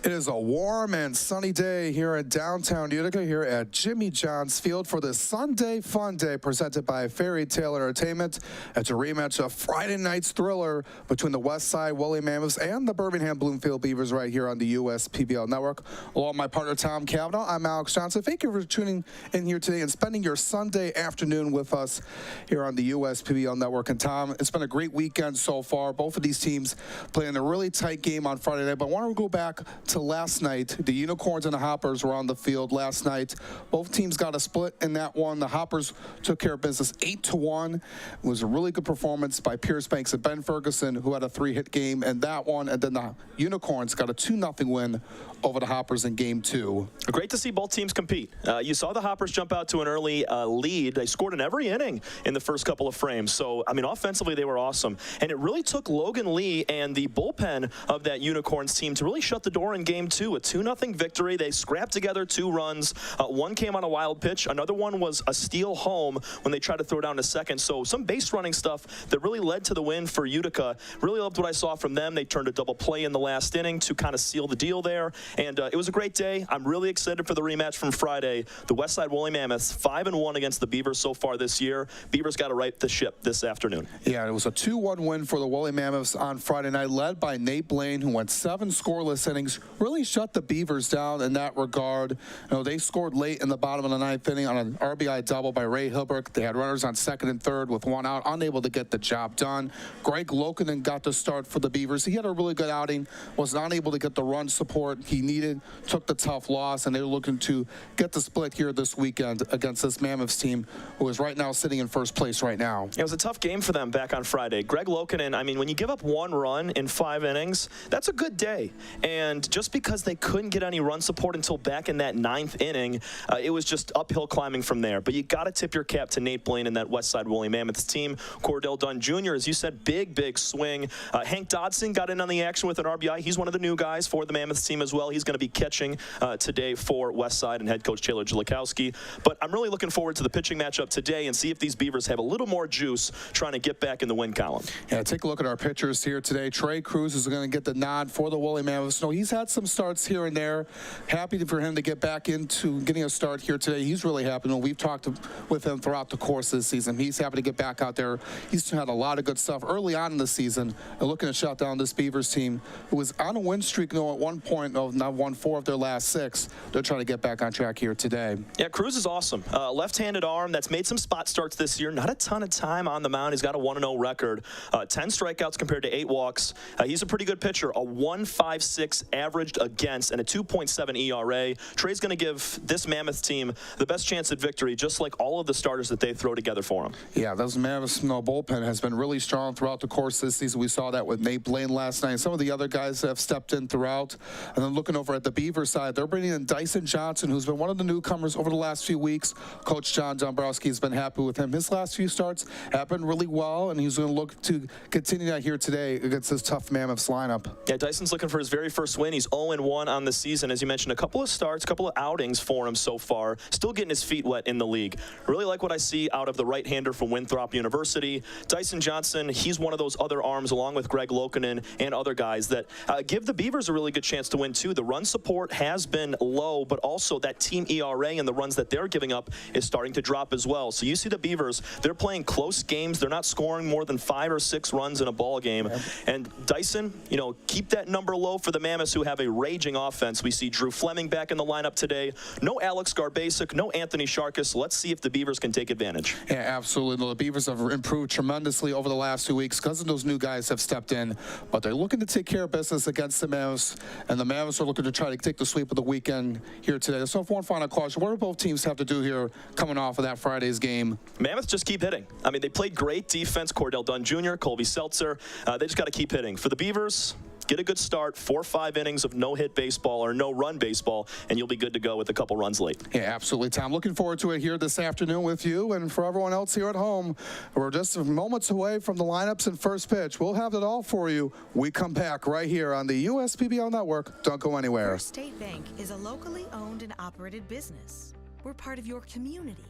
It is a warm and sunny day here in downtown Utica here at Jimmy John's Field for this Sunday Fun Day presented by Fairy Tale Entertainment. It's a rematch of Friday night's thriller between the Westside Woolly Mammoths and the Birmingham Bloomfield Beavers right here on the USPBL Network. Along with my partner Tom Cavanaugh, I'm Alex Johnson. Thank you for tuning in here today and spending your Sunday afternoon with us here on the USPBL Network. And Tom, it's been a great weekend so far. Both of these teams playing a really tight game on Friday night, but I want to go back to last night. The Unicorns and the Hoppers were on the field last night. Both teams got a split in that one. The Hoppers took care of business 8-1. It was a really good performance by Pierce Banks and Ben Ferguson, who had a 3-hit game in that one. And then the Unicorns got a 2-0 win over the Hoppers in game 2. Great to see both teams compete. You saw the Hoppers jump out to an early lead. They scored in every inning in the first couple of frames. So, I mean, offensively, they were awesome. And it really took Logan Lee and the bullpen of that Unicorns team to really shut the door in game 2. A 2-0 victory. They scrapped together 2 runs. One came on a wild pitch. Another one was a steal home when they tried to throw down to second. So some base running stuff that really led to the win for Utica. Really loved what I saw from them. They turned a double play in the last inning to kind of seal the deal there. And it was a great day. I'm really excited for the rematch from Friday. The Westside Woolly Mammoths 5-1 against the Beavers so far this year. Beavers got to right the ship this afternoon. Yeah, it was a 2-1 win for the Woolly Mammoths on Friday night, led by Nate Blaine, who went 7 scoreless innings. Really shut the Beavers down in that regard. You know, they scored late in the bottom of the 9th inning on an RBI double by Ray Hilbert. They had runners on second and third with 1 out, unable to get the job done. Greg Lokinen got the start for the Beavers. He had a really good outing, was not able to get the run support he needed, took the tough loss, and they're looking to get the split here this weekend against this Mammoths team, who is right now sitting in first place right now. It was a tough game for them back on Friday. Greg Lokinen, I mean, when you give up 1 run in 5 innings, that's a good day. And just because they couldn't get any run support until back in that 9th inning, it was just uphill climbing from there. But you got to tip your cap to Nate Blaine and that Westside Woolly Mammoths team. Cordell Dunn Jr., as you said, big swing. Hank Dodson got in on the action with an RBI. He's one of the new guys for the Mammoths team as well. He's going to be catching today for Westside and head coach Taylor Jelekowski. But I'm really looking forward to the pitching matchup today and see if these Beavers have a little more juice trying to get back in the win column. Yeah, take a look at our pitchers here today. Trey Cruz is going to get the nod for the Woolly Mammoths. No, he's had some starts here and there. Happy for him to get back into getting a start here today. He's really happy. You know, we've talked with him throughout the course of the season. He's happy to get back out there. He's had a lot of good stuff early on in the season and looking to shut down this Beavers team, who was on a win streak, you know, at one point of now won 4 of their last 6. They're trying to get back on track here today. Yeah, Cruz is awesome. Left-handed arm that's made some spot starts this year. Not a ton of time on the mound. He's got a 1-0 record. 10 strikeouts compared to 8 walks. He's a pretty good pitcher. A 1.56 averaged against and a 2.7 ERA. Trey's going to give this Mammoth team the best chance at victory, just like all of the starters that they throw together for him. Yeah, those Mammoths bullpen has been really strong throughout the course of this season. We saw that with Nate Blaine last night. Some of the other guys have stepped in throughout. And then looking over at the Beaver side, they're bringing in Dyson Johnson, who's been one of the newcomers over the last few weeks. Coach John Dombrowski has been happy with him. His last few starts have been really well, and he's going to look to continue that here today against this tough Mammoths lineup. Yeah, Dyson's looking for his very first win. He's 0-1 on the season. As you mentioned, a couple of starts, a couple of outings for him so far. Still getting his feet wet in the league. Really like what I see out of the right-hander from Winthrop University. Dyson Johnson, he's one of those other arms along with Greg Lokinen and other guys that give the Beavers a really good chance to win too. The run support has been low, but also that team ERA and the runs that they're giving up is starting to drop as well. So you see the Beavers, they're playing close games. They're not scoring more than 5 or 6 runs in a ball game. Yep. And Dyson, you know, keep that number low for the Mammoths, who have a raging offense. We see Drew Fleming back in the lineup today. No Alex Garbasic, no Anthony Sharkus. Let's see if the Beavers can take advantage. Yeah, absolutely. The Beavers have improved tremendously over the last 2 weeks because of those new guys have stepped in. But they're looking to take care of business against the Mammoths, and the Mammoths are looking to try to take the sweep of the weekend here today. So for one final question, what do both teams have to do here coming off of that Friday's game? Mammoths just keep hitting. I mean, they played great defense. Cordell Dunn Jr., Colby Seltzer. They just got to keep hitting. For the Beavers, get a good start, 4 or 5 innings of no-hit baseball or no-run baseball, and you'll be good to go with a couple runs late. Yeah, absolutely, Tom. Looking forward to it here this afternoon with you, and for everyone else here at home. We're just moments away from the lineups and first pitch. We'll have it all for you. We come back right here on the USPBL Network. Don't go anywhere. First State Bank is a locally owned and operated business. We're part of your community.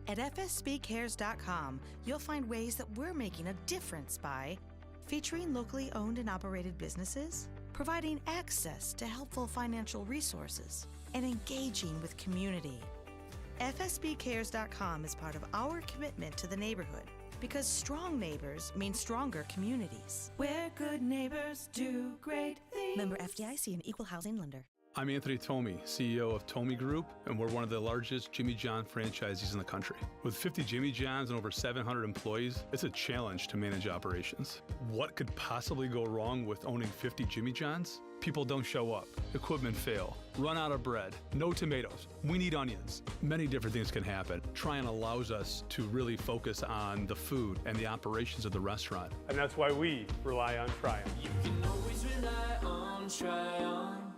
At fsbcares.com, you'll find ways that we're making a difference by featuring locally owned and operated businesses, providing access to helpful financial resources, and engaging with community. FSBcares.com is part of our commitment to the neighborhood because strong neighbors mean stronger communities. Where good neighbors do great things. Member FDIC and Equal Housing Lender. I'm Anthony Tomey, CEO of Tomey Group, and we're one of the largest Jimmy John franchisees in the country. With 50 Jimmy Johns and over 700 employees, it's a challenge to manage operations. What could possibly go wrong with owning 50 Jimmy Johns? People don't show up, equipment fail, run out of bread, no tomatoes, we need onions. Many different things can happen. Tryon allows us to really focus on the food and the operations of the restaurant. And that's why we rely on Tryon. You can always rely on Tryon.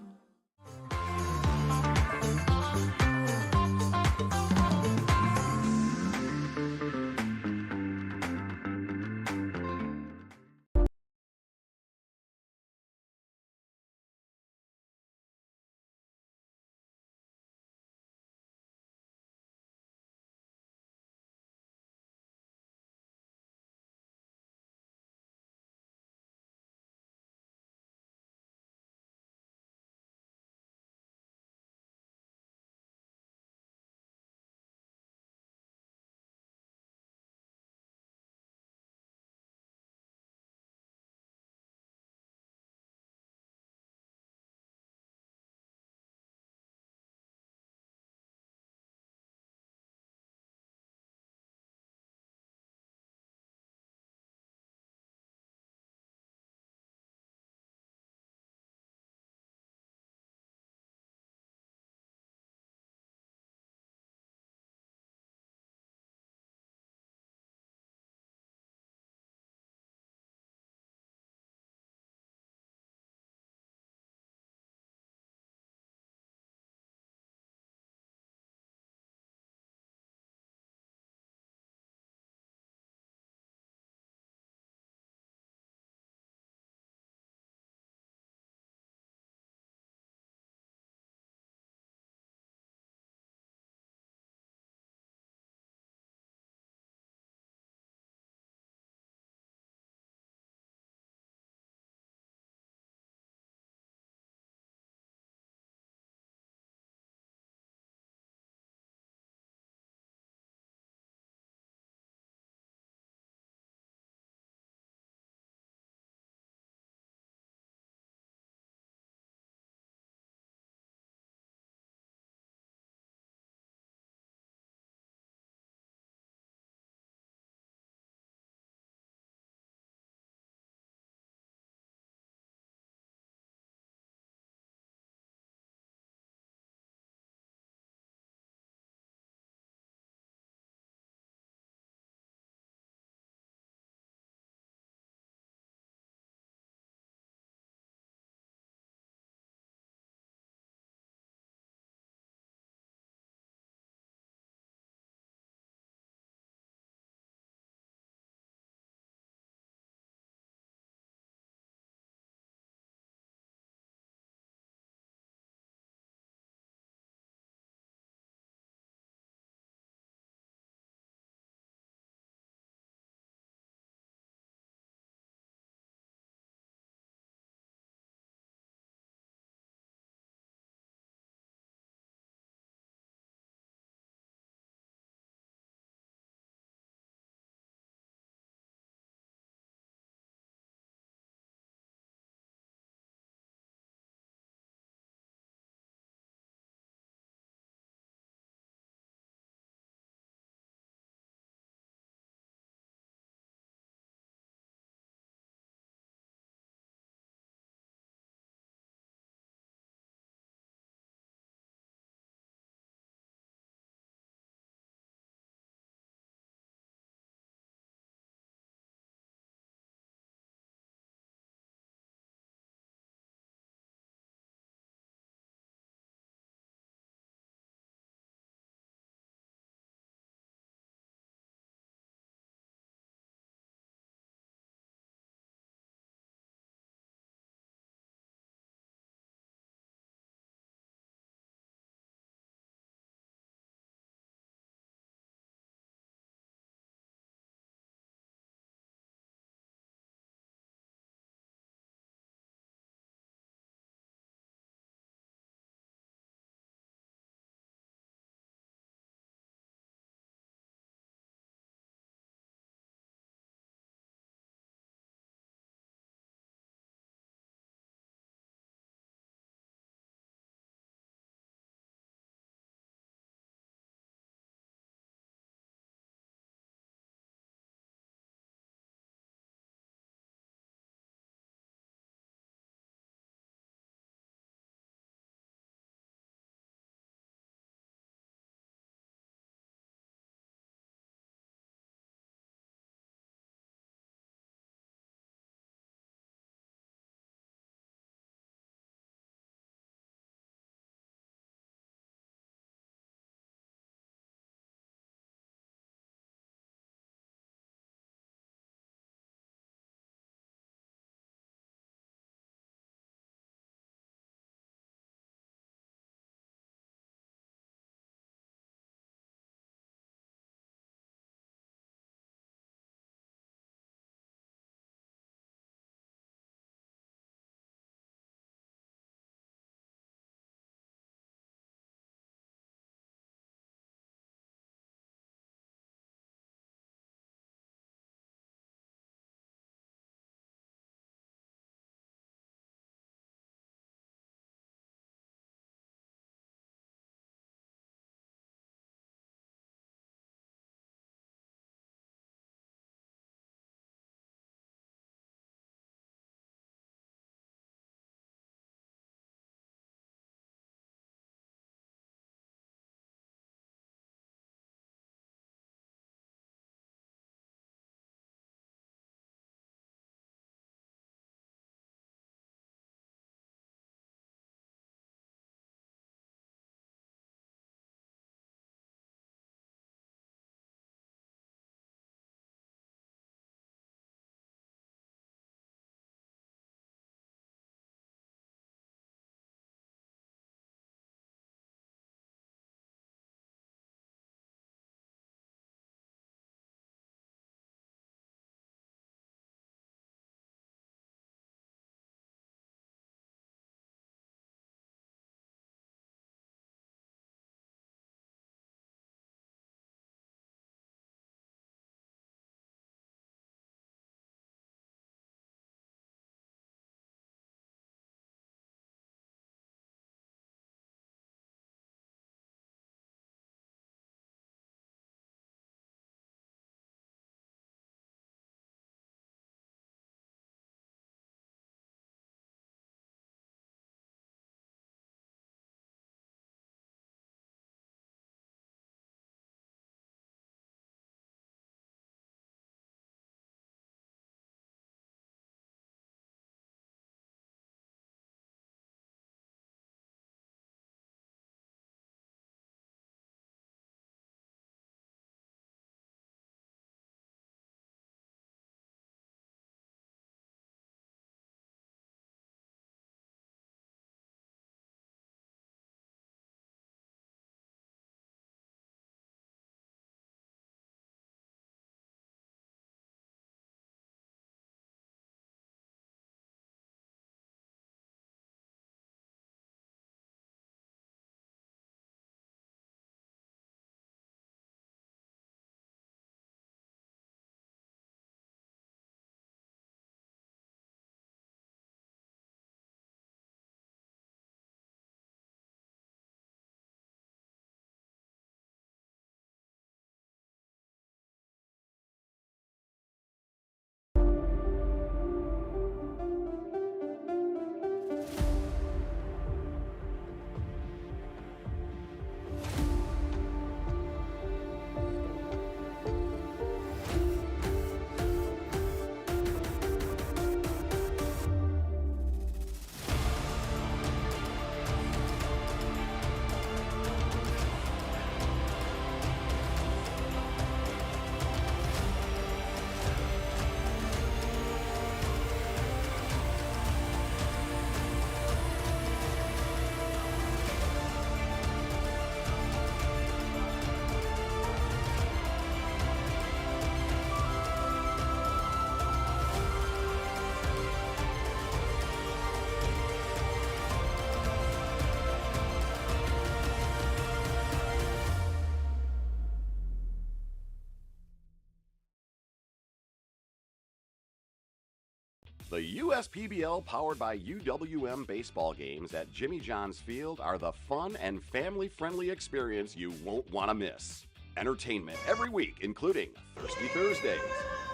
The USPBL powered by UWM baseball games at Jimmy John's Field are the fun and family-friendly experience you won't want to miss. Entertainment every week, including Thirsty Thursdays,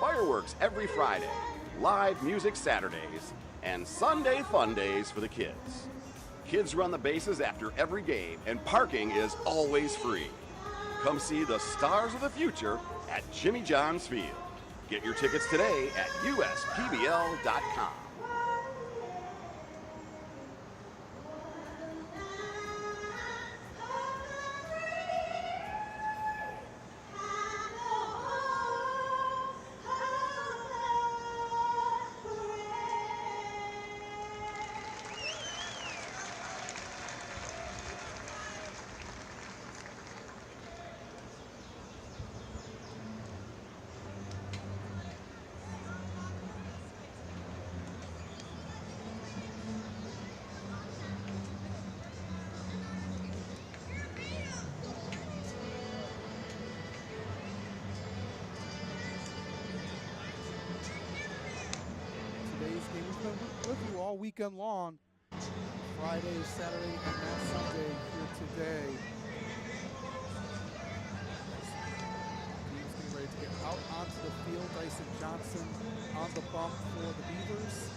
fireworks every Friday, live music Saturdays, and Sunday fun days for the kids. Kids run the bases after every game, and parking is always free. Come see the stars of the future at Jimmy John's Field. Get your tickets today at uspbl.com. Today's game has been with you all weekend long. Friday, Saturday, and now Sunday here today. Team's getting ready to get out onto the field. Dyson Johnson on the bump for the Beavers.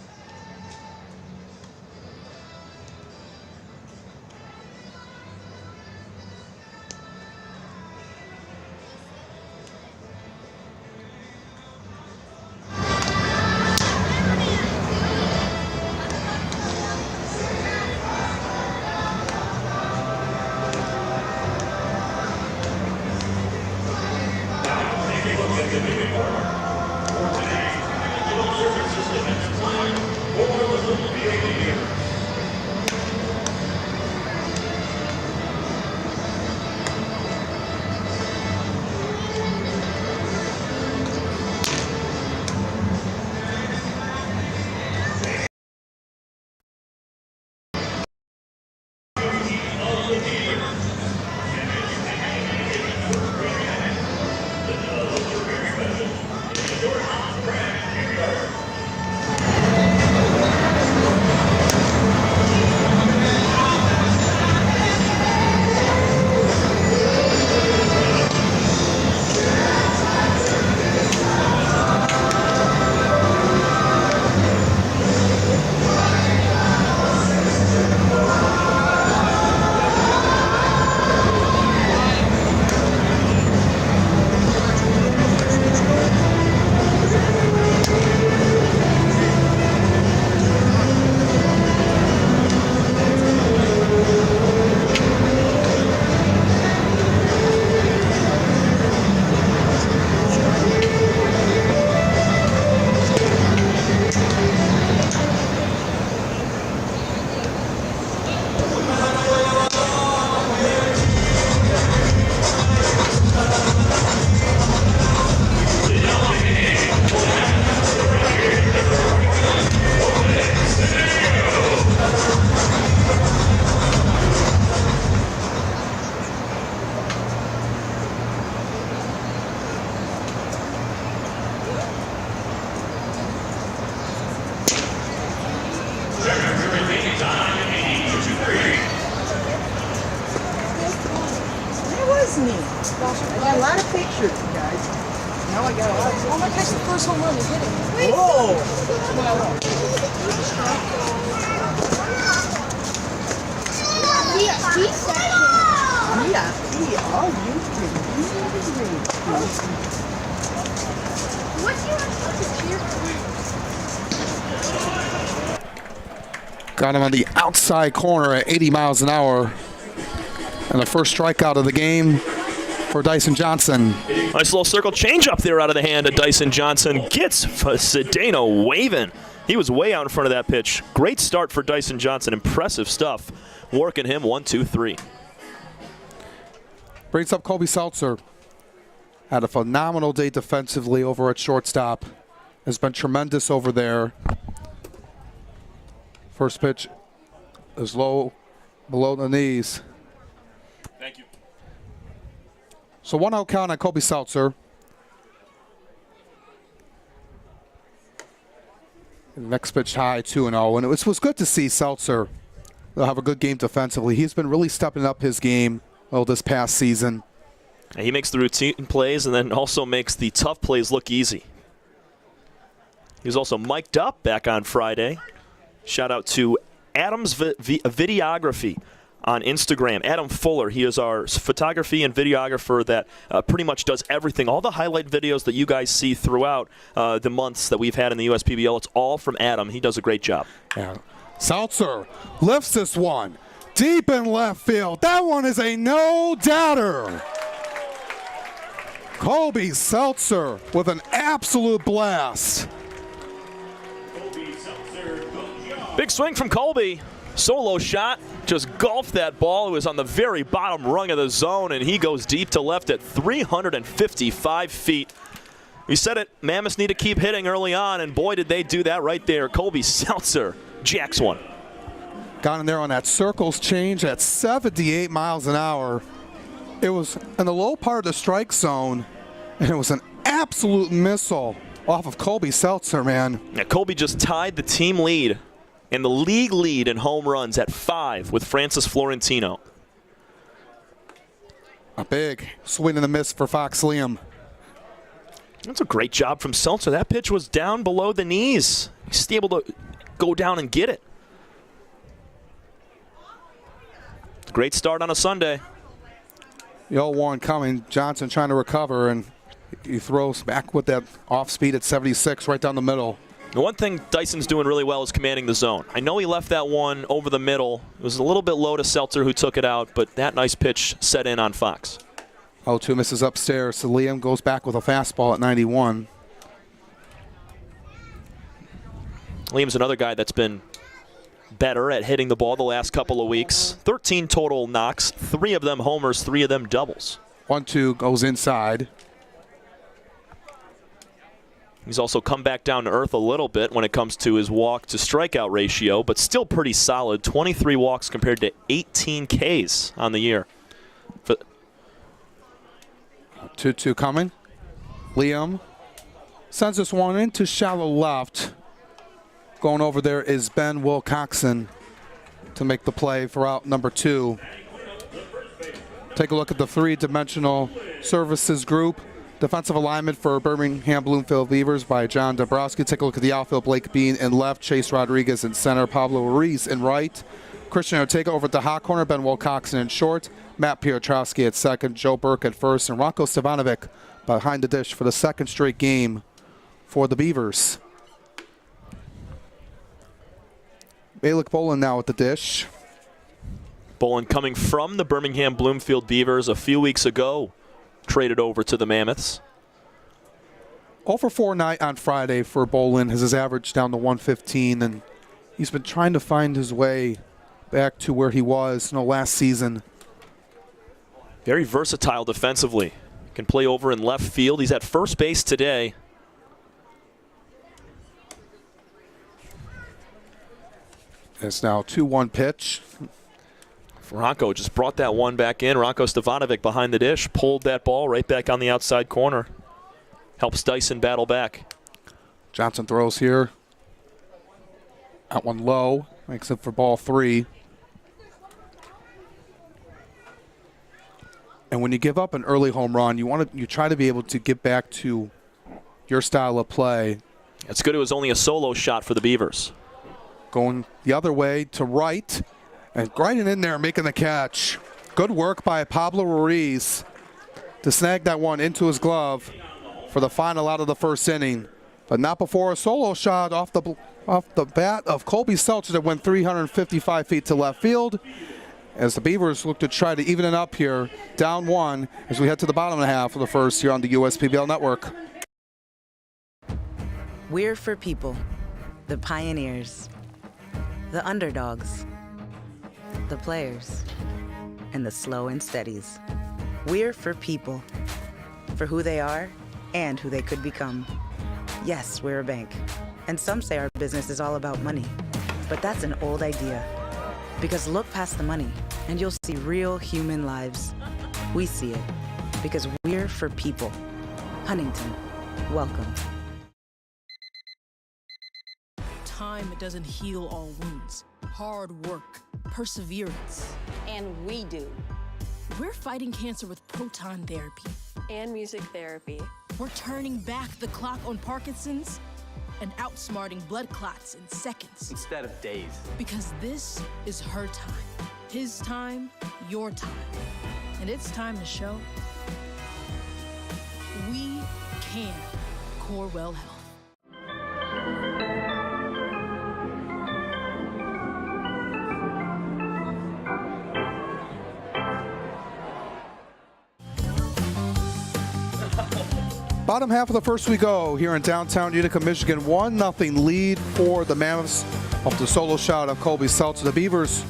I got a lot of pictures, you guys. Now I got a lot of... Oh my gosh, the first home run, he hit it. Whoa! Got him on the outside corner at 80 miles an hour. And the first strikeout of the game for Dyson Johnson. Nice little circle change up there out of the hand of Dyson Johnson. Gets Cedeno waving. He was way out in front of that pitch. Great start for Dyson Johnson. Impressive stuff. Working him 1, 2, 3. Brings up Kobe Seltzer. Had a phenomenal day defensively over at shortstop. Has been tremendous over there. First pitch is low, below the knees. Thank you. So 1-0 count on Kobe Seltzer. Next pitch high, 2-0. And it was good to see Seltzer have a good game defensively. He's been really stepping up his game this past season. He makes the routine plays and then also makes the tough plays look easy. He was also mic'd up back on Friday. Shout out to Adam's Videography on Instagram. Adam Fuller, he is our photography and videographer that pretty much does everything. All the highlight videos that you guys see throughout the months that we've had in the USPBL, it's all from Adam. He does a great job. Yeah. Seltzer lifts this one deep in left field. That one is a no-doubter. Colby Seltzer with an absolute blast. Big swing from Colby. Solo shot. Just golfed that ball. It was on the very bottom rung of the zone, and he goes deep to left at 355 feet. We said it, Mammoths need to keep hitting early on, and boy, did they do that right there. Colby Seltzer jacks one. Got in there on that circles change at 78 miles an hour. It was in the low part of the strike zone, and it was an absolute missile off of Colby Seltzer, man. Yeah, Colby just tied the team lead and the league lead in home runs at 5 with Francis Florentino. A big swing and a miss for Fox Liam. That's a great job from Seltzer. That pitch was down below the knees. He's able to go down and get it. Great start on a Sunday. The 0-1 coming. Johnson trying to recover, and he throws back with that off speed at 76 right down the middle. The one thing Dyson's doing really well is commanding the zone. I know he left that one over the middle. It was a little bit low to Seltzer, who took it out, but that nice pitch set in on Fox. 0-2 misses upstairs, so Liam goes back with a fastball at 91. Liam's another guy that's been better at hitting the ball the last couple of weeks. 13 total knocks, 3 of them homers, 3 of them doubles. 1-2 goes inside. He's also come back down to earth a little bit when it comes to his walk to strikeout ratio, but still pretty solid. 23 walks compared to 18 Ks on the year. 2-2 coming. Liam sends this one into shallow left. Going over there is Ben Wilcoxon to make the play for out number 2. Take a look at the 3-dimensional services group. Defensive alignment for Birmingham Bloomfield Beavers by John Dabrowski. Take a look at the outfield. Blake Bean in left, Chase Rodriguez in center, Pablo Ruiz in right. Christian Ortega over at the hot corner, Ben Wilcoxon in short, Matt Piotrowski at second, Joe Burke at first, and Rocco Stevanovic behind the dish for the second straight game for the Beavers. Malik Bolin now at the dish. Bolin coming from the Birmingham Bloomfield Beavers a few weeks ago, traded over to the Mammoths. 0-for-4 night on Friday for Bolin. His average down to 115, and he's been trying to find his way back to where he was last season. Very versatile defensively. Can play over in left field. He's at first base today. It's now 2-1 pitch. Rocco just brought that one back in. Rocco Stevanovic behind the dish, pulled that ball right back on the outside corner. Helps Dyson battle back. Johnson throws here. That one low, makes it for ball 3. And when you give up an early home run, you try to be able to get back to your style of play. It's good it was only a solo shot for the Beavers. Going the other way to right and grinding in there, making the catch. Good work by Pablo Ruiz to snag that one into his glove for the final out of the first inning. But not before a solo shot off the bat of Colby Seltzer that went 355 feet to left field. As the Beavers look to try to even it up here, down 1 as we head to the bottom of the half of the first here on the USPBL Network. We're for people, the pioneers, the underdogs, the players, and the slow and steadies. We're for people, for who they are and who they could become. Yes, we're a bank, and some say our business is all about money, but that's an old idea. Because look past the money, and you'll see real human lives. We see it, because we're for people. Huntington, welcome. time doesn't heal all wounds. Hard work, perseverance. And we do. We're fighting cancer with proton therapy. And music therapy. We're turning back the clock on Parkinson's and outsmarting blood clots in seconds. Instead of days. Because this is her time. His time, your time. And it's time to show we can. Corewell Health. Bottom half of the first we go here in downtown Utica, Michigan. 1-0 lead for the Mammoths off the solo shot of Colby Seltzer. The Beavers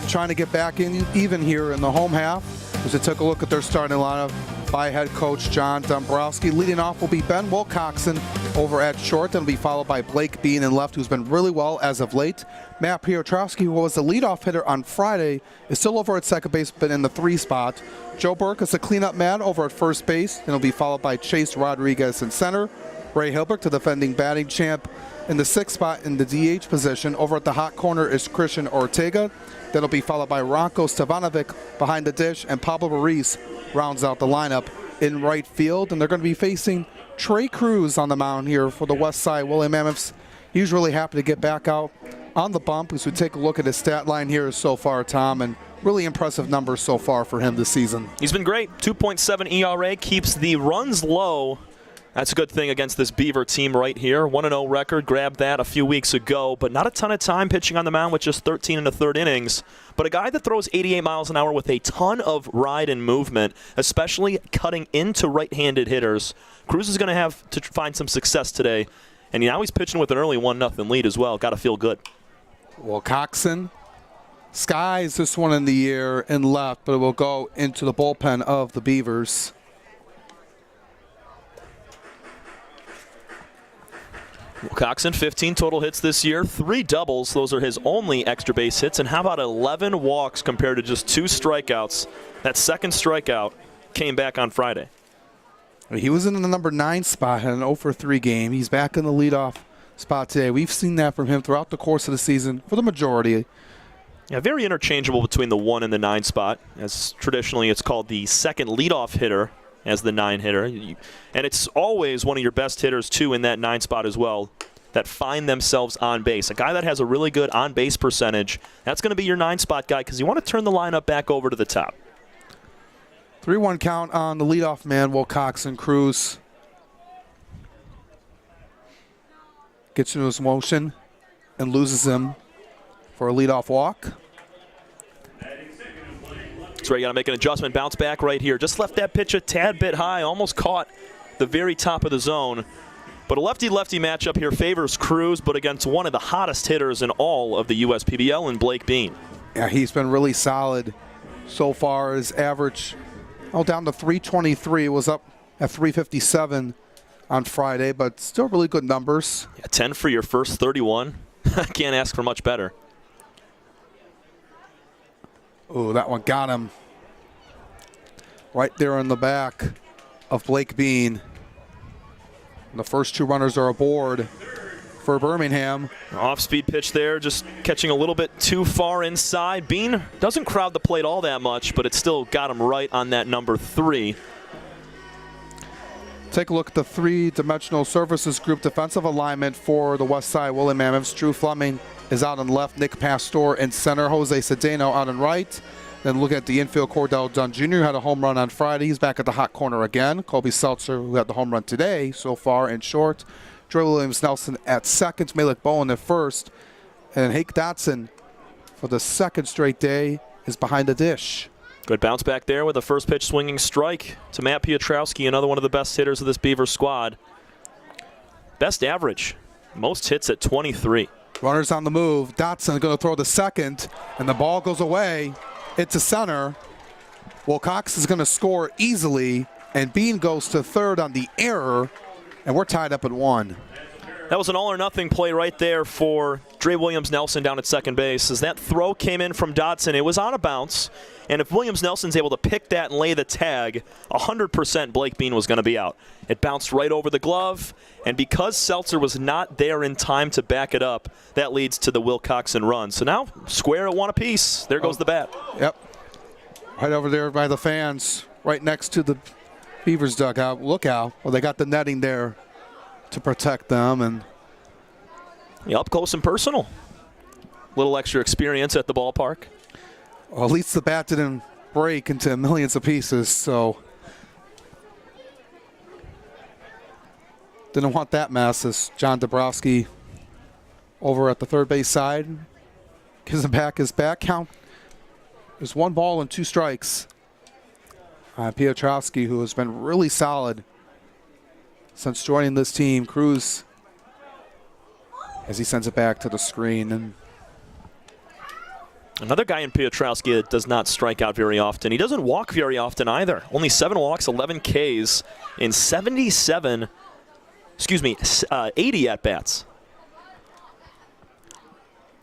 trying to get back in even here in the home half as they took a look at their starting lineup by head coach John Dombrowski. Leading off will be Ben Wilcoxon over at short. That'll be followed by Blake Bean in left, who's been really well as of late. Matt Piotrowski, who was the leadoff hitter on Friday, is still over at second base, but in the 3 spot. Joe Burke is the cleanup man over at first base, and he'll be followed by Chase Rodriguez in center. Ray Hilbert, the defending batting champ, in the 6th spot in the DH position. Over at the hot corner is Christian Ortega. That'll be followed by Ranko Stevanovic behind the dish, and Pablo Ruiz rounds out the lineup in right field. And they're going to be facing Trey Cruz on the mound here for the Westside Woolly Mammoths. He's really happy to get back out on the bump as we take a look at his stat line here so far, Tom, and really impressive numbers so far for him this season. He's been great. 2.7 ERA, keeps the runs low. That's a good thing against this Beaver team right here. 1-0 record, grabbed that a few weeks ago, but not a ton of time pitching on the mound with just 13 1/3 innings. But a guy that throws 88 miles an hour with a ton of ride and movement, especially cutting into right-handed hitters. Cruz is going to have to find some success today, and now he's pitching with an early 1-0 lead as well. Got to feel good. Wilcoxon skies this one in the air and left, but it will go into the bullpen of the Beavers. Wilcoxon, 15 total hits this year, 3 doubles. Those are his only extra base hits. And how about 11 walks compared to just 2 strikeouts? That second strikeout came back on Friday. He was in the number 9 spot, had an 0-for-3 game. He's back in the leadoff spot today. We've seen that from him throughout the course of the season for the majority. Yeah, very interchangeable between the 1 and the 9 spot, as traditionally it's called the second leadoff hitter as the 9 hitter. And it's always one of your best hitters, too, in that 9 spot as well, that find themselves on base. A guy that has a really good on-base percentage, that's going to be your 9 spot guy because you want to turn the lineup back over to the top. 3-1 count on the leadoff man, Wilcoxon. Cruz gets into his motion and loses him for a leadoff walk. That's right, you got to make an adjustment. Bounce back right here. Just left that pitch a tad bit high, almost caught the very top of the zone. But a lefty-lefty matchup here favors Cruz, but against one of the hottest hitters in all of the USPBL in Blake Bean. Yeah, he's been really solid so far. His average down to 323. It was up at 357 on Friday, but still really good numbers. Yeah, 10 for your first 31. Can't ask for much better. Oh, that one got him right there in the back of Blake Bean. And the first 2 runners are aboard for Birmingham. Off-speed pitch there, just catching a little bit too far inside. Bean doesn't crowd the plate all that much, but it still got him right on that number 3. Take a look at the 3-dimensional services group defensive alignment for the Westside Woolly Mammoths. Drew Fleming is out on left, Nick Pastor in center, Jose Cedeno out on right. Then look at the infield, Cordell Dunn Jr., who had a home run on Friday. He's back at the hot corner again. Colby Seltzer, who had the home run today so far in short. Dre Williams-Nelson at second, Malik Bowen at first. And Hake Dotson, for the second straight day, is behind the dish. Good bounce back there with a first pitch swinging strike to Matt Piotrowski, another one of the best hitters of this Beaver squad. Best average, most hits at 23. Runners on the move. Dotson going to throw to second, and the ball goes away. It's a center. Wilcox is going to score easily, and Bean goes to third on the error, and we're tied up at 1. That was an all-or-nothing play right there for Dre Williams-Nelson down at second base. As that throw came in from Dotson, it was on a bounce. And if Williams-Nelson's able to pick that and lay the tag, 100% Blake Bean was going to be out. It bounced right over the glove, and because Seltzer was not there in time to back it up, that leads to the Wilcoxon run. So now, square at one apiece. There goes the bat. Yep. Right over there by the fans, right next to the Beavers dugout. Look out. Well, they got the netting there to protect them. And yeah, up close and personal. Little extra experience at the ballpark. Well, at least the bat didn't break into millions of pieces, so didn't want that mess. As John Dabrowski over at the third base side gives him back his bat count. There's 1 ball and 2 strikes. Piotrowski, who has been really solid since joining this team. Cruz, as he sends it back to the screen. And another guy in Piotrowski that does not strike out very often. He doesn't walk very often either. Only 7 walks, 11 Ks in 80 at-bats.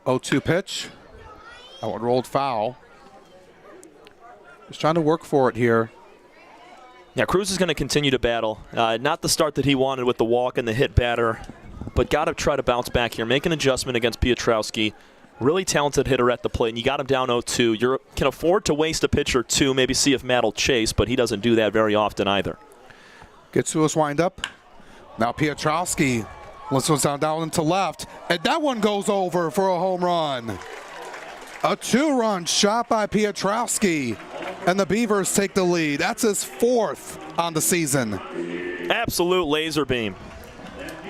0-2 pitch. That one rolled foul. Just trying to work for it here. Yeah, Cruz is going to continue to battle. Not the start that he wanted with the walk and the hit batter, but got to try to bounce back here. Make an adjustment against Piotrowski. Really talented hitter at the plate, and you got him down 0-2. You can afford to waste a pitch or two, maybe see if Matt will chase, but he doesn't do that very often either. Gets to his windup. Now Piotrowski lets one down into left, and that one goes over for a home run. A 2-run shot by Piotrowski, and the Beavers take the lead. That's his 4th on the season. Absolute laser beam.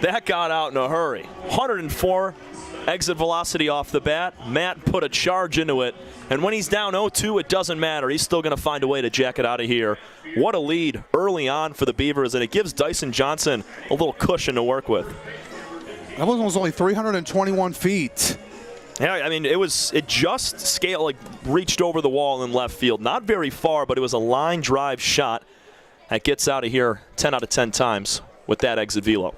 That got out in a hurry. 104 exit velocity off the bat. Matt put a charge into it, and when he's down 0-2, it doesn't matter. He's still going to find a way to jack it out of here. What a lead early on for the Beavers, and it gives Dyson Johnson a little cushion to work with. That one was only 321 feet. Yeah, I mean, it just scaled, like reached over the wall in left field. Not very far, but it was a line drive shot that gets out of here 10 out of 10 times with that exit velo.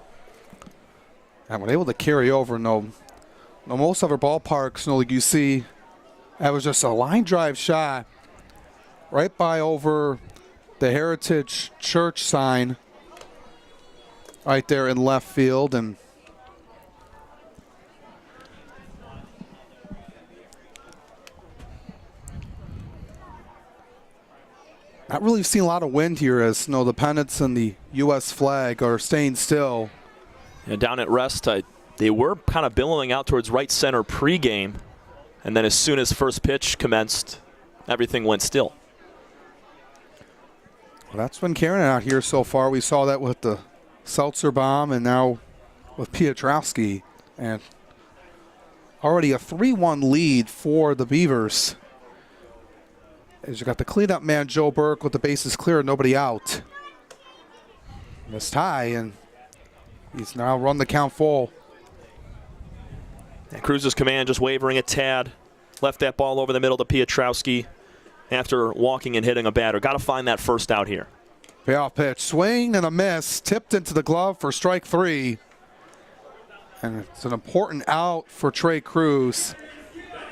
And we're able to carry over. No, most other ballparks, like you see, that was just a line drive shot right by over the Heritage Church sign right there in left field. And not really seen a lot of wind here, as the pennants and the U.S. flag are staying still. Yeah, down at rest, they were kind of billowing out towards right center pregame, and then as soon as first pitch commenced, everything went still. Well, that's been carrying out here so far. We saw that with the Seltzer bomb, and now with Piotrowski, and already a 3-1 lead for the Beavers. As you got the cleanup man, Joe Burke, with the bases clear, nobody out. This tie, and he's now run the count full. And Cruz's command just wavering a tad. Left that ball over the middle to Piotrowski after walking and hitting a batter. Got to find that first out here. Payoff pitch, swing and a miss, tipped into the glove for strike 3. And it's an important out for Trey Cruz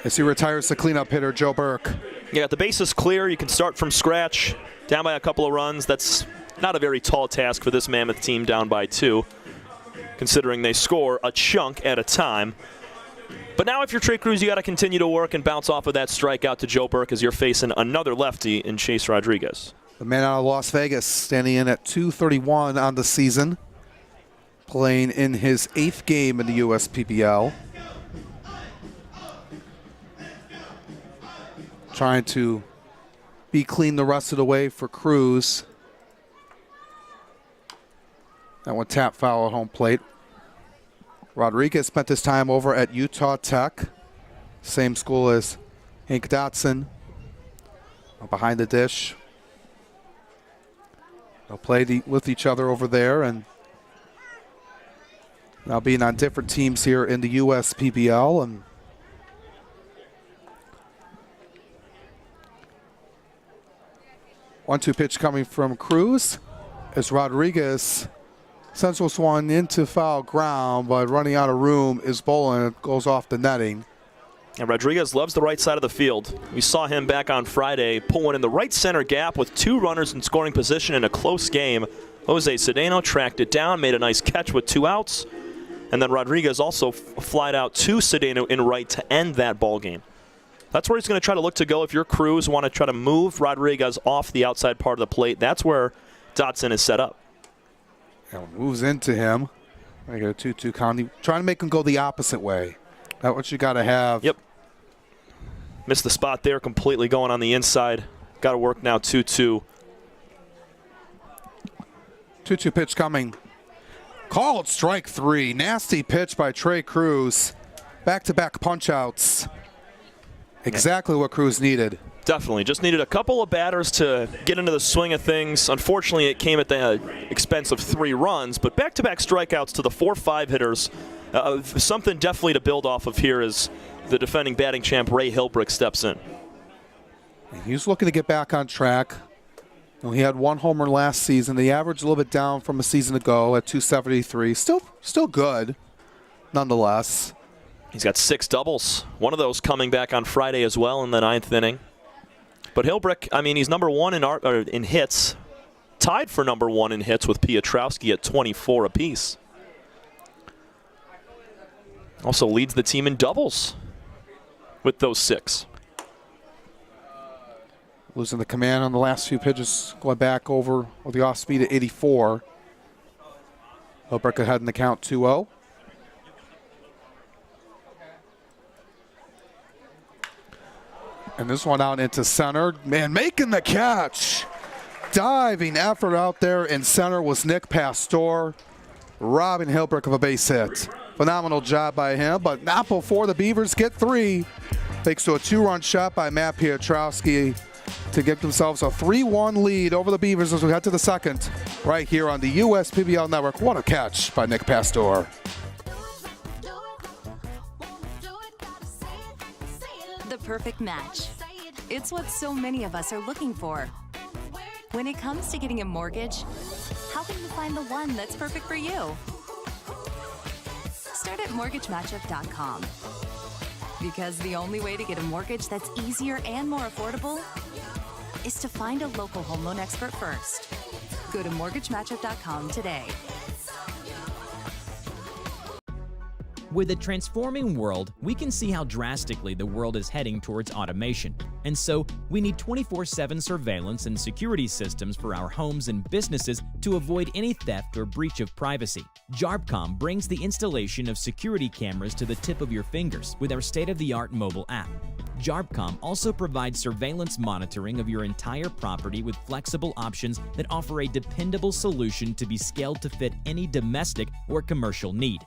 as he retires the cleanup hitter, Joe Burke. Yeah, the base is clear. You can start from scratch, down by a couple of runs. That's not a very tall task for this Mammoth team down by 2, considering they score a chunk at a time. But now if you're Trey Cruz, you got to continue to work and bounce off of that strikeout to Joe Burke as you're facing another lefty in Chase Rodriguez. The man out of Las Vegas, standing in at 231 on the season, playing in his 8th game in the USPBL. Trying to be clean the rest of the way for Cruz. That one tap foul at home plate. Rodriguez spent his time over at Utah Tech, same school as Hank Dotson. Behind the dish. They'll play with each other over there, and now being on different teams here in the USPBL. And 1-2 pitch coming from Cruz as Rodriguez Sends this one into foul ground, but running out of room is bowling. It goes off the netting. And Rodriguez loves the right side of the field. We saw him back on Friday pull one in the right center gap with 2 runners in scoring position in a close game. Jose Cedeno tracked it down, made a nice catch with 2 outs. And then Rodriguez also flied out to Cedeno in right to end that ball game. That's where he's going to try to look to go if your crews want to try to move Rodriguez off the outside part of the plate. That's where Dotson is set up. And moves into him. I get a 2-2 count. Trying to make him go the opposite way. That's what you got to have. Yep. Missed the spot there, completely going on the inside. Got to work now 2-2. 2-2 pitch coming. Called strike 3. Nasty pitch by Trey Cruz. Back-to-back punch-outs. Exactly what Cruz needed. Definitely. Just needed a couple of batters to get into the swing of things. Unfortunately, it came at the expense of 3 runs, but back-to-back strikeouts to the 4-5 hitters. Something definitely to build off of here as the defending batting champ Ray Hilbrick steps in. He's looking to get back on track. He had 1 homer last season. The average a little bit down from a season ago at 273. Still good, nonetheless. He's got 6 doubles. One of those coming back on Friday as well in the 9th inning. But Hilbrick, I mean, he's number 1 in hits. Tied for number 1 in hits with Piotrowski at 24 apiece. Also leads the team in doubles with those 6. Losing the command on the last few pitches, going back over with the off speed at 84. Hilbrick ahead in the count 2-0. And this one out into center. Man, making the catch. Diving effort out there in center was Nick Pastor, robbing Hilbrick of a base hit. Phenomenal job by him, but not before the Beavers get 3. Thanks to a 2-run shot by Matt Piotrowski to give themselves a 3-1 lead over the Beavers as we head to the 2nd, right here on the USPBL Network. What a catch by Nick Pastor. The perfect match. It's what so many of us are looking for. When it comes to getting a mortgage, how can you find the one that's perfect for you? Start at mortgagematchup.com. Because the only way to get a mortgage that's easier and more affordable is to find a local home loan expert first. Go to mortgagematchup.com today. With a transforming world, we can see how drastically the world is heading towards automation. And so, we need 24/7 surveillance and security systems for our homes and businesses to avoid any theft or breach of privacy. JARBCOM brings the installation of security cameras to the tip of your fingers with our state-of-the-art mobile app. JARBCOM also provides surveillance monitoring of your entire property with flexible options that offer a dependable solution to be scaled to fit any domestic or commercial need.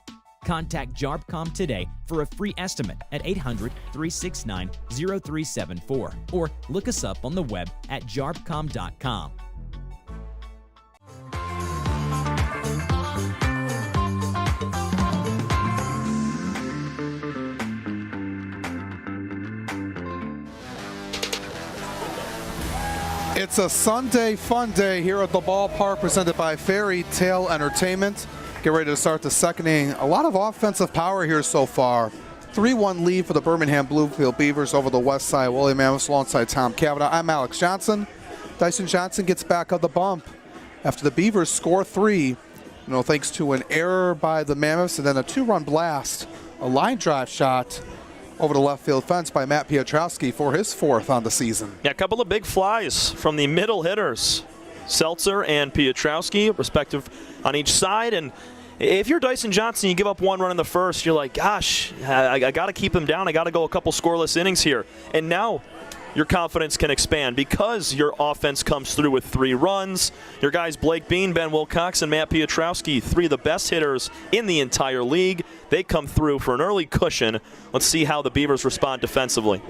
Contact JARBCOM today for a free estimate at 800-369-0374 or look us up on the web at jarbcom.com. It's a Sunday fun day here at the ballpark presented by Fairy Tale Entertainment. Get ready to start the 2nd inning. A lot of offensive power here so far. 3-1 lead for the Birmingham Bloomfield Beavers over the Westside Woolly Mammoths alongside Tom Cavanaugh. I'm Alex Johnson. Dyson Johnson gets back on the bump after the Beavers score 3. Thanks to an error by the Mammoths and then a 2-run blast. A line drive shot over the left field fence by Matt Piotrowski for his 4th on the season. Yeah, a couple of big flies from the middle hitters. Seltzer and Piotrowski, respective on each side. And if you're Dyson Johnson, you give up 1 run in the first, you're like, gosh, I got to keep him down. I got to go a couple scoreless innings here. And now your confidence can expand because your offense comes through with 3 runs. Your guys Blake Bean, Ben Wilcox, and Matt Piotrowski, 3 of the best hitters in the entire league. They come through for an early cushion. Let's see how the Beavers respond defensively.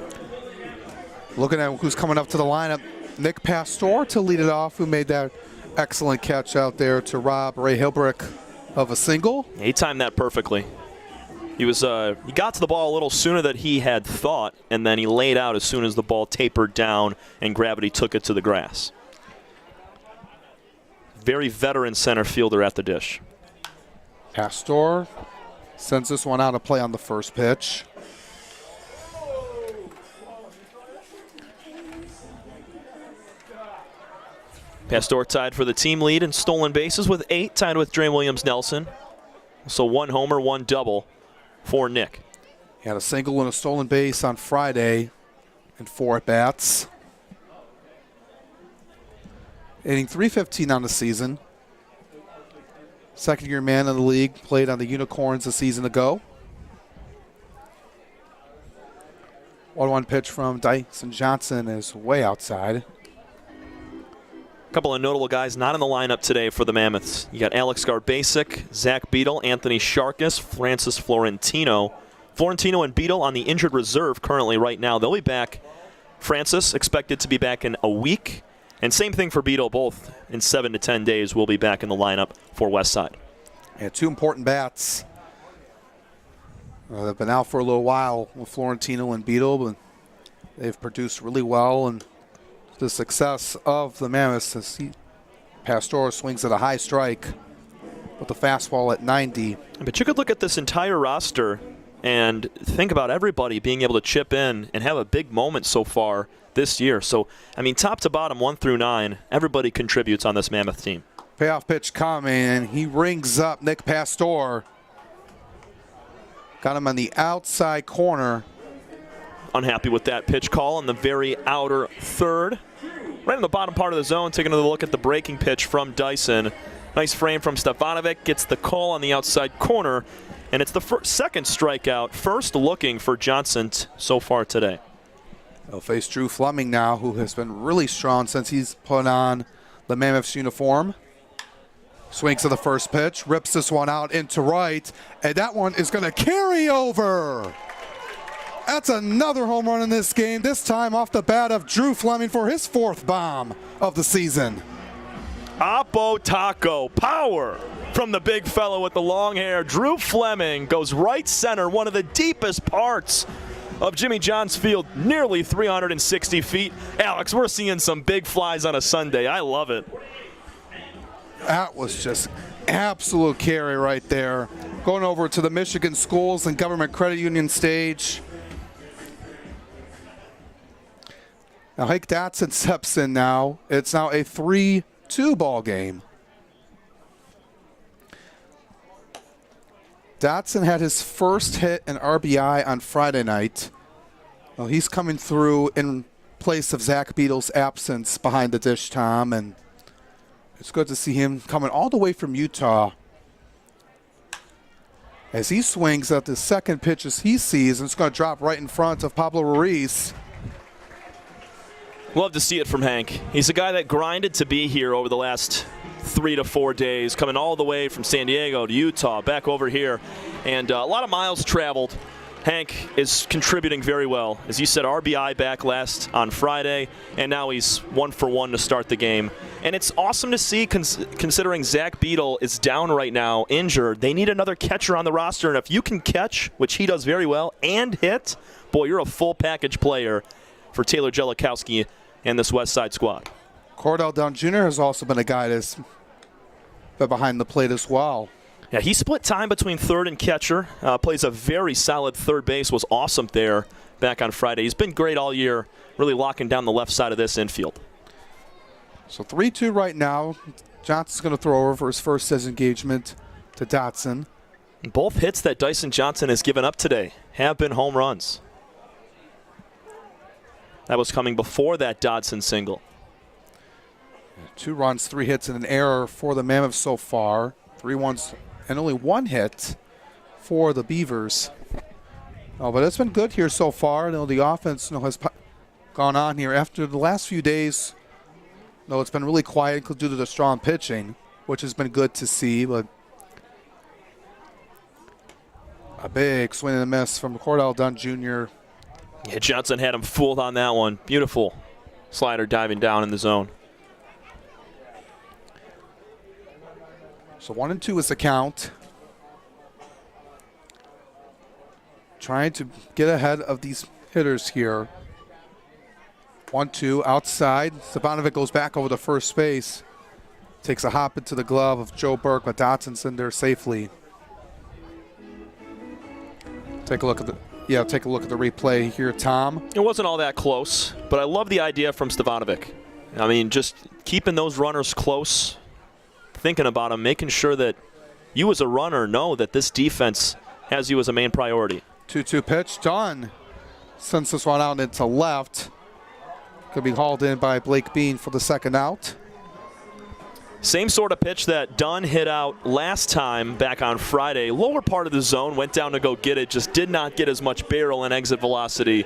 Looking at who's coming up to the lineup, Nick Pastor to lead it off, who made that excellent catch out there to rob Ray Hilbrick of a single. He timed that perfectly. He got to the ball a little sooner than he had thought, and then he laid out as soon as the ball tapered down and gravity took it to the grass. Very veteran center fielder at the dish. Pastor sends this one out of play on the first pitch. Pastor tied for the team lead in stolen bases with 8, tied with Dre Williams-Nelson. So 1 homer, 1 double for Nick. He had a single and a stolen base on Friday in 4 at-bats. Hitting .315 on the season. Second-year man in the league, played on the Unicorns a season ago. 1-1 pitch from Dyson Johnson is way outside. A couple of notable guys not in the lineup today for the Mammoths. You got Alex Garbasic, Zach Beadle, Anthony Sharkus, Francis Florentino. Florentino and Beadle on the injured reserve currently right now. They'll be back. Francis expected to be back in a week. And same thing for Beadle, both in 7 to 10 days will be back in the lineup for Westside. Yeah, 2 important bats. They've been out for a little while with Florentino and Beadle, but they've produced really well. And the success of the Mammoths, as Pastor swings at a high strike with the fastball at 90. But you could look at this entire roster and think about everybody being able to chip in and have a big moment so far this year. So, I mean, top to bottom, 1 through 9, everybody contributes on this Mammoth team. Payoff pitch coming, and he rings up Nick Pastor. Got him on the outside corner. Unhappy with that pitch call in the very outer third. Right in the bottom part of the zone, taking a look at the breaking pitch from Dyson. Nice frame from Stefanovic, gets the call on the outside corner, and it's the second strikeout, first looking for Johnson so far today. He'll face Drew Fleming now, who has been really strong since he's put on the Mammoths uniform. Swings to the first pitch, rips this one out into right, and that one is going to carry over. That's another home run in this game, this time off the bat of Drew Fleming for his 4th bomb of the season. Oppo Taco, power from the big fellow with the long hair. Drew Fleming goes right center, one of the deepest parts of Jimmy John's Field, nearly 360 feet. Alex, we're seeing some big flies on a Sunday. I love it. That was just absolute carry right there. Going over to the Michigan Schools and Government Credit Union stage. Now Hank Dotson steps in now. It's now a 3-2 ball game. Dotson had his first hit and RBI on Friday night. Well, he's coming through in place of Zach Beadle's absence behind the dish, Tom, and it's good to see him coming all the way from Utah as he swings at the second pitch as he sees, and it's going to drop right in front of Pablo Ruiz. Love to see it from Hank. He's a guy that grinded to be here over the last 3 to 4 days, coming all the way from San Diego to Utah, back over here, and a lot of miles traveled. Hank is contributing very well. As you said, RBI back last on Friday, and now he's 1 for 1 to start the game. And it's awesome to see, considering Zach Beadle is down right now, injured. They need another catcher on the roster, and if you can catch, which he does very well, and hit, boy, you're a full package player for Taylor Jellikowski and this Westside squad. Cordell Dunn Jr. has also been a guy that's been behind the plate as well. Yeah, he split time between third and catcher. Plays a very solid third base. Was awesome there back on Friday. He's been great all year, really locking down the left side of this infield. So 3-2 right now. Johnson's going to throw over for his first disengagement to Dotson. Both hits that Dyson Johnson has given up today have been home runs. That was coming before that Dodson single. 2 runs, 3 hits, and an error for the Mammoths so far. 3 runs and only 1 hit for the Beavers. But it's been good here so far. The offense has gone on here after the last few days. It's been really quiet due to the strong pitching, which has been good to see. But a big swing and a miss from Cordell Dunn Jr. Yeah, Johnson had him fooled on that one. Beautiful slider diving down in the zone. So 1-2 is the count. Trying to get ahead of these hitters here. 1-2 outside. Stefanovic goes back over the first base. Takes a hop into the glove of Joe Burke, but Dotson's in there safely. Take a look at the replay here, Tom. It wasn't all that close, but I love the idea from Stefanovic. I mean, just keeping those runners close, thinking about them, making sure that you as a runner know that this defense has you as a main priority. 2-2 pitch, done. Sends this one out into left. Could be hauled in by Blake Bean for the second out. Same sort of pitch that Dunn hit out last time back on Friday. Lower part of the zone, went down to go get it, just did not get as much barrel and exit velocity.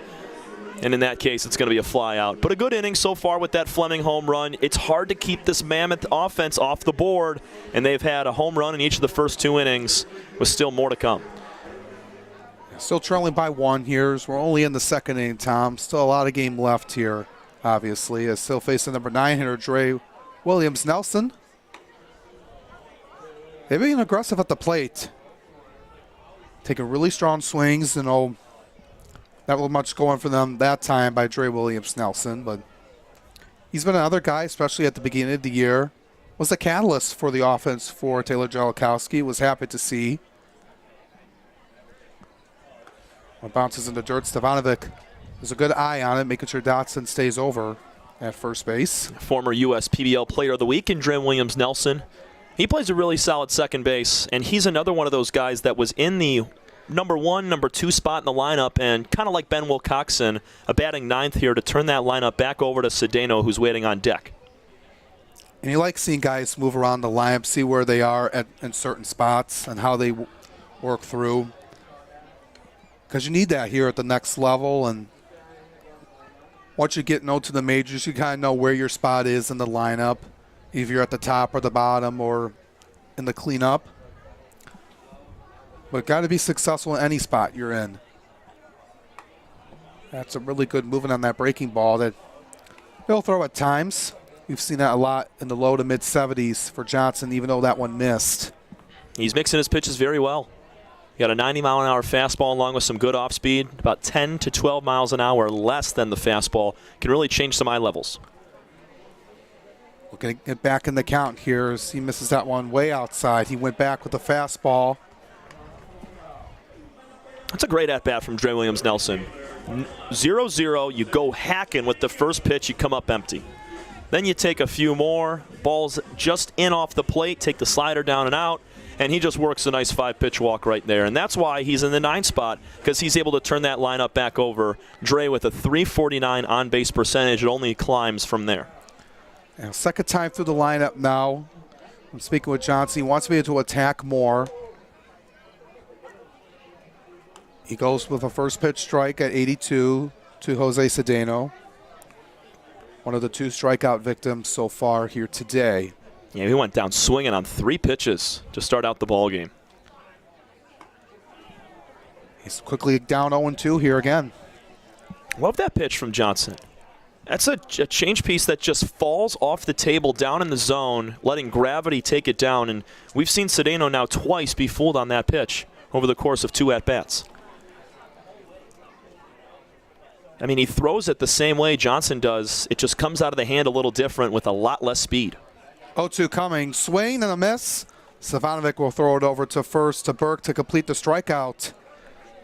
And in that case, it's going to be a fly out. But a good inning so far with that Fleming home run. It's hard to keep this Mammoth offense off the board, and they've had a home run in each of the first 2 innings with still more to come. Still trailing by 1 here. We're only in the second inning, Tom. Still a lot of game left here, obviously. As still facing number 9 hitter, Dre Williams-Nelson. They've been aggressive at the plate. Taking really strong swings, not much going for them that time by Dre Williams-Nelson, but he's been another guy, especially at the beginning of the year, was a catalyst for the offense for Taylor Jellikowski. Was happy to see. When it bounces into dirt, Stefanovic has a good eye on it, making sure Dotson stays over at first base. Former U.S. PBL Player of the Week in Dre Williams-Nelson. He plays a really solid second base, and he's another one of those guys that was in the number 1, number 2 spot in the lineup, and kind of like Ben Wilcoxon, a batting 9th here to turn that lineup back over to Cedeno, who's waiting on deck. And you like seeing guys move around the lineup, see where they are in certain spots and how they work through. Because you need that here at the next level, and once you get to the majors, you kind of know where your spot is in the lineup, if you're at the top or the bottom or in the cleanup. But got to be successful in any spot you're in. That's a really good movement on that breaking ball that he'll throw at times. We've seen that a lot in the low to mid 70s for Johnson, even though that one missed. He's mixing his pitches very well. He got a 90-mile-an-hour fastball along with some good off-speed, about 10 to 12 miles an hour less than the fastball. Can really change some eye levels. We're going to get back in the count here as he misses that one way outside. He went back with the fastball. That's a great at-bat from Dre Williams-Nelson. 0-0, you go hacking with the first pitch, you come up empty. Then you take a few more, balls just in off the plate, take the slider down and out, and he just works a nice 5-pitch walk right there. And that's why he's in the 9th spot, because he's able to turn that lineup back over. Dre with a .349 on-base percentage. It only climbs from there. And second time through the lineup now. I'm speaking with Johnson. He wants to be able to attack more. He goes with a first pitch strike at 82 to Jose Cedeno. One of the 2 strikeout victims so far here today. Yeah, he went down swinging on 3 pitches to start out the ball game. He's quickly down 0-2 here again. Love that pitch from Johnson. That's a change piece that just falls off the table down in the zone, letting gravity take it down. And we've seen Cedeno now twice be fooled on that pitch over the course of 2 at-bats. I mean, he throws it the same way Johnson does. It just comes out of the hand a little different with a lot less speed. 0-2 coming. Swing and a miss. Stefanovic will throw it over to first to Burke to complete the strikeout.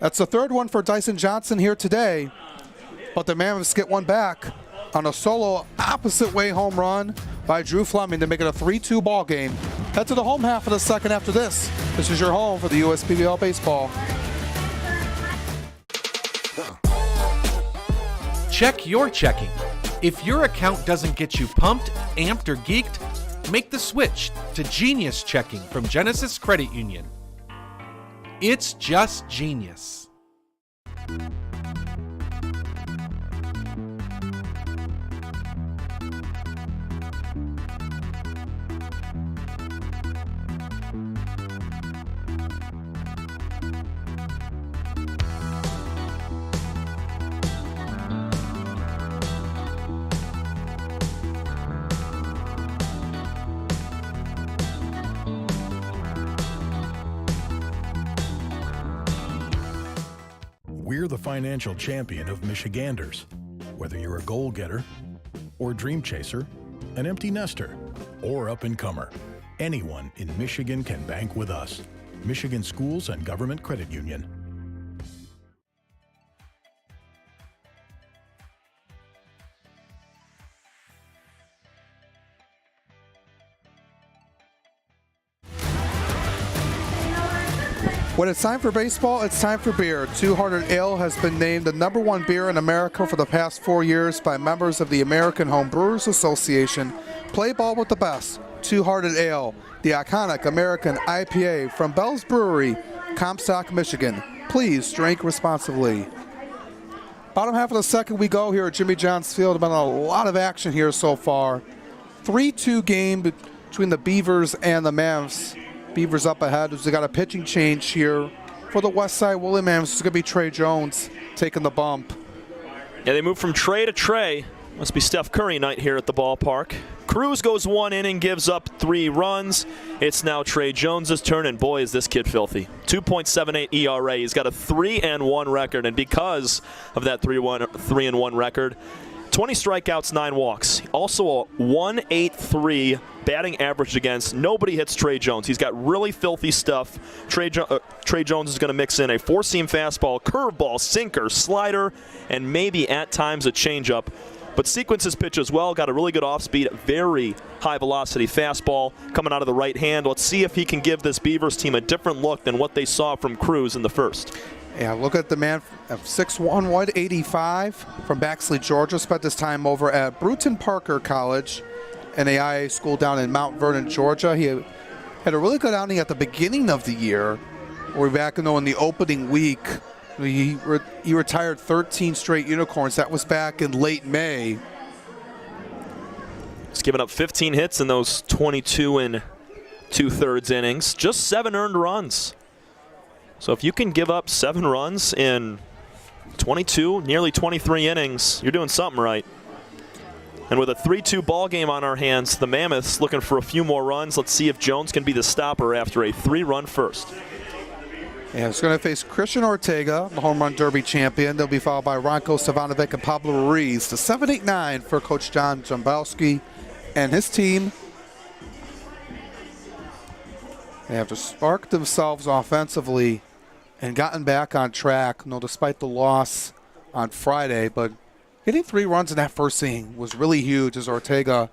That's the 3rd one for Dyson Johnson here today. But the Mammoths get one back on a solo opposite way home run by Drew Fleming to make it a 3-2 ball game. Head to the home half of the second after this. This is your home for the USPBL baseball. Check your checking. If your account doesn't get you pumped, amped, or geeked, make the switch to Genius Checking from Genesis Credit Union. It's just genius. We're the financial champion of Michiganders. Whether you're a goal-getter or dream chaser, an empty nester or up-and-comer, anyone in Michigan can bank with us. Michigan Schools and Government Credit Union. When it's time for baseball, it's time for beer. Two Hearted Ale has been named the #1 beer in America for the past 4 years by members of the American Home Brewers Association. Play ball with the best. Two Hearted Ale, the iconic American IPA from Bell's Brewery, Comstock, Michigan. Please drink responsibly. Bottom half of the second we go here at Jimmy John's Field. Been a lot of action here so far. 3-2 game between the Beavers and the Mammoths. Beavers up ahead as they got a pitching change here for the Westside Woolly Mammoths. It's going to be Trey Jones taking the bump. Yeah, they move from Trey to Trey. Must be Steph Curry night here at the ballpark. Cruz goes 1 inning, gives up 3 runs. It's now Trey Jones' turn, and boy, is this kid filthy. 2.78 ERA. He's got a 3-1 record, and because of that 3-1 record, 20 strikeouts, 9 walks. Also a 1.83 batting average against. Nobody hits Trey Jones. He's got really filthy stuff. Trey Jones is going to mix in a 4-seam fastball, curveball, sinker, slider, and maybe at times a changeup. But sequences pitch as well. Got a really good off-speed, very high-velocity fastball coming out of the right hand. Let's see if he can give this Beavers team a different look than what they saw from Cruz in the first. Yeah, look at the man of 6'1", 185 from Baxley, Georgia. Spent his time over at Bruton Parker College, an IA school down in Mount Vernon, Georgia. He had a really good outing at the beginning of the year. We're back in the opening week. He retired 13 straight unicorns. That was back in late May. He's given up 15 hits in those 22 2/3 innings. Just 7 earned runs. So if you can give up 7 runs in 22, nearly 23 innings, you're doing something right. And with a 3-2 ball game on our hands, the Mammoths looking for a few more runs. Let's see if Jones can be the stopper after a 3-run first. Yeah, it's going to face Christian Ortega, the home run derby champion. They'll be followed by Ronco Savanovic and Pablo Ruiz. The 7-8-9 for Coach John Jambowski and his team. They have to spark themselves offensively and gotten back on track, despite the loss on Friday. But getting 3 runs in that first inning was really huge as Ortega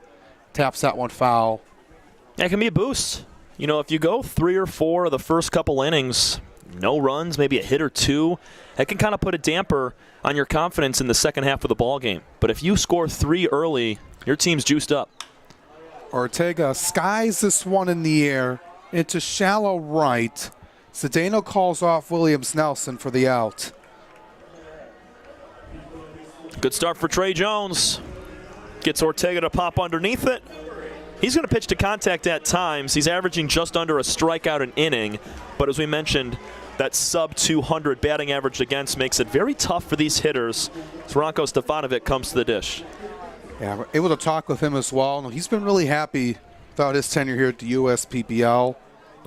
taps that one foul. That can be a boost. If you go 3 or 4 of the first couple innings, no runs, maybe a hit or 2, that can kind of put a damper on your confidence in the second half of the ball game. But if you score 3 early, your team's juiced up. Ortega skies this one in the air into shallow right. Cedeno calls off Williams-Nelson for the out. Good start for Trey Jones. Gets Ortega to pop underneath it. He's going to pitch to contact at times. He's averaging just under a strikeout an inning. But as we mentioned, that sub-200 batting average against makes it very tough for these hitters. As Ronco Stefanovic comes to the dish. Yeah, we're able to talk with him as well. He's been really happy throughout his tenure here at the USPBL.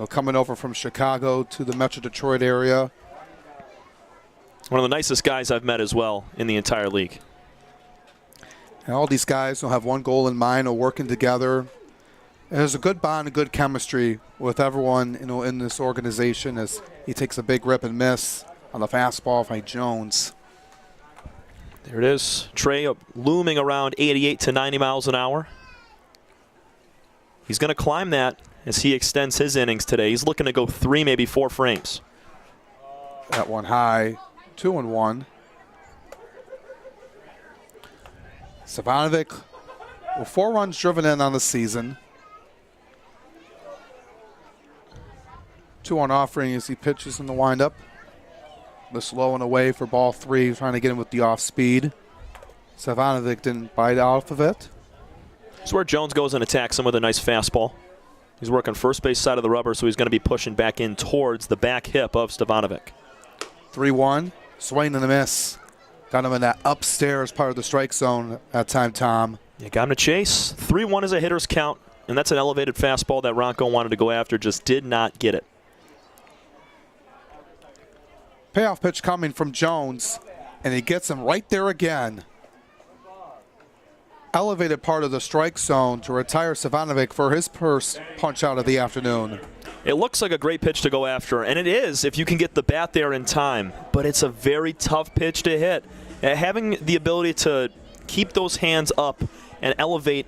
Coming over from Chicago to the Metro Detroit area. One of the nicest guys I've met as well in the entire league. And all these guys will have one goal in mind of working together. And there's a good bond and good chemistry with everyone in this organization as he takes a big rip and miss on the fastball by Jones. There it is. Trey looming around 88 to 90 miles an hour. He's going to climb that as he extends his innings today. He's looking to go 3, maybe 4 frames. That one high, 2-1. Savanovic with 4 runs driven in on the season. 2-1 offering as he pitches in the windup. This low and away for ball 3, trying to get him with the off speed. Savanovic didn't bite off of it. It's where Jones goes and attacks him with a nice fastball. He's working first base side of the rubber, so he's going to be pushing back in towards the back hip of Stefanovic. 3-1, swing and a miss. Got him in that upstairs part of the strike zone that time, Tom. You got him to chase. 3-1 is a hitter's count, and that's an elevated fastball that Ronco wanted to go after, just did not get it. Payoff pitch coming from Jones, and he gets him right there again. Elevated part of the strike zone to retire Savanovic for his first punch out of the afternoon. It looks like a great pitch to go after, and it is if you can get the bat there in time, but it's a very tough pitch to hit. Having the ability to keep those hands up and elevate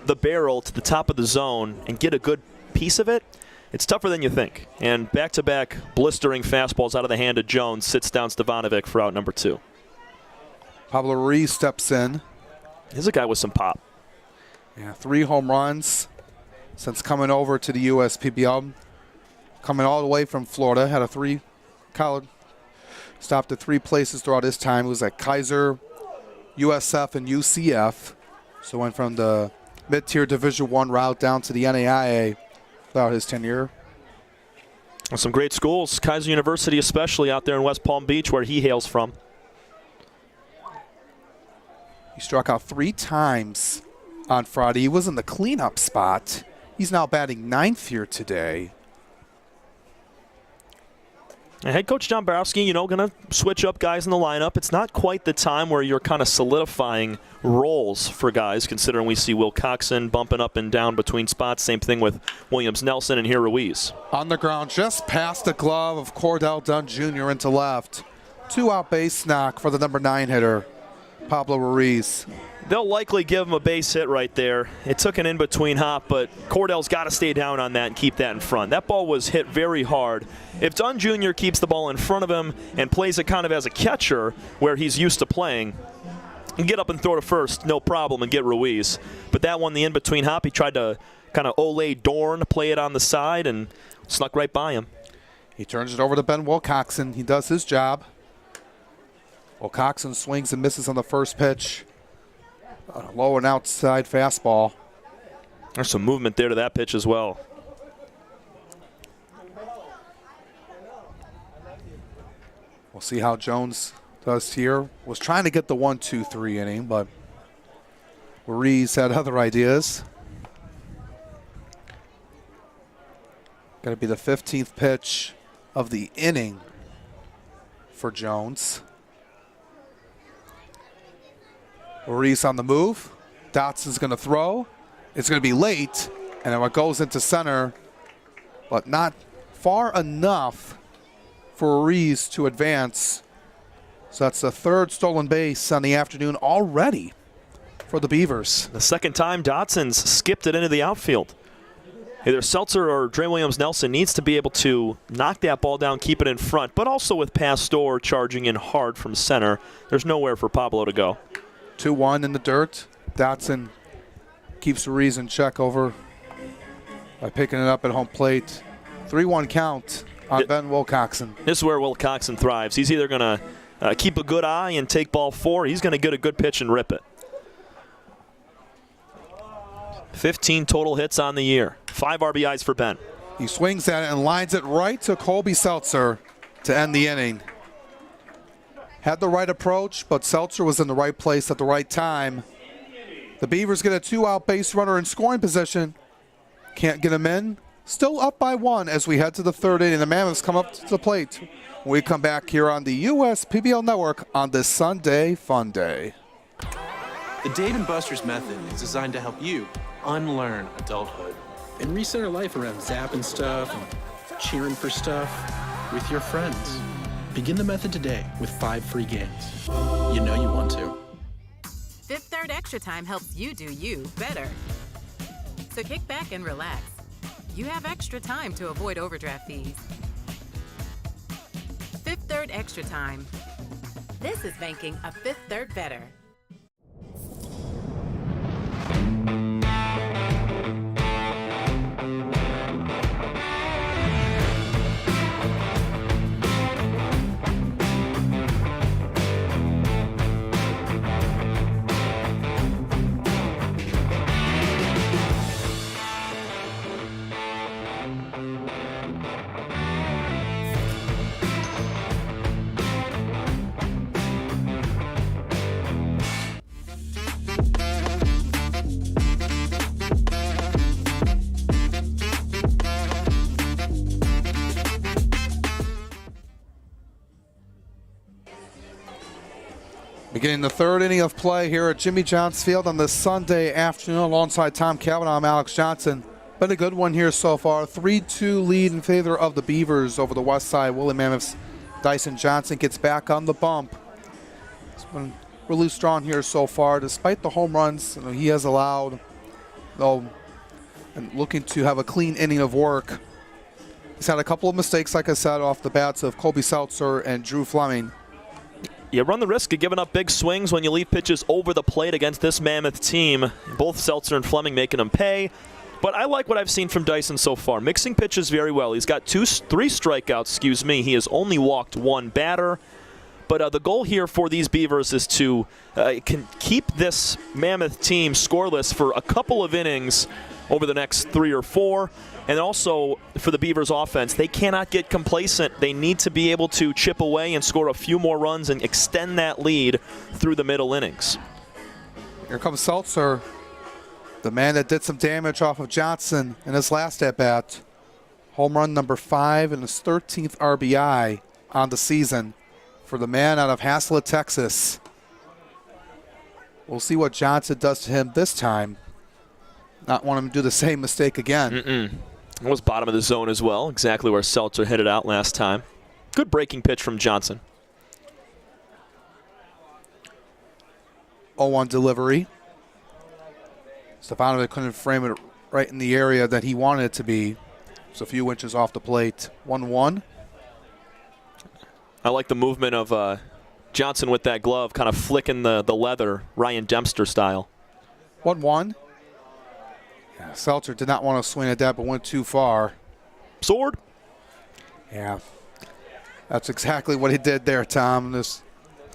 the barrel to the top of the zone and get a good piece of it, it's tougher than you think. And back-to-back blistering fastballs out of the hand of Jones sits down Stevanovic for out number 2. Pablo Ruiz steps in. He's a guy with some pop. Yeah, 3 home runs since coming over to the USPBL. Coming all the way from Florida, had a 3 college, stopped at 3 places throughout his time. He was at Kaiser, USF, and UCF. So went from the mid-tier Division I route down to the NAIA throughout his tenure. Some great schools, Kaiser University especially out there in West Palm Beach where he hails from. He struck out 3 times on Friday. He was in the cleanup spot. He's now batting 9th here today. And head coach John Borowski, going to switch up guys in the lineup. It's not quite the time where you're kind of solidifying roles for guys, considering we see Will Coxon bumping up and down between spots. Same thing with Williams Nelson and here Ruiz. On the ground, just past the glove of Cordell Dunn Jr. into left. 2-out base knock for the number 9 hitter, Pablo Ruiz. They'll likely give him a base hit right there. It took an in-between hop, but Cordell's got to stay down on that and keep that in front. That ball was hit very hard. If Dunn Jr. keeps the ball in front of him and plays it kind of as a catcher where he's used to playing, he can get up and throw to first, no problem, and get Ruiz. But that one, the in-between hop, he tried to kind of Ole Dorn, play it on the side, and snuck right by him. He turns it over to Ben Wilcoxon. He does his job. Wilcoxon swings and misses on the first pitch. A low and outside fastball. There's some movement there to that pitch as well. We'll see how Jones does here. Was trying to get the 1-2-3 inning, but Ruiz had other ideas. Going to be the 15th pitch of the inning for Jones. Ruiz on the move. Dotson's going to throw. It's going to be late, and then it goes into center, but not far enough for Ruiz to advance. So that's the 3rd stolen base on the afternoon already for the Beavers. The second time Dotson's skipped it into the outfield. Either Seltzer or Dre Williams Nelson needs to be able to knock that ball down, keep it in front, but also with Pastor charging in hard from center, there's nowhere for Pablo to go. 2-1 in the dirt. Dotson keeps Ruiz in check over by picking it up at home plate. 3-1 count on Ben Wilcoxon. This is where Wilcoxon thrives. He's either going to keep a good eye and take ball 4, or he's going to get a good pitch and rip it. 15 total hits on the year. 5 RBIs for Ben. He swings at it and lines it right to Colby Seltzer to end the inning. Had the right approach, but Seltzer was in the right place at the right time. The Beavers get a 2-out base runner in scoring position. Can't get him in. Still up by 1 as we head to the 3rd inning. The Mammoths come up to the plate. When we come back here on the USPBL Network on this Sunday Fun Day. The Dave & Buster's method is designed to help you unlearn adulthood and reset our life around zapping stuff and cheering for stuff with your friends. Begin the method today with 5 free games. You know you want to. Fifth Third Extra Time helps you do you better. So kick back and relax. You have extra time to avoid overdraft fees. Fifth Third Extra Time. This is banking a Fifth Third better. Beginning the 3rd inning of play here at Jimmy John's Field on this Sunday afternoon alongside Tom Cavanaugh. I'm Alex Johnson. Been a good one here so far. 3-2 lead in favor of the Beavers over the Westside Woolly Mammoths. Dyson Johnson gets back on the bump. It's been really strong here so far despite the home runs he has allowed, though, and looking to have a clean inning of work He's had a couple of mistakes, like I said, off the bats of Colby Seltzer and Drew Fleming. You run the risk of giving up big swings when you leave pitches over the plate against this Mammoth team. Both Seltzer and Fleming making them pay. But I like what I've seen from Dyson so far. Mixing pitches very well. He's got 3 strikeouts, He has only walked 1 batter. But the goal here for these Beavers is to can keep this Mammoth team scoreless for a couple of innings over the next 3 or 4. And also for the Beavers offense, they cannot get complacent. They need to be able to chip away and score a few more runs and extend that lead through the middle innings. Here comes Seltzer, the man that did some damage off of Johnson in his last at-bat. Home run number 5 and his 13th RBI on the season for the man out of Haslett, Texas. We'll see what Johnson does to him this time. Not want him to do the same mistake again. It was bottom of the zone as well, exactly where Seltzer hit it out last time. Good breaking pitch from Johnson. 0-1 delivery. Stefanovic couldn't frame it right in the area that he wanted it to be. It's a few inches off the plate. 1-1. I like the movement of Johnson with that glove, kind of flicking the leather, Ryan Dempster style. 1-1. Yeah, Seltzer did not want to swing at that, but went too far. Sword. Yeah. That's exactly what he did there, Tom.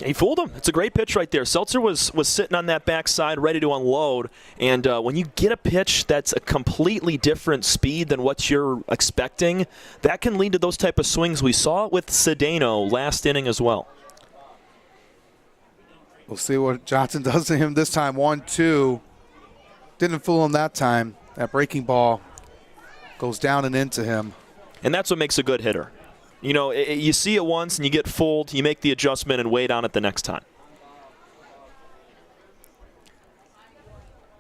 He fooled him. It's a great pitch right there. Seltzer was sitting on that backside ready to unload. And when you get a pitch that's a completely different speed than what you're expecting, that can lead to those type of swings. We saw it with Cedeno last inning as well. We'll see what Johnson does to him this time. 1-2. Didn't fool him that time. That breaking ball goes down and into him. And that's what makes a good hitter. You know, you see it once and you get fooled, you make the adjustment and wait on it the next time.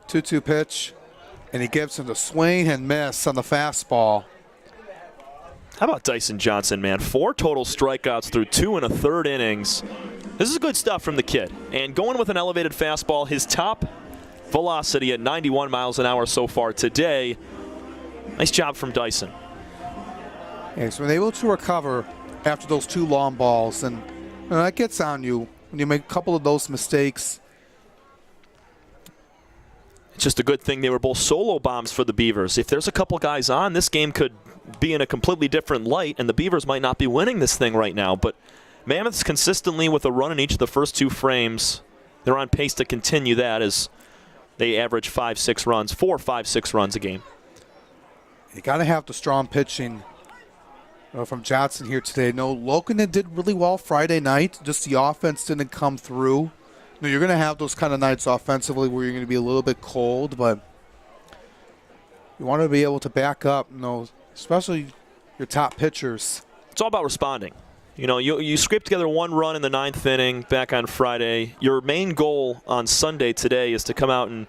2-2 pitch, and he gives him the swing and miss on the fastball. How about Dyson Johnson, man? 4 total strikeouts through 2 1/3 innings. This is good stuff from the kid. And going with an elevated fastball, his top velocity at 91 miles an hour so far today. Nice job from Dyson. Yeah, he's been able to recover after those 2 long balls, and that gets on you when you make a couple of those mistakes. It's just a good thing they were both solo bombs for the Beavers. If there's a couple guys on, this game could be in a completely different light, and the Beavers might not be winning this thing right now. But Mammoths consistently with a run in each of the first 2 frames. They're on pace to continue that as they average 5-6 runs, 4, 5, 6 runs a game. You got to have the strong pitching from Johnson here today. No, Lokinen did really well Friday night. Just the offense didn't come through. No, you're going to have those kind of nights offensively where you're going to be a little bit cold, but you want to be able to back up, especially your top pitchers. It's all about responding. You know, you scrape together 1 run in the 9th inning back on Friday. Your main goal on Sunday today is to come out and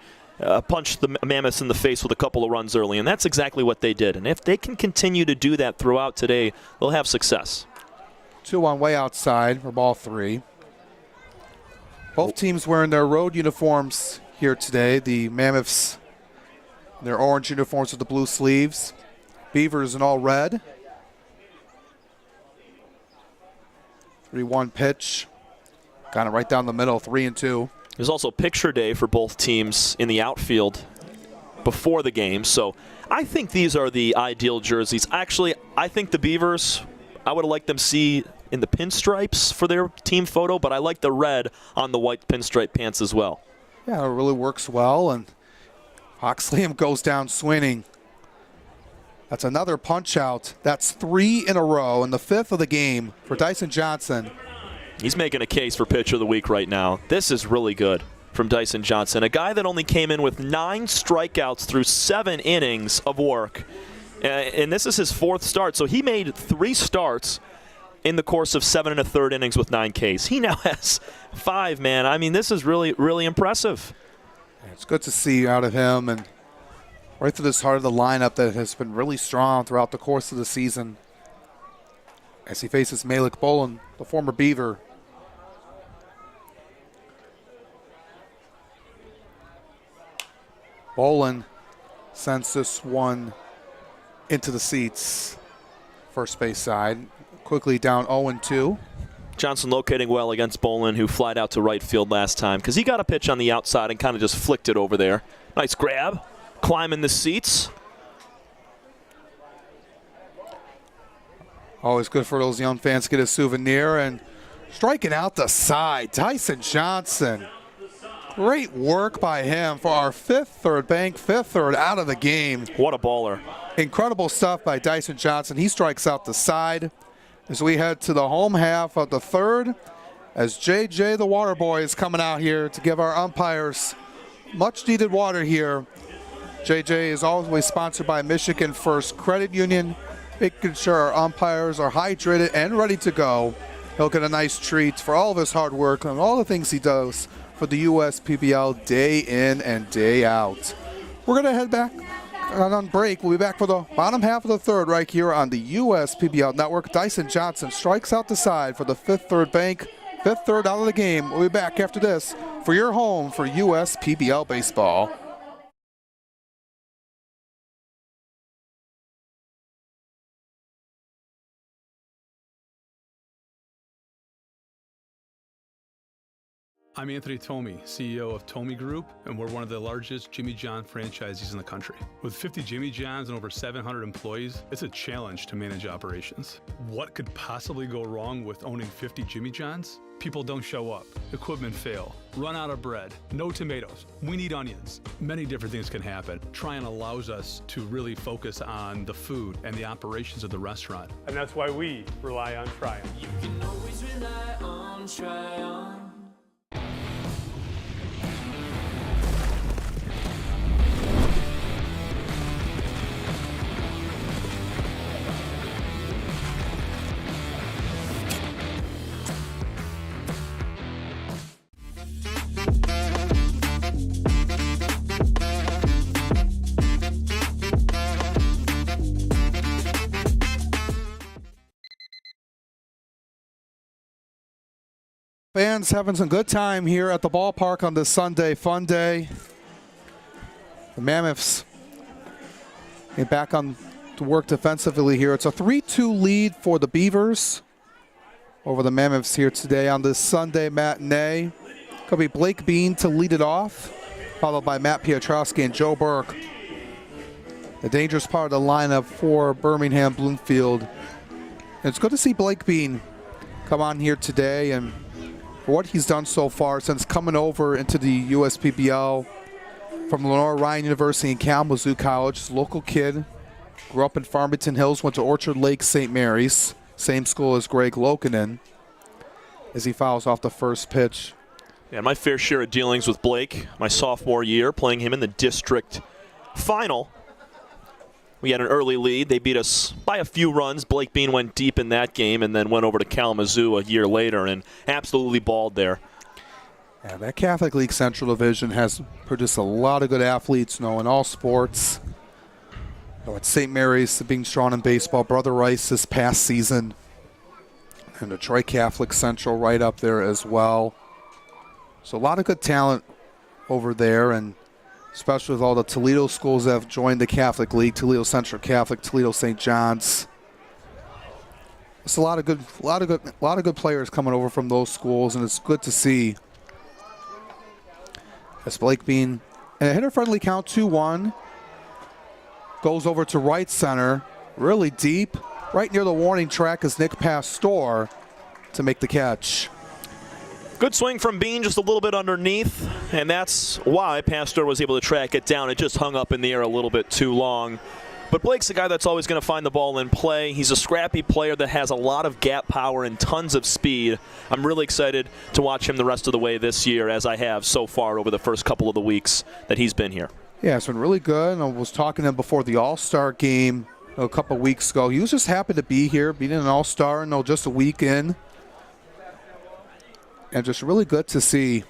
punch the Mammoths in the face with a couple of runs early, and that's exactly what they did. And if they can continue to do that throughout today, they'll have success. 2-1 way outside for ball 3. Both teams wearing their road uniforms here today. The Mammoths, their orange uniforms with the blue sleeves. Beavers in all red. 3-1 pitch. Got it right down the middle, 3-2. There's also picture day for both teams in the outfield before the game. So I think these are the ideal jerseys. Actually, I think the Beavers, I would like them see in the pinstripes for their team photo, but I like the red on the white pinstripe pants as well. Yeah, it really works well, and Hoxliam goes down swinging. That's another punch out. That's 3 in a row, and the 5th of the game for Dyson Johnson. He's making a case for pitcher of the week right now. This is really good from Dyson Johnson, a guy that only came in with 9 strikeouts through 7 innings of work. And this is his 4th start, so he made 3 starts in the course of 7 1/3 innings with 9 Ks. He now has 5, man. I mean, this is really, really impressive. It's good to see out of him, and right through this heart of the lineup that has been really strong throughout the course of the season as he faces Malik Bolin, the former Beaver. Bolin sends this one into the seats. first base side. Quickly down 0-2. Johnson locating well against Bolin, who flied out to right field last time because he got a pitch on the outside and kind of just flicked it over there. Nice grab. Climbing the seats. Always good for those young fans to get a souvenir. And striking out the side, Tyson Johnson. Great work by him for our fifth third bank, fifth third out of the game. What a baller. Incredible stuff by Dyson Johnson. He strikes out the side as we head to the home half of the third, as JJ the Water Boy is coming out here to give our umpires much needed water here. JJ is always sponsored by Michigan First Credit Union, making sure our umpires are hydrated and ready to go. He'll get a nice treat for all of his hard work and all the things he does for the USPBL day in and day out. We're going to head back on break. We'll be back for the bottom half of the third right here on the USPBL network. Dyson Johnson strikes out the side for the fifth third bank, fifth third out of the game. We'll be back after this for your home for USPBL baseball. I'm Anthony Tomey, CEO of Tomey Group, and we're one of the largest Jimmy John franchisees in the country. With 50 Jimmy Johns and over 700 employees, it's a challenge to manage operations. What could possibly go wrong with owning 50 Jimmy Johns? People don't show up, equipment fail, run out of bread, no tomatoes, we need onions. Many different things can happen. Tryon allows us to really focus on the food and the operations of the restaurant. And that's why we rely on Tryon. You can always rely on Tryon. Fans having some good time here at the ballpark on this Sunday Fun Day. The Mammoths get back on to work defensively here. It's a 3-2 lead for the Beavers over the Mammoths here today on this Sunday matinee. Could be Blake Bean to lead it off, followed by Matt Piotrowski and Joe Burke. The dangerous part of the lineup for Birmingham Bloomfield. And it's good to see Blake Bean come on here today, and for what he's done so far since coming over into the USPBL from Lenore Ryan University and Kalamazoo College. He's a local kid, grew up in Farmington Hills, went to Orchard Lake St. Mary's, same school as Greg Lokinen, as he fouls off the first pitch. Yeah, my fair share of dealings with Blake my sophomore year, playing him in the district final. We had an early lead. They beat us by a few runs. Blake Bean went deep in that game and then went over to Kalamazoo a year later and absolutely balled there. Yeah, that Catholic League Central Division has produced a lot of good athletes, in all sports. At St. Mary's, being strong in baseball. Brother Rice this past season. And Detroit Catholic Central right up there as well. So a lot of good talent over there, and especially with all the Toledo schools that have joined the Catholic League, Toledo Central Catholic, Toledo St. John's. It's a lot of good players coming over from those schools, and it's good to see. As Blake Bean, and a hitter-friendly count, 2-1, goes over to right center, really deep, right near the warning track is Nick Pastor to make the catch. Good swing from Bean, just a little bit underneath, and that's why Pastor was able to track it down. It just hung up in the air a little bit too long. But Blake's a guy that's always going to find the ball in play. He's a scrappy player that has a lot of gap power and tons of speed. I'm really excited to watch him the rest of the way this year, as I have so far over the first couple of the weeks that he's been here. Yeah, it's been really good. I was talking to him before the All-Star game a couple weeks ago. He was just happy to be here, being an All-Star, just a week in. And just really good to see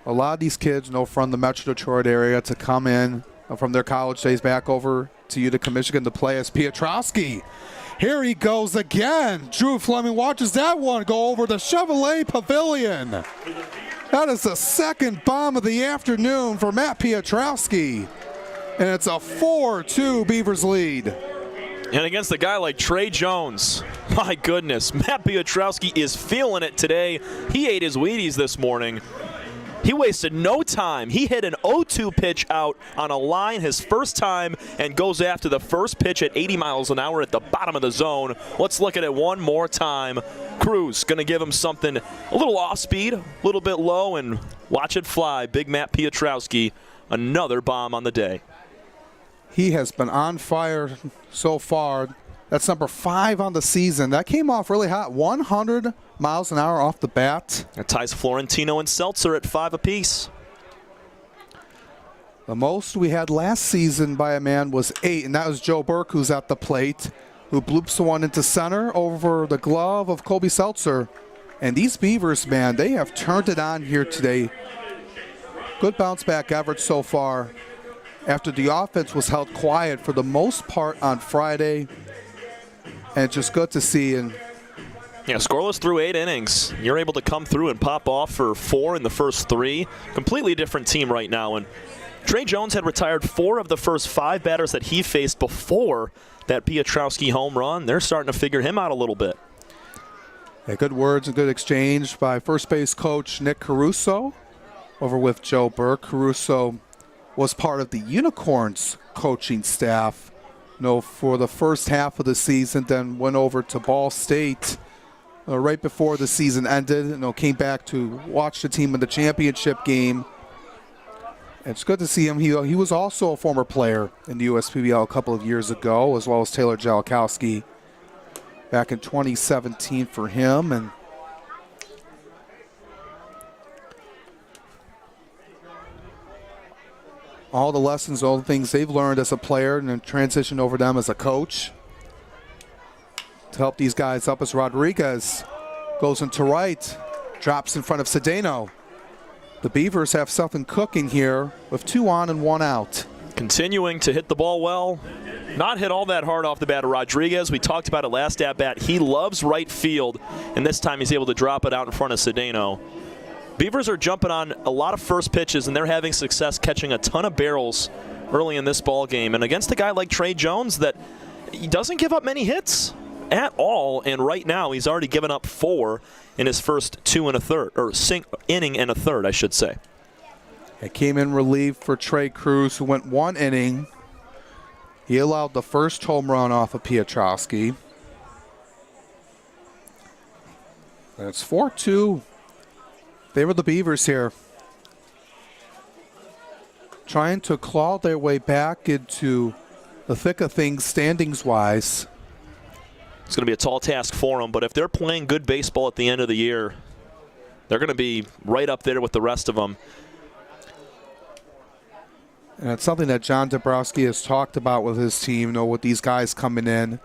a lot of these kids, from the Metro Detroit area to come in from their college days back over to Utica, Michigan to play as Piotrowski. Here he goes again. Drew Fleming watches that one go over the Chevrolet Pavilion. That is the second bomb of the afternoon for Matt Piotrowski. And it's a 4-2 Beavers lead. And against a guy like Trey Jones, my goodness, Matt Piotrowski is feeling it today. He ate his Wheaties this morning. He wasted no time. He hit an 0-2 pitch out on a line his first time and goes after the first pitch at 80 miles an hour at the bottom of the zone. Let's look at it one more time. Cruz going to give him something a little off speed, a little bit low, and watch it fly. Big Matt Piotrowski, another bomb on the day. He has been on fire so far. That's number 5 on the season. That came off really hot, 100 miles an hour off the bat. That ties Florentino and Seltzer at 5 apiece. The most we had last season by a man was 8, and that was Joe Burke, who's at the plate, who bloops the one into center over the glove of Kobe Seltzer. And these Beavers, man, they have turned it on here today. Good bounce back average so far after the offense was held quiet for the most part on Friday. And it's just good to see. And yeah, scoreless through 8 innings. You're able to come through and pop off for 4 in the first 3. Completely different team right now. And Trey Jones had retired 4 of the first 5 batters that he faced before that Piotrowski home run. They're starting to figure him out a little bit. Yeah, good words and good exchange by first base coach Nick Caruso over with Joe Burke. Caruso was part of the Unicorns coaching staff for the first half of the season, then went over to Ball State right before the season ended. Came back to watch the team in the championship game. It's good to see him. He was also a former player in the USPBL a couple of years ago, as well as Taylor Jalkowski back in 2017 for him. And all the lessons, all the things they've learned as a player and then transition over them as a coach to help these guys up as Rodriguez goes into right, drops in front of Cedeno. The Beavers have something cooking here with 2 on and 1 out. Continuing to hit the ball well. Not hit all that hard off the bat of Rodriguez. We talked about it last at bat. He loves right field, and this time he's able to drop it out in front of Cedeno. Beavers are jumping on a lot of first pitches, and they're having success catching a ton of barrels early in this ball game. And against a guy like Trey Jones that he doesn't give up many hits at all, and right now he's already given up 4 in his first 2 1/3, or inning and a third, I should say. It came in relief for Trey Cruz, who went 1 inning. He allowed the first home run off of Piotrowski. And it's 4-2. They were the Beavers here, trying to claw their way back into the thick of things standings-wise. It's going to be a tall task for them, but if they're playing good baseball at the end of the year, they're going to be right up there with the rest of them. And it's something that John Dabrowski has talked about with his team, with these guys coming in.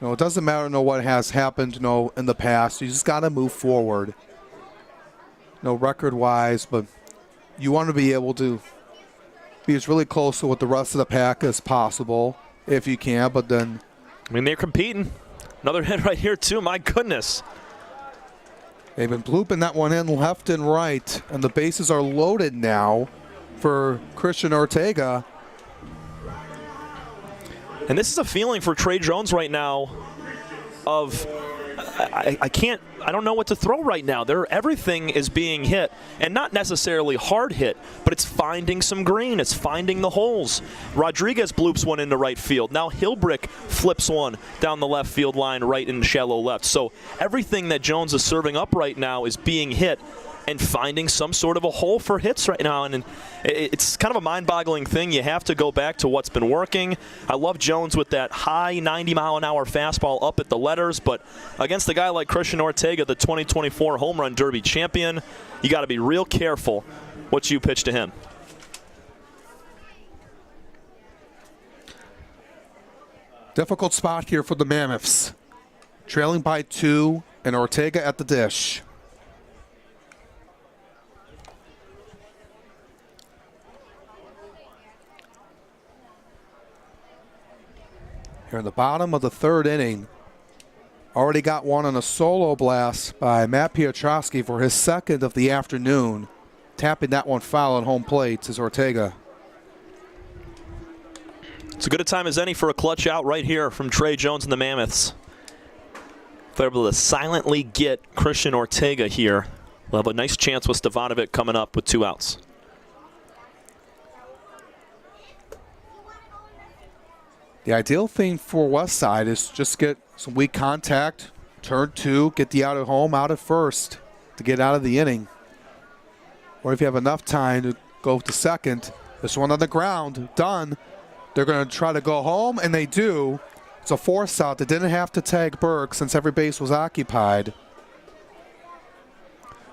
It doesn't matter, what has happened, in the past. You just got to move forward. Record-wise, but you want to be able to be as really close to what the rest of the pack as possible, if you can, but then... they're competing. Another hit right here, too. My goodness. They've been blooping that one in left and right, and the bases are loaded now for Christian Ortega. And this is a feeling for Trey Jones right now of... I don't know what to throw right now. Everything is being hit, and not necessarily hard hit, but it's finding some green. It's finding the holes. Rodriguez bloops one into right field. Now Hilbrick flips one down the left field line right in shallow left. So everything that Jones is serving up right now is being hit and finding some sort of a hole for hits right now. And it's kind of a mind-boggling thing. You have to go back to what's been working. I love Jones with that high 90-mile-an-hour fastball up at the letters, but against a guy like Christian Ortega, the 2024 Home Run Derby champion, you got to be real careful what you pitch to him. Difficult spot here for the Mammoths. Trailing by 2, and Ortega at the dish. Here in the bottom of the 3rd inning. Already got one on a solo blast by Matt Piotrowski for his 2nd of the afternoon. Tapping that one foul at home plate is Ortega. It's as good a time as any for a clutch out right here from Trey Jones and the Mammoths. If they're able to silently get Christian Ortega here, we'll have a nice chance with Stevanovic coming up with 2 outs. The ideal thing for Westside is just get some weak contact, turn 2, get the out at home, out at first to get out of the inning. Or if you have enough time to go to second, this one on the ground, done. They're going to try to go home, and they do. It's a force out. They didn't have to tag Burke since every base was occupied.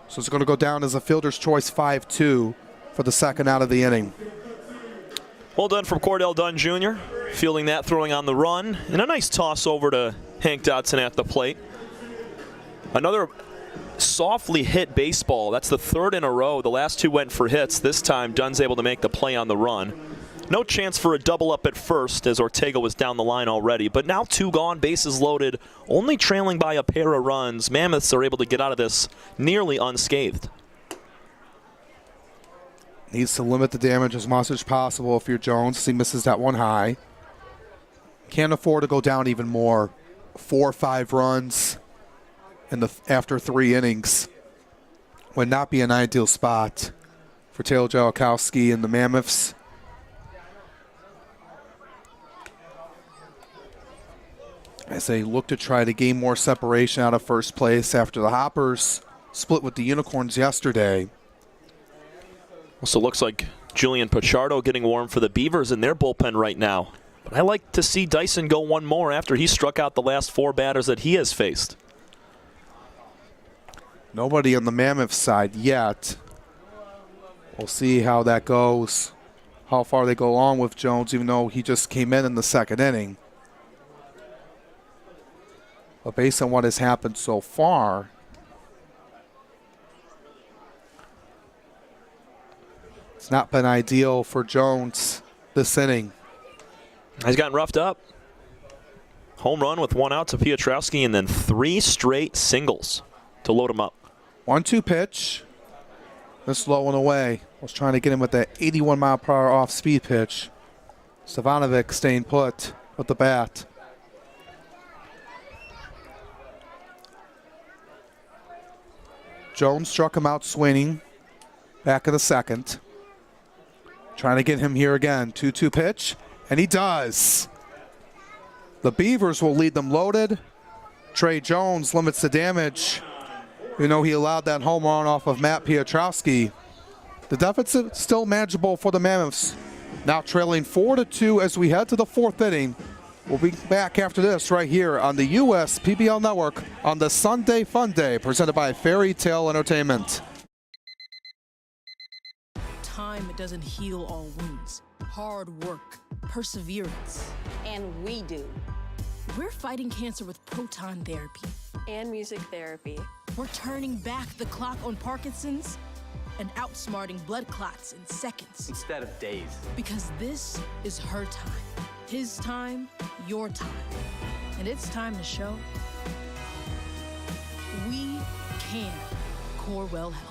So it's going to go down as a fielder's choice 5-2 for the second out of the inning. Well done from Cordell Dunn Jr. Fielding that, throwing on the run, and a nice toss over to Hank Dodson at the plate. Another softly hit baseball. That's the 3rd in a row. The last 2 went for hits. This time, Dunn's able to make the play on the run. No chance for a double up at first as Ortega was down the line already, but now 2 gone, bases loaded, only trailing by a pair of runs. Mammoths are able to get out of this nearly unscathed. Needs to limit the damage as much as possible if you're Jones. He misses that one high. Can't afford to go down even more. 4 or 5 runs after 3 innings would not be an ideal spot for Taylor Jalkowski and the Mammoths. As they look to try to gain more separation out of first place after the Hoppers split with the Unicorns yesterday. Also looks like Julian Pichardo getting warm for the Beavers in their bullpen right now. But I like to see Dyson go one more after he struck out the last 4 batters that he has faced. Nobody on the Mammoth side yet. We'll see how that goes, how far they go along with Jones, even though he just came in the second inning. But based on what has happened so far, it's not been ideal for Jones this inning. He's gotten roughed up. Home run with 1 out to Piotrowski, and then 3 straight singles to load him up. 1-2 pitch. This low and away. Was trying to get him with that 81-mile-per-hour off-speed pitch. Stevanovic staying put with the bat. Jones struck him out swinging back in the second. Trying to get him here again. 2-2 pitch, and he does. The Beavers will lead them loaded. Trey Jones limits the damage. You know, he allowed that home run off of Matt Piotrowski. The deficit still manageable for the Mammoths. Now trailing 4-2 as we head to the 4th inning. We'll be back after this right here on the US PBL Network on the Sunday Fun Day presented by Fairy Tale Entertainment. Time doesn't heal all wounds. Hard work, perseverance. And we do. We're fighting cancer with proton therapy. And music therapy. We're turning back the clock on Parkinson's and outsmarting blood clots in seconds. Instead of days. Because this is her time. His time, your time. And it's time to show we can. Corewell Health.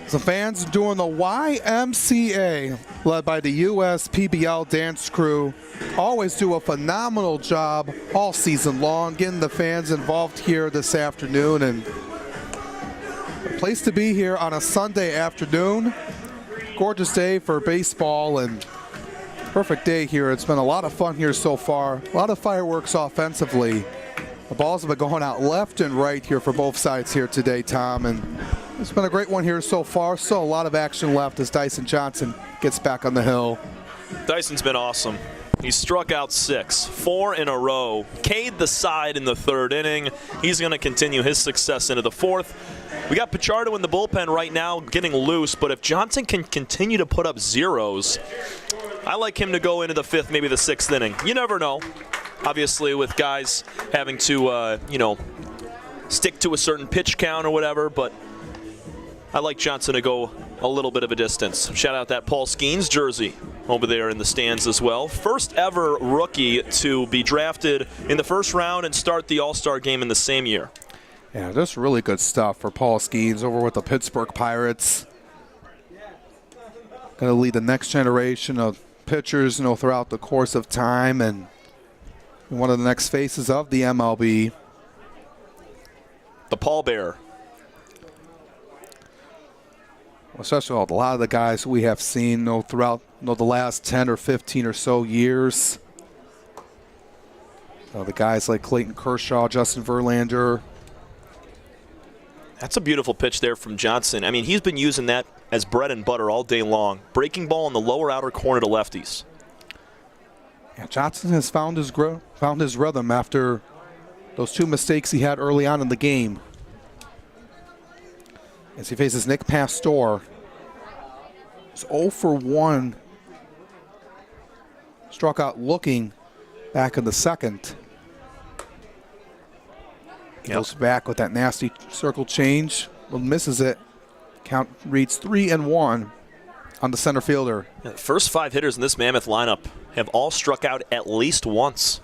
Some fans doing the YMCA, led by the US PBL dance crew. Always do a phenomenal job all season long, getting the fans involved here this afternoon. And a place to be here on a Sunday afternoon. Gorgeous day for baseball and perfect day here. It's been a lot of fun here so far. A lot of fireworks offensively. The balls have been going out left and right here for both sides here today, Tom. And it's been a great one here so far. Still a lot of action left as Dyson Johnson gets back on the hill. Dyson's been awesome. He struck out 6, 4 in a row, K'd the side in the 3rd inning. He's going to continue his success into the 4th. We got Pichardo in the bullpen right now getting loose, but if Johnson can continue to put up zeros, I like him to go into the 5th, maybe the 6th inning. You never know. Obviously, with guys having to, stick to a certain pitch count or whatever, but I like Johnson to go a little bit of a distance. Shout out that Paul Skeens jersey over there in the stands as well. First ever rookie to be drafted in the 1st round and start the All-Star game in the same year. Yeah, that's really good stuff for Paul Skeens over with the Pittsburgh Pirates. Going to lead the next generation of pitchers, throughout the course of time, and one of the next faces of the MLB. The pallbearer. Especially a lot of the guys we have seen throughout the last 10 or 15 or so years. The guys like Clayton Kershaw, Justin Verlander. That's a beautiful pitch there from Johnson. I mean, he's been using that as bread and butter all day long. Breaking ball in the lower outer corner to lefties. Yeah, Johnson has found his rhythm after those 2 mistakes he had early on in the game. As he faces Nick Pastor. He's 0 for 1. Struck out looking back in the 2nd. He goes back with that nasty circle change. Well, misses it. Count reads 3-1 on the center fielder. Yeah, the first 5 hitters in this Mammoth lineup have all struck out at least once.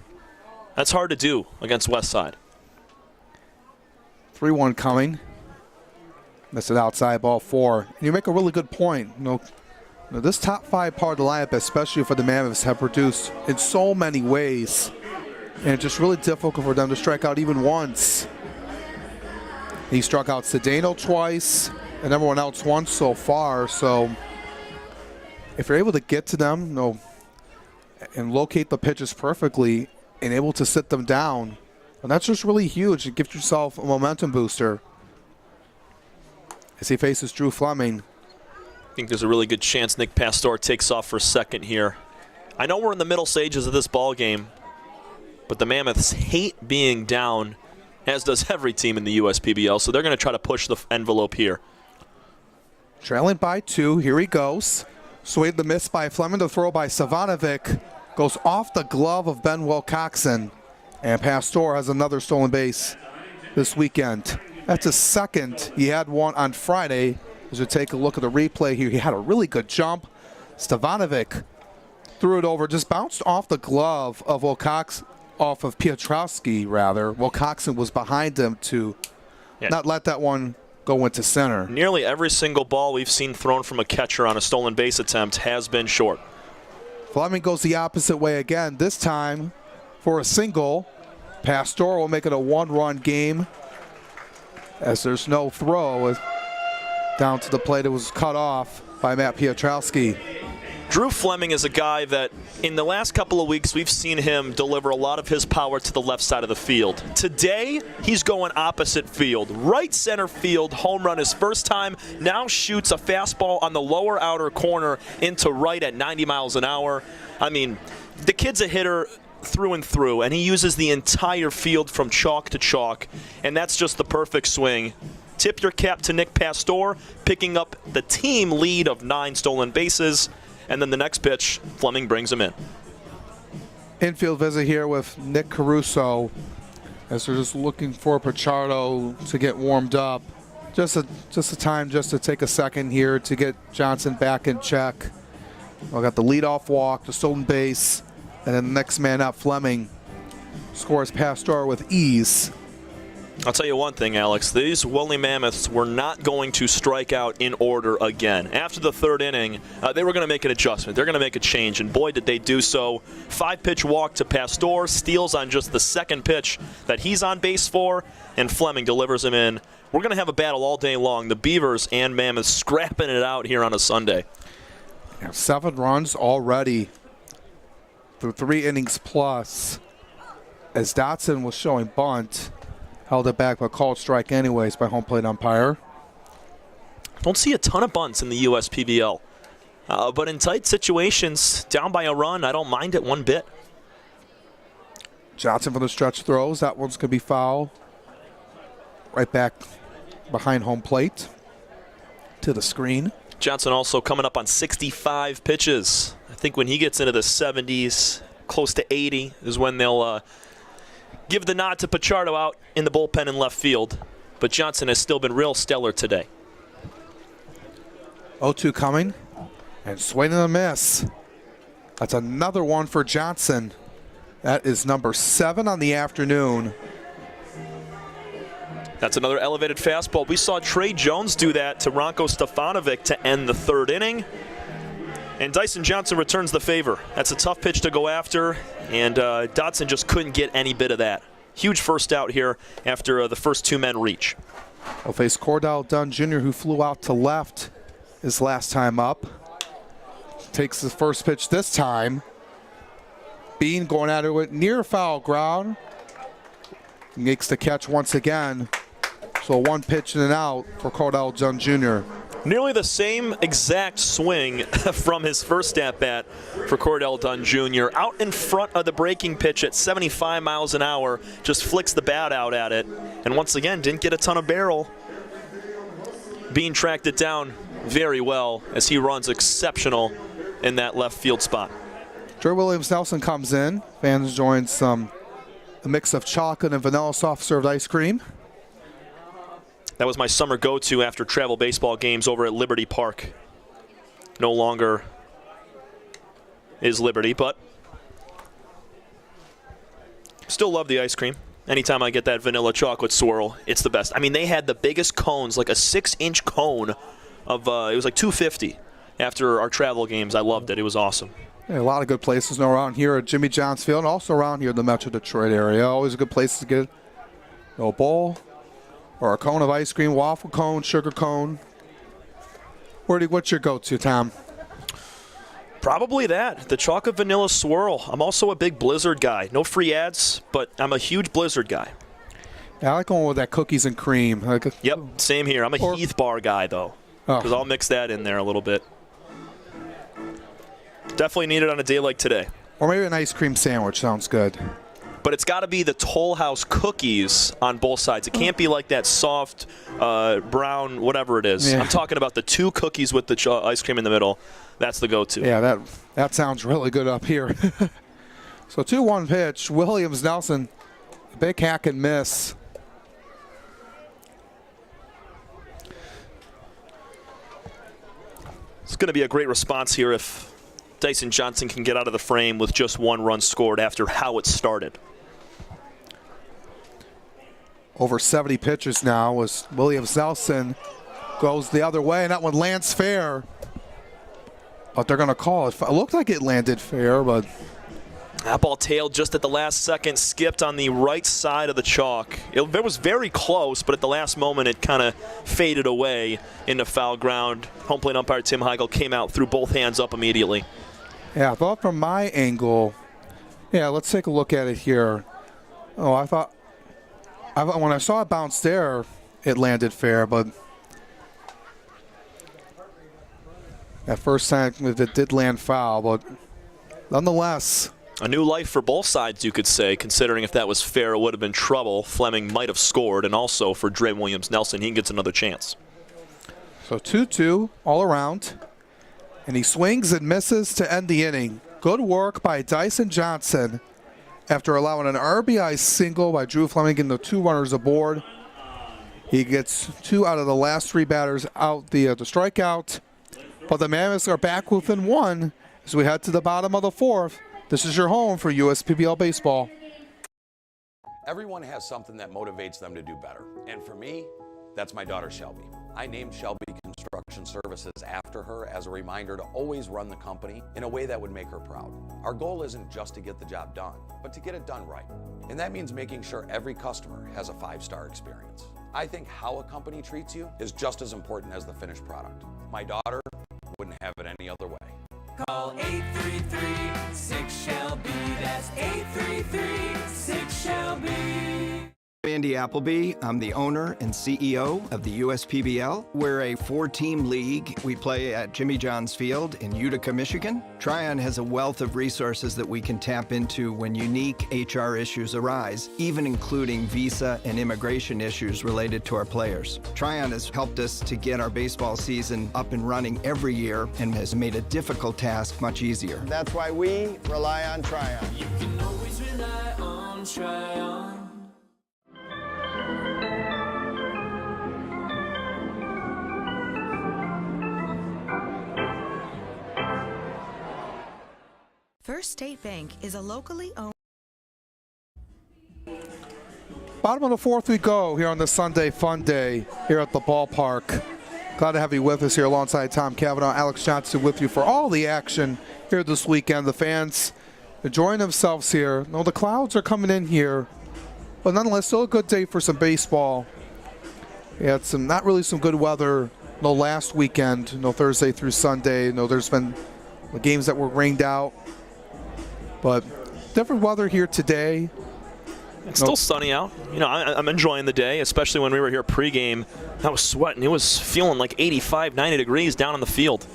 That's hard to do against Westside. 3-1 coming. Missed it outside, ball 4. And you make a really good point. This top 5 part of the lineup, especially for the Mammoths, have produced in so many ways. And it's just really difficult for them to strike out even once. He struck out Cedeno twice and everyone else once so far. So if you're able to get to them and locate the pitches perfectly and able to sit them down, and that's just really huge. It gives yourself a momentum booster. As he faces Drew Fleming. I think there's a really good chance Nick Pastor takes off for second here. I know we're in the middle stages of this ball game, but the Mammoths hate being down, as does every team in the USPBL, so they're going to try to push the envelope here. Trailing by 2, here he goes. Swayed the miss by Fleming, the throw by Savanovic. Goes off the glove of Ben Wilcoxon. And Pastor has another stolen base this weekend. That's his 2nd. He had one on Friday. As we take a look at the replay here, he had a really good jump. Stevanovic threw it over, just bounced off the glove of off of Piotrowski, rather. Wilcoxon was behind him to not let that one go into center. Nearly every single ball we've seen thrown from a catcher on a stolen base attempt has been short. Fleming goes the opposite way again, this time for a single. Pastor will make it a 1-run game as there's no throw. Down to the plate, it was cut off by Matt Piotrowski. Drew Fleming is a guy that in the last couple of weeks we've seen him deliver a lot of his power to the left side of the field. Today he's going opposite field, right center field, home run his first time, now shoots a fastball on the lower outer corner into right at 90 miles an hour. I mean, the kid's a hitter through and through, and he uses the entire field from chalk to chalk, and that's just the perfect swing. Tip your cap to Nick Pastor, picking up the team lead of 9 stolen bases. And then the next pitch, Fleming brings him in. Infield visit here with Nick Caruso as they're just looking for Pichardo to get warmed up. Just a time just to take a second here to get Johnson back in check. We got the leadoff walk, the stolen base, and then the next man up, Fleming, scores Pastor with ease. I'll tell you one thing, Alex. These Woolly Mammoths were not going to strike out in order again. After the 3rd inning, they were going to make an adjustment. They're going to make a change, and boy, did they do so. 5-pitch walk to Pastor, steals on just the 2nd pitch that he's on base for, and Fleming delivers him in. We're going to have a battle all day long. The Beavers and Mammoths scrapping it out here on a Sunday. 7 runs already through 3 innings plus. As Dotson was showing bunt, held it back but called strike anyways by home plate umpire. Don't see a ton of bunts in the USPBL. But in tight situations, down by a run, I don't mind it one bit. Johnson for the stretch throws. That one's going to be foul. Right back behind home plate to the screen. Johnson also coming up on 65 pitches. I think when he gets into the 70s, close to 80, is when they'll give the nod to Pichardo out in the bullpen in left field. But Johnson has still been real stellar today. 0-2 coming. And swing and a miss. That's another one for Johnson. That is number 7 on the afternoon. That's another elevated fastball. We saw Trey Jones do that to Ranko Stefanovic to end the 3rd inning. And Dyson Johnson returns the favor. That's a tough pitch to go after, and Dotson just couldn't get any bit of that. Huge first out here after the first 2 men reach. He'll face Cordell Dunn Jr., who flew out to left his last time up. Takes the first pitch this time. Bean going at it near foul ground. Makes the catch once again. So 1 pitch and an out for Cordell Dunn Jr. Nearly the same exact swing from his first at-bat for Cordell Dunn Jr. Out in front of the breaking pitch at 75 miles an hour, just flicks the bat out at it. And once again, didn't get a ton of barrel. Bean tracked it down very well as he runs exceptional in that left field spot. Dre Williams-Nelson comes in. Fans enjoying a mix of chocolate and vanilla soft-served ice cream. That was my summer go-to after travel baseball games over at Liberty Park. No longer is Liberty, but still love the ice cream. Anytime I get that vanilla chocolate swirl, it's the best. I mean, they had the biggest cones, like a 6-inch cone of, it was like $2.50 after our travel games. I loved it. It was awesome. Yeah, a lot of good places around here at Jimmy John's Field and also around here in the Metro Detroit area. Always a good place to get a bowl or a cone of ice cream, waffle cone, sugar cone. What's your go-to, Tom? Probably that, the chocolate vanilla swirl. I'm also a big Blizzard guy. No free ads, but I'm a huge Blizzard guy. Yeah, I like going with that cookies and cream. Yep, same here. I'm a Heath bar guy, though, because I'll mix that in there a little bit. Definitely need it on a day like today. Or maybe an ice cream sandwich sounds good. But it's got to be the Toll House cookies on both sides. It can't be like that soft brown whatever it is. Yeah. I'm talking about the 2 cookies with the ice cream in the middle. That's the go-to. Yeah, that sounds really good up here. So 2-1 pitch. Williams-Nelson, big hack and miss. It's going to be a great response here if Dyson Johnson can get out of the frame with just 1 run scored after how it started. Over 70 pitches now as Williams-Nelson goes the other way, and that one lands fair. But they're going to call it. It looked like it landed fair, but that ball tailed just at the last second, skipped on the right side of the chalk. It was very close, but at the last moment it kind of faded away into foul ground. Home plate umpire Tim Heigl came out, threw both hands up immediately. Yeah, I thought from my angle, yeah, let's take a look at it here. Oh, I thought when I saw it bounce there, it landed fair, but that first time it did land foul, but nonetheless. A new life for both sides, you could say, considering if that was fair, it would have been trouble. Fleming might have scored, and also for Dre Williams-Nelson, he gets another chance. So 2-2 all around, and he swings and misses to end the inning. Good work by Dyson Johnson after allowing an RBI single by Drew Fleming getting the 2 runners aboard. He gets 2 out of the last 3 batters out the strikeout. But the Mammoths are back within 1 as we head to the bottom of the 4th. This is your home for USPBL Baseball. Everyone has something that motivates them to do better. And for me, that's my daughter Shelby. I named Shelby Construction Services after her as a reminder to always run the company in a way that would make her proud. Our goal isn't just to get the job done, but to get it done right. And that means making sure every customer has a 5-star experience. I think how a company treats you is just as important as the finished product. My daughter wouldn't have it any other way. Call 833-6-SHELBY. That's 833-6-SHELBY. Andy Appleby. I'm the owner and CEO of the USPBL. We're a 4-team league. We play at Jimmy John's Field in Utica, Michigan. Tryon has a wealth of resources that we can tap into when unique HR issues arise, even including visa and immigration issues related to our players. Tryon has helped us to get our baseball season up and running every year and has made a difficult task much easier. That's why we rely on Tryon. You can always rely on Tryon. First State Bank is a locally owned. Bottom of the fourth we go here on this Sunday Fun Day here at the ballpark. Glad to have you with us here alongside Tom Cavanaugh, Alex Johnson with you for all the action here this weekend. The fans enjoying themselves here. No, the clouds are coming in here, but nonetheless, still a good day for some baseball. We had not really some good weather. No, last weekend, no Thursday through Sunday. No, there's been the games that were rained out. But different weather here today. It's still sunny out. You know, I'm enjoying the day, especially when we were here pregame. I was sweating. It was feeling like 85, 90 degrees down on the field.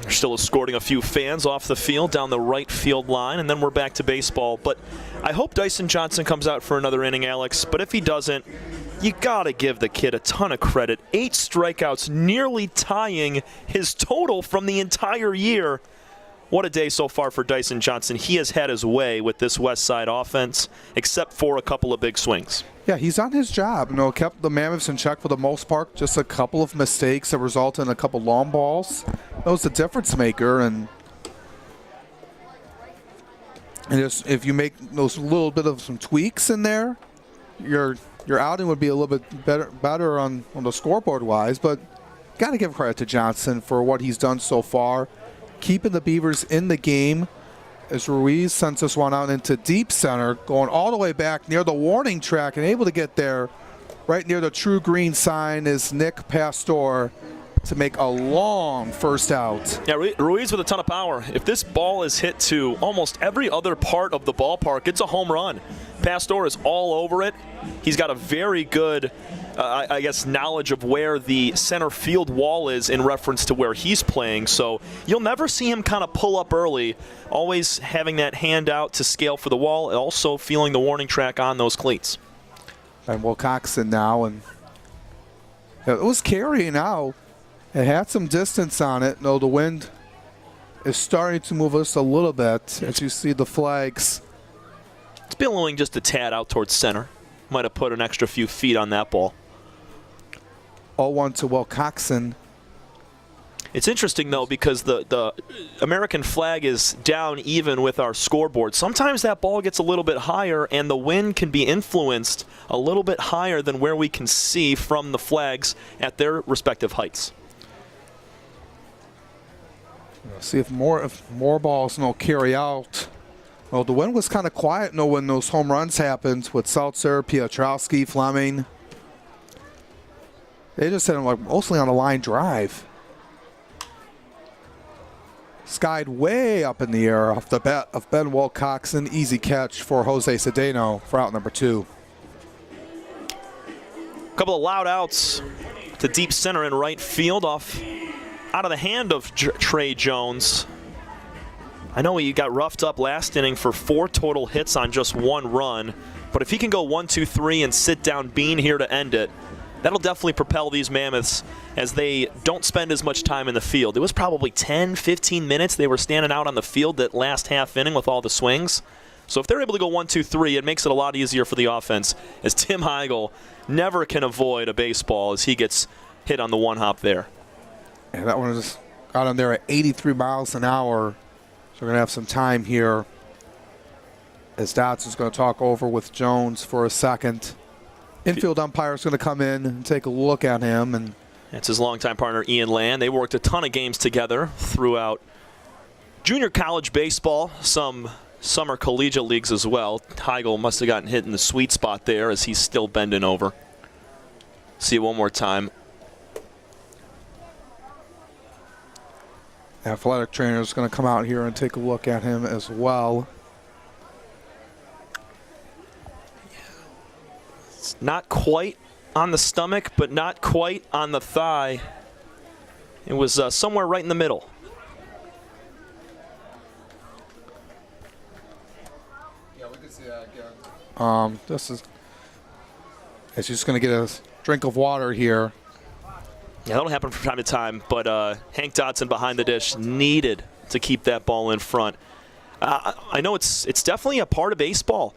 They're still escorting a few fans off the field down the right field line, and then we're back to baseball. But I hope Dyson Johnson comes out for another inning, Alex. But if he doesn't, you got to give the kid a ton of credit. 8 strikeouts, nearly tying his total from the entire year. What a day so far for Dyson Johnson. He has had his way with this Westside offense, except for a couple of big swings. Yeah, he's on his job. You know, kept the Mammoths in check for the most part. Just a couple of mistakes that resulted in a couple long balls. That was the difference maker. And just, if you make those little bit of some tweaks in there, your outing would be a little bit better on the scoreboard wise. But got to give credit to Johnson for what he's done so far, keeping the Beavers in the game as Ruiz sends this one out into deep center, going all the way back near the warning track and able to get there right near the true green sign is Nick Pastor to make a long first out. Yeah, Ruiz with a ton of power. If this ball is hit to almost every other part of the ballpark, it's a home run. Pastor is all over it. He's got a very good, I guess, knowledge of where the center field wall is in reference to where he's playing. So you'll never see him kind of pull up early, always having that hand out to scale for the wall, and also feeling the warning track on those cleats. And Wilcoxon now, and it was carrying out. It had some distance on it. No, the wind is starting to move us a little bit as you see the flags. It's billowing just a tad out towards center. Might have put an extra few feet on that ball. 0-1 to Wilcoxon. It's interesting, though, because the American flag is down even with our scoreboard. Sometimes that ball gets a little bit higher, and the wind can be influenced a little bit higher than where we can see from the flags at their respective heights. See if more balls carry out. Well, the wind was kind of quiet when those home runs happened with Seltzer, Piotrowski, Fleming. They just hit them mostly on a line drive. Skied way up in the air off the bat of Ben Wilcoxon. Easy catch for Jose Cedeno for out number 2. A couple of loud outs to deep center and right field out of the hand of Trey Jones. I know he got roughed up last inning for 4 total hits on just 1 run, but if he can go 1, 2, 3 and sit down Bean here to end it, that'll definitely propel these Mammoths as they don't spend as much time in the field. It was probably 10, 15 minutes they were standing out on the field that last half inning with all the swings. So if they're able to go 1, 2, 3, it makes it a lot easier for the offense, as Tim Heigl never can avoid a baseball as he gets hit on the one hop there. And that one just got him there at 83 miles an hour. So we're going to have some time here as Dodson's going to talk over with Jones for a second. Infield umpire is going to come in and take a look at him. And it's his longtime partner, Ian Land. They worked a ton of games together throughout junior college baseball, some summer collegiate leagues as well. Heigl must have gotten hit in the sweet spot there as he's still bending over. See it one more time. Athletic trainer is going to come out here and take a look at him as well. not quite on the stomach, but not quite on the thigh. It was somewhere right in the middle. Yeah, we can see that again. It's just going to get a drink of water here. Yeah, that'll happen from time to time, but Hank Dodson behind the dish needed to keep that ball in front. I know it's definitely a part of baseball.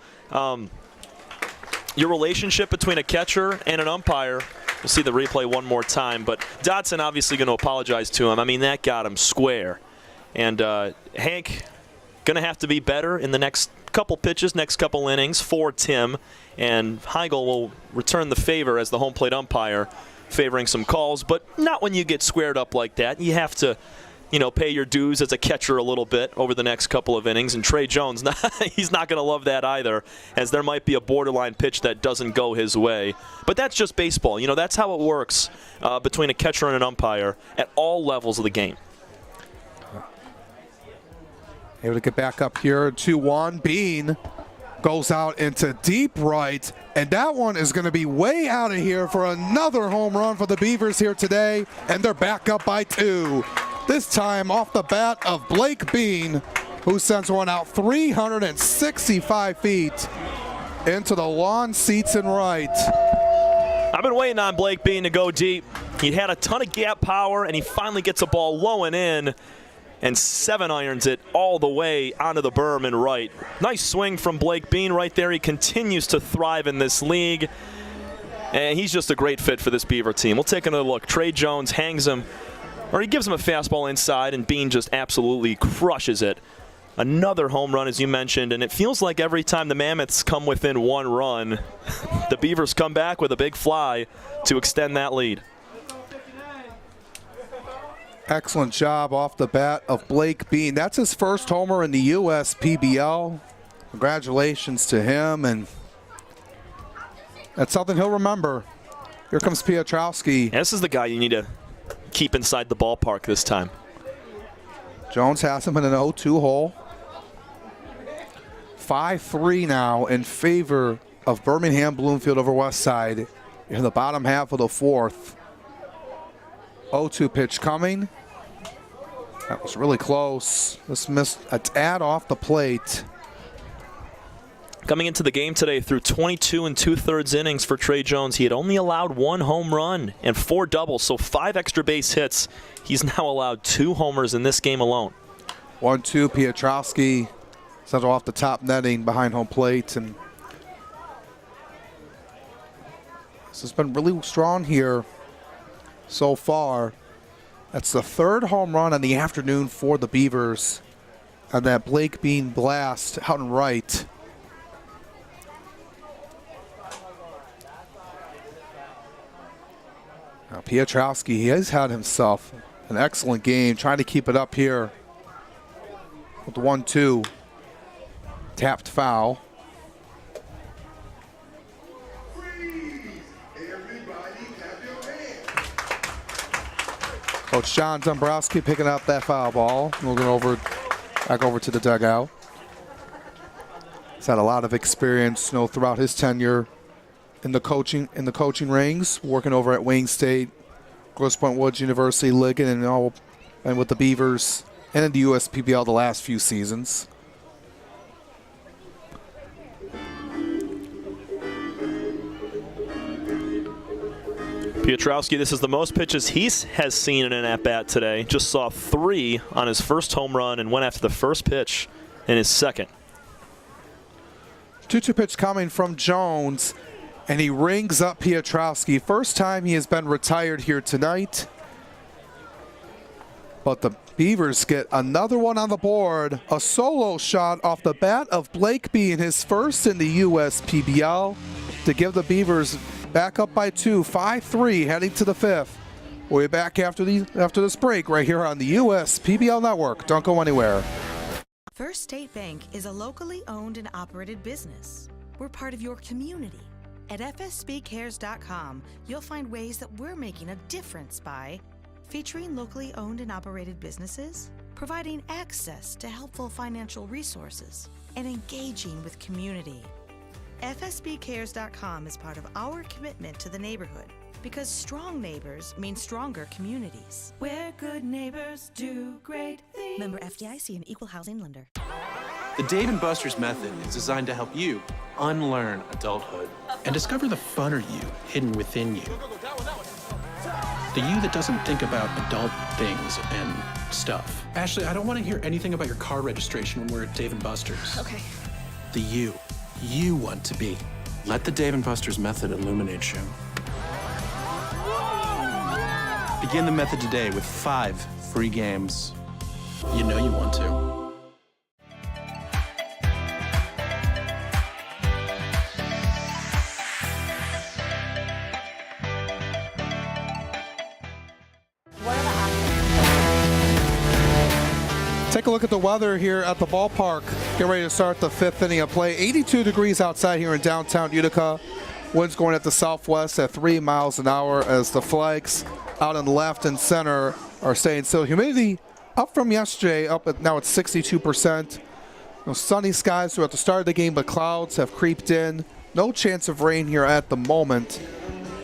Your relationship between a catcher and an umpire, we'll see the replay one more time, but Dodson obviously going to apologize to him. I mean, that got him square. And Hank going to have to be better in the next couple pitches, next couple innings for Tim, and Heigl will return the favor as the home plate umpire, favoring some calls, but not when you get squared up like that. You have to, pay your dues as a catcher a little bit over the next couple of innings. And Trey Jones, he's not going to love that either, as there might be a borderline pitch that doesn't go his way. But that's just baseball. That's how it works between a catcher and an umpire at all levels of the game. Able to get back up here, 2-1. Bean goes out into deep right, and that one is going to be way out of here for another home run for the Beavers here today, and they're back up by 2. This time off the bat of Blake Bean, who sends one out 365 feet into the lawn seats and right. I've been waiting on Blake Bean to go deep. He had a ton of gap power, and he finally gets a ball low and in, and 7-irons it all the way onto the berm and right. Nice swing from Blake Bean right there. He continues to thrive in this league, and he's just a great fit for this Beaver team. We'll take another look. Trey Jones hangs him, or he gives him a fastball inside, and Bean just absolutely crushes it. Another home run, as you mentioned, and it feels like every time the Mammoths come within 1 run, the Beavers come back with a big fly to extend that lead. Excellent job off the bat of Blake Bean. That's his first homer in the USPBL. Congratulations to him, and that's something he'll remember. Here comes Piotrowski. This is the guy you need to keep inside the ballpark this time. Jones has him in an 0-2 hole. 5-3 now in favor of Birmingham Bloomfield over Westside in the bottom half of the 4th. 0-2 pitch coming. That was really close. This missed a tad off the plate. Coming into the game today through 22 2/3 innings for Trey Jones, he had only allowed 1 home run and 4 doubles, so 5 extra base hits. He's now allowed 2 homers in this game alone. 1-2, Piotrowski sent off the top netting behind home plate, and this has been really strong here so far. That's the 3rd home run in the afternoon for the Beavers, and that Blake Bean blast out and right. Now Piotrowski, he has had himself an excellent game, trying to keep it up here with the 1-2. Tapped foul. Coach John Dombrowski picking up that foul ball, moving back over to the dugout. He's had a lot of experience, throughout his tenure in the coaching rings, working over at Wayne State, Grosse Pointe Woods University, Ligon, and with the Beavers and in the USPBL the last few seasons. Piotrowski, this is the most pitches he has seen in an at-bat today. Just saw 3 on his first home run and went after the first pitch in his second. 2-2 pitch coming from Jones, and he rings up Piotrowski. First time he has been retired here tonight. But the Beavers get another one on the board. A solo shot off the bat of Blake Bean, his first in the USPBL, to give the Beavers back up by 2, 5-3, heading to the 5th. We'll be back after this break right here on the USPBL Network. Don't go anywhere. First State Bank is a locally owned and operated business. We're part of your community. At fsbcares.com, you'll find ways that we're making a difference by featuring locally owned and operated businesses, providing access to helpful financial resources, and engaging with community. FSBcares.com is part of our commitment to the neighborhood because strong neighbors mean stronger communities. Where good neighbors do great things. Member FDIC and Equal Housing Lender. The Dave & Buster's method is designed to help you unlearn adulthood and discover the funner you hidden within you. The you that doesn't think about adult things and stuff. Ashley, I don't want to hear anything about your car registration when we're at Dave & Buster's. Okay. The you want to be. Let the Dave & Buster's method illuminate you. Begin the method today with 5 free games. You know you want to. Take a look at the weather here at the ballpark. Get ready to start the 5th inning of play. 82 degrees outside here in downtown Utica. Winds going at the southwest at 3 miles an hour as the flags out in left and center are staying still. Humidity up from yesterday, now it's 62%. Sunny skies throughout the start of the game, but clouds have creeped in. No chance of rain here at the moment.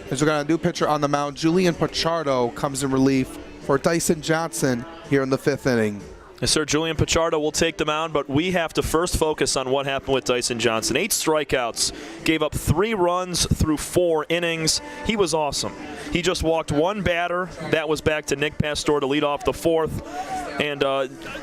As we got a new pitcher on the mound, Julian Pichardo comes in relief for Dyson Johnson here in the 5th inning. Yes, sir. Julian Pichardo will take the mound, but we have to first focus on what happened with Dyson Johnson. 8 strikeouts, gave up 3 runs through 4 innings. He was awesome. He just walked 1 batter. That was back to Nick Pastor to lead off the 4th. And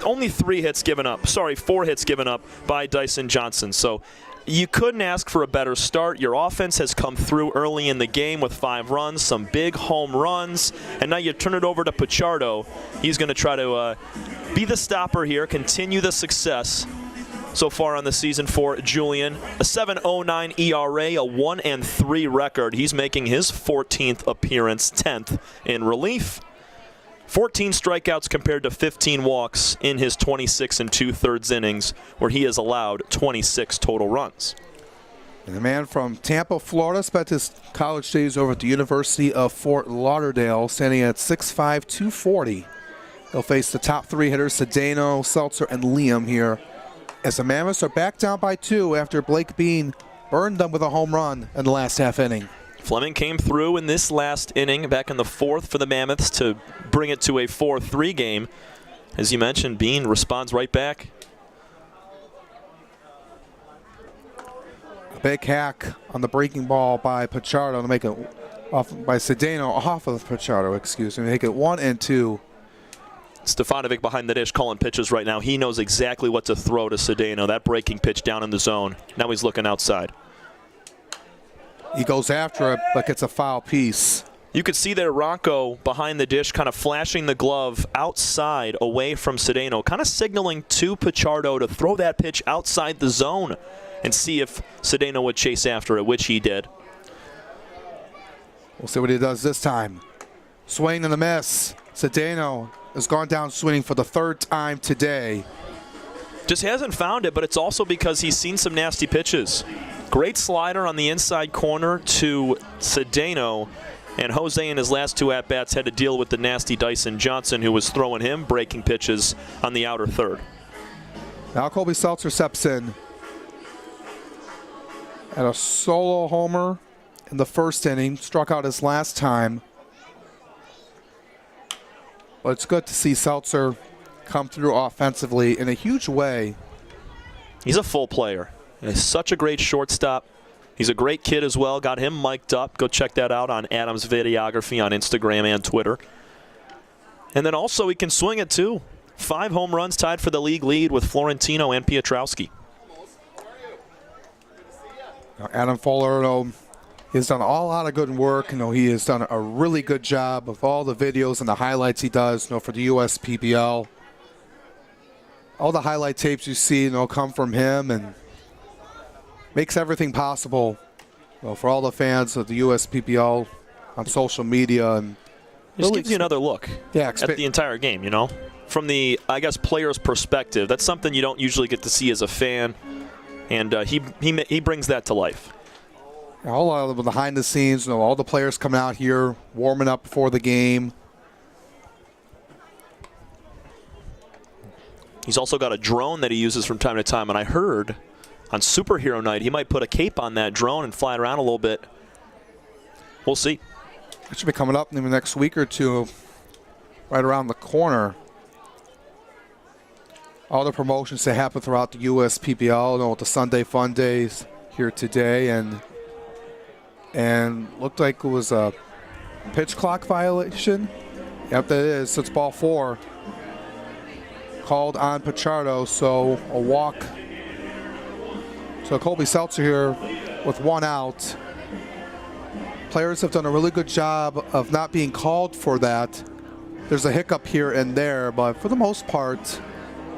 only 4 hits given up by Dyson Johnson. So you couldn't ask for a better start. Your offense has come through early in the game with 5 runs, some big home runs, and now you turn it over to Pichardo. He's going to try to be the stopper here, continue the success so far on the season for Julian. A 7.09 ERA, a 1-3 record. He's making his 14th appearance, 10th in relief. 14 strikeouts compared to 15 walks in his 26 2/3 innings, where he has allowed 26 total runs. And the man from Tampa, Florida, spent his college days over at the University of Fort Lauderdale, standing at 6'5", 240. He'll face the top 3 hitters, Cedeno, Seltzer, and Liam here, as the Mammoths are back down by 2 after Blake Bean burned them with a home run in the last half inning. Fleming came through in this last inning, back in the 4th for the Mammoths to bring it to a 4-3 game. As you mentioned, Bean responds right back. A big hack on the breaking ball by Pichardo to make it off by Cedeno off of Pichardo, excuse me, make it 1-2. Stefanovic behind the dish calling pitches right now. He knows exactly what to throw to Cedeno. That breaking pitch down in the zone. Now he's looking outside. He goes after it, but gets a foul piece. You could see there Rocco behind the dish kind of flashing the glove outside away from Cedeno, kind of signaling to Pichardo to throw that pitch outside the zone and see if Cedeno would chase after it, which he did. We'll see what he does this time. Swing and a miss. Cedeno has gone down swinging for the 3rd time today. Just hasn't found it, but it's also because he's seen some nasty pitches. Great slider on the inside corner to Cedeno, and Jose in his last 2 at-bats had to deal with the nasty Dyson Johnson, who was throwing him breaking pitches on the outer 3rd. Now Colby Seltzer steps in at a solo homer in the 1st inning, struck out his last time. But it's good to see Seltzer come through offensively in a huge way. He's a full player. He's such a great shortstop. He's a great kid as well. Got him mic'd up. Go check that out on Adam's Videography on Instagram and Twitter. And then also he can swing it too. 5 home runs, tied for the league lead with Florentino and Piotrowski. Now Adam Fullerto has done a lot of good work. He has done a really good job of all the videos and the highlights he does for the USPBL. All the highlight tapes you see come from him, and makes everything possible for all the fans of the USPBL on social media. And just gives you another look at the entire game, from the, player's perspective. That's something you don't usually get to see as a fan, and he brings that to life. All of the behind the scenes, all the players coming out here, warming up before the game. He's also got a drone that he uses from time to time, and I heard on superhero night, he might put a cape on that drone and fly it around a little bit. We'll see. It should be coming up in the next week or two, right around the corner. All the promotions that happen throughout the USPBL, you know, with the Sunday Fun Days here today, and looked like it was a pitch clock violation. Yep, that is. It's ball 4. Called on Pichardo, so a walk. So Colby Seltzer here with 1 out. Players have done a really good job of not being called for that. There's a hiccup here and there, but for the most part,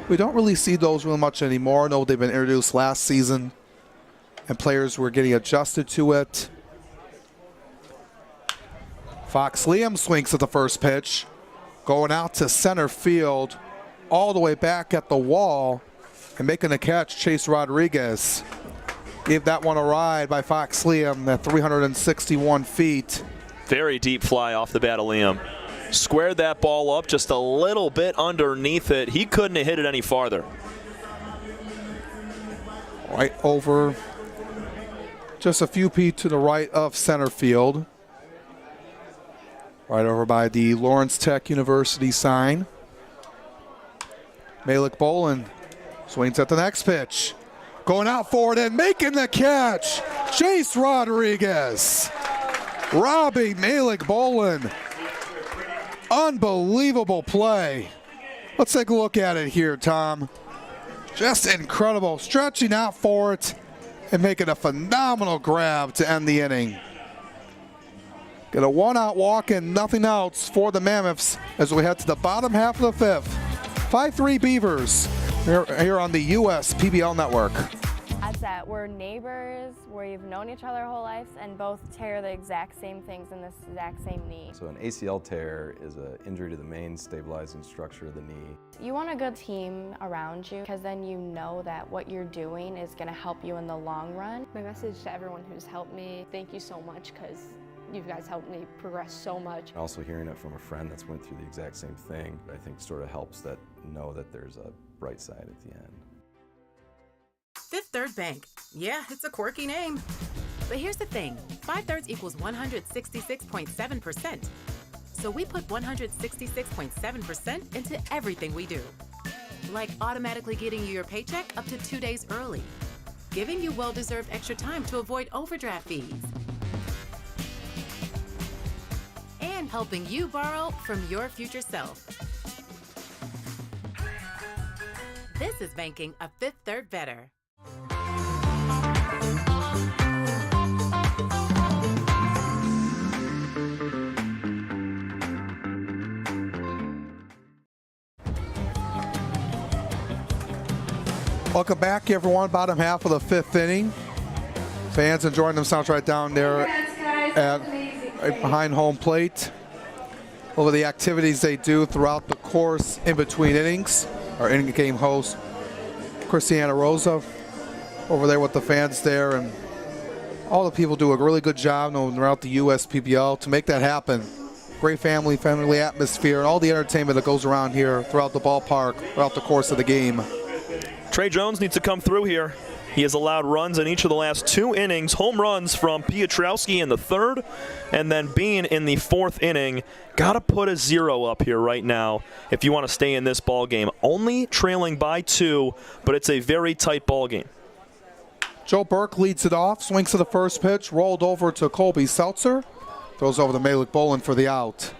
we don't really see those real much anymore. I know they've been introduced last season, and players were getting adjusted to it. Fox Liam swings at the first pitch, going out to center field, all the way back at the wall, and making the catch, Chase Rodriguez. Gave that one a ride by Fox Liam at 361 feet. Very deep fly off the bat of Liam. Squared that ball up just a little bit underneath it. He couldn't have hit it any farther. Right over, just a few feet to the right of center field. Right over by the Lawrence Tech University sign. Malik Bolin swings at the next pitch. Going out for it and making the catch, Chase Rodriguez. Robbing Malik Bolin. Unbelievable play. Let's take a look at it here, Tom. Just incredible. Stretching out for it and making a phenomenal grab to end the inning. Get a 1-out walk and nothing else for the Mammoths as we head to the bottom half of the 5th. 5-3 Beavers here on the US PBL Network. That's that we're neighbors, we've known each other our whole lives, and both tear the exact same things in this exact same knee. So an ACL tear is an injury to the main stabilizing structure of the knee. You want a good team around you because then you know that what you're doing is going to help you in the long run. My message to everyone who's helped me, thank you so much because you guys helped me progress so much. Also hearing it from a friend that's went through the exact same thing, I think sort of helps that know that there's a bright side at the end. Fifth Third Bank. Yeah, it's a quirky name. But here's the thing, 5/3 equals 166.7%. So we put 166.7% into everything we do. Like automatically getting you your paycheck up to 2 days early, giving you well-deserved extra time to avoid overdraft fees, and helping you borrow from your future self. This is banking a Fifth Third better. Welcome back, everyone. Bottom half of the 5th inning. Fans enjoying themselves right down there right behind home plate. Over the activities they do throughout the course in between innings. Our in-game host, Christiana Rosa, over there with the fans there, and all the people do a really good job throughout the USPBL to make that happen. Great family atmosphere, and all the entertainment that goes around here throughout the ballpark throughout the course of the game. Trey Jones needs to come through here. He has allowed runs in each of the last 2 innings, home runs from Piotrowski in the 3rd, and then Bean in the 4th inning. Got to put a 0 up here right now if you want to stay in this ball game. Only trailing by 2, but it's a very tight ball game. Joe Burke leads it off, swings to the first pitch, rolled over to Colby Seltzer, throws over to Malik Bolin for the out.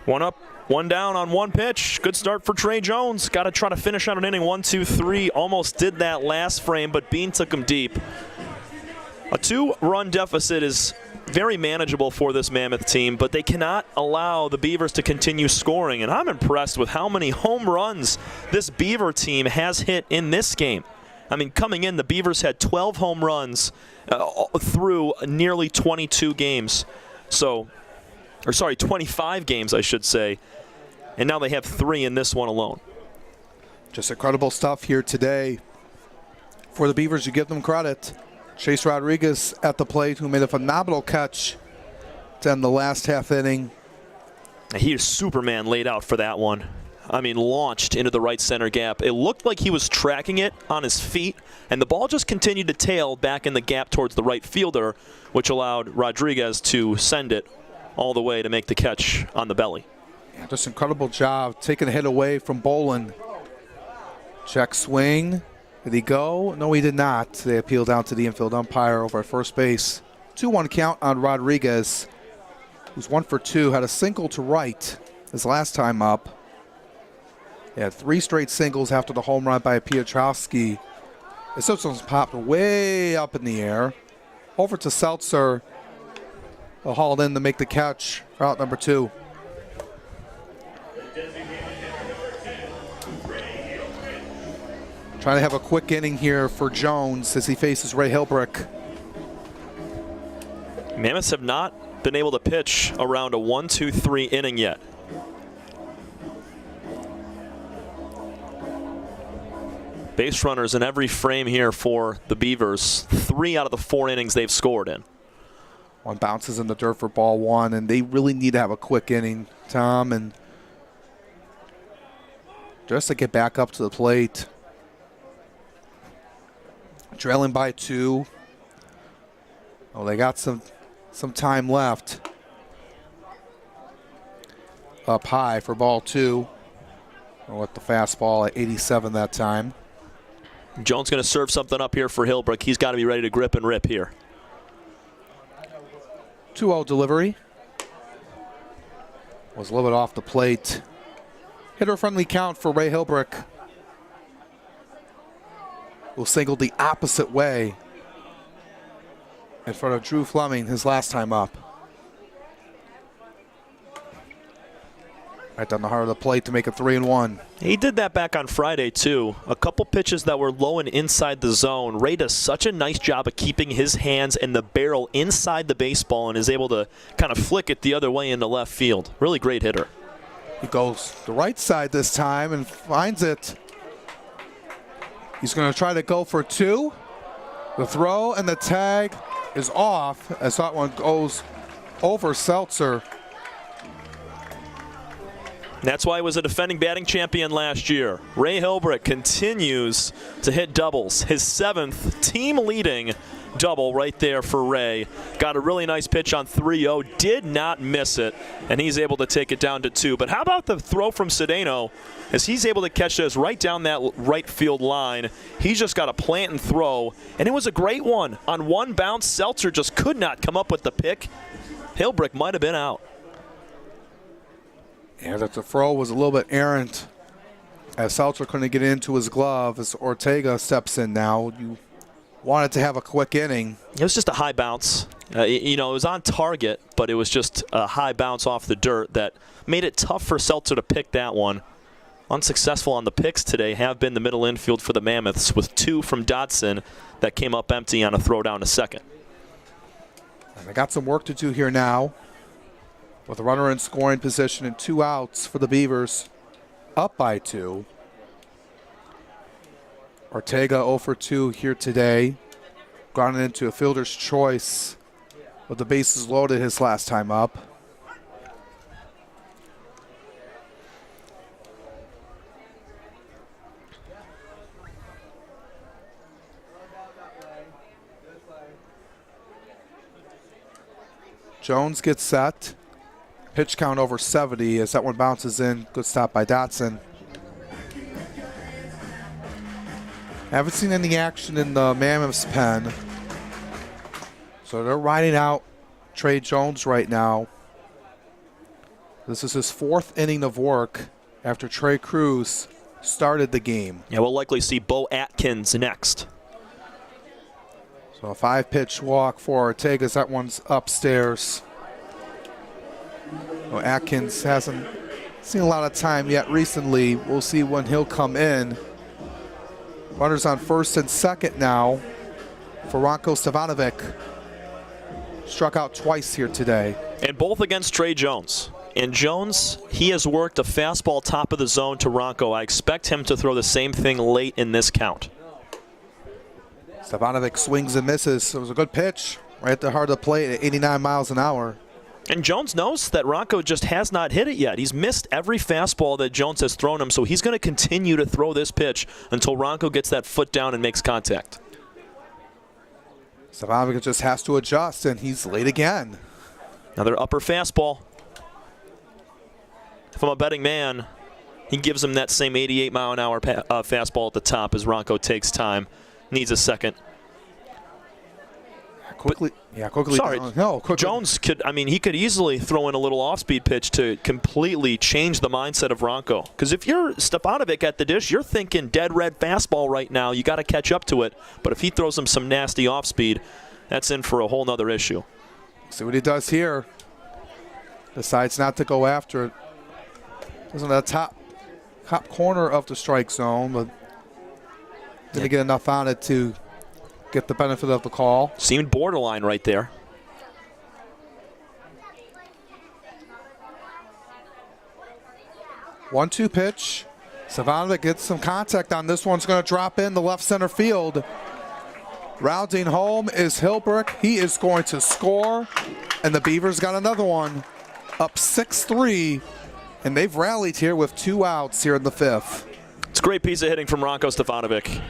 1 up, 1 down on 1 pitch. Good start for Trey Jones. Got to try to finish out an inning. 1, 2, 3. Almost did that last frame, but Bean took him deep. A 2-run deficit is very manageable for this Mammoth team, but they cannot allow the Beavers to continue scoring. And I'm impressed with how many home runs this Beaver team has hit in this game. I mean, coming in, the Beavers had 12 home runs through nearly 22 games. 25 games, I should say. And now they have 3 in this one alone. Just incredible stuff here today. For the Beavers, you give them credit. Chase Rodriguez at the plate, who made a phenomenal catch to end the last half inning. He is Superman laid out for that one. I mean, launched into the right center gap. It looked like he was tracking it on his feet, and the ball just continued to tail back in the gap towards the right fielder, which allowed Rodriguez to send it all the way to make the catch on the belly. Yeah, just incredible job taking a hit away from Bolin. Check swing. Did he go? No, he did not. They appeal down to the infield umpire over at first base. 2-1 count on Rodriguez, who's 1 for 2, had a single to right his last time up. He had 3 straight singles after the home run by Piotrowski. This one's popped way up in the air. Over to Seltzer. He'll haul it in to make the catch for out number 2. Trying to have a quick inning here for Jones as he faces Ray Hilbrick. Mammoths have not been able to pitch around a 1-2-3 inning yet. Base runners in every frame here for the Beavers. 3 out of the 4 innings they've scored in. One bounces in the dirt for ball 1, and they really need to have a quick inning, Tom, and just to get back up to the plate. Trailing by 2. Oh, they got some time left. Up high for ball 2. With the fastball at 87 that time. Jones going to serve something up here for Hilbrick. He's got to be ready to grip and rip here. 2-0 delivery. Was a little bit off the plate. Hitter-friendly count for Ray Hilbrick. Will single the opposite way in front of Drew Fleming his last time up. Right down the heart of the plate to make it 3-1. He did that back on Friday, too. A couple pitches that were low and inside the zone. Ray does such a nice job of keeping his hands and the barrel inside the baseball and is able to kind of flick it the other way into left field. Really great hitter. He goes the right side this time and finds it. He's going to try to go for 2. The throw and the tag is off as that one goes over Seltzer. That's why he was a defending batting champion last year. Ray Hilbrick continues to hit doubles. His 7th team-leading double right there for Ray. Got a really nice pitch on 3-0, did not miss it, and he's able to take it down to 2. But how about the throw from Cedeno as he's able to catch this right down that right field line. He's just got a plant and throw, and it was a great one. On one bounce, Seltzer just could not come up with the pick. Hilbrick might have been out. Yeah, that the throw was a little bit errant as Seltzer couldn't get into his glove as Ortega steps in now. You wanted to have a quick inning. It was just a high bounce. It was on target, but it was just a high bounce off the dirt that made it tough for Seltzer to pick that one. Unsuccessful on the picks today have been the middle infield for the Mammoths with 2 from Dodson that came up empty on a throw down to second. And they got some work to do here now with a runner in scoring position and 2 outs for the Beavers, up by 2. Ortega 0 for 2 here today. Grounded into a fielder's choice with the bases loaded his last time up. Jones gets set. Pitch count over 70 as that one bounces in. Good stop by Dotson. Haven't seen any action in the Mammoths pen. So they're riding out Trey Jones right now. This is his 4th inning of work after Trey Cruz started the game. Yeah, we'll likely see Bo Atkins next. So a 5-pitch walk for Ortega as that one's upstairs. Well, Atkins hasn't seen a lot of time yet recently. We'll see when he'll come in. Runners on first and second now for Ranko Stevanovic. Struck out twice here today. And both against Trey Jones. And Jones, he has worked a fastball top of the zone to Ranko. I expect him to throw the same thing late in this count. Stevanovic swings and misses. It was a good pitch right at the heart of the plate at 89 miles an hour. And Jones knows that Ronco just has not hit it yet. He's missed every fastball that Jones has thrown him, so he's going to continue to throw this pitch until Ronco gets that foot down and makes contact. Stefanovic just has to adjust, and he's late again. Another upper fastball. If I'm a betting man, he gives him that same 88-mile-an-hour fastball at the top as Ronco takes time. Needs a second. Quickly. Sorry, no, quickly. Jones could, he could easily throw in a little off-speed pitch to completely change the mindset of Ronco. Because if you're Stefanovic at the dish, you're thinking dead red fastball right now. You got to catch up to it. But if he throws him some nasty off-speed, that's in for a whole nother issue. See what he does here. Decides not to go after it. Doesn't the top corner of the strike zone, but didn't get enough on it to get the benefit of the call. Seemed borderline right there. One-two pitch. Stefanovic gets some contact on this one's going to drop in the left center field. Rounding home is Hilbrick. He is going to score, and the Beavers got another one. Up 6-3, and they've rallied here with 2 outs here in the 5th. It's a great piece of hitting from Ronco Stefanovic.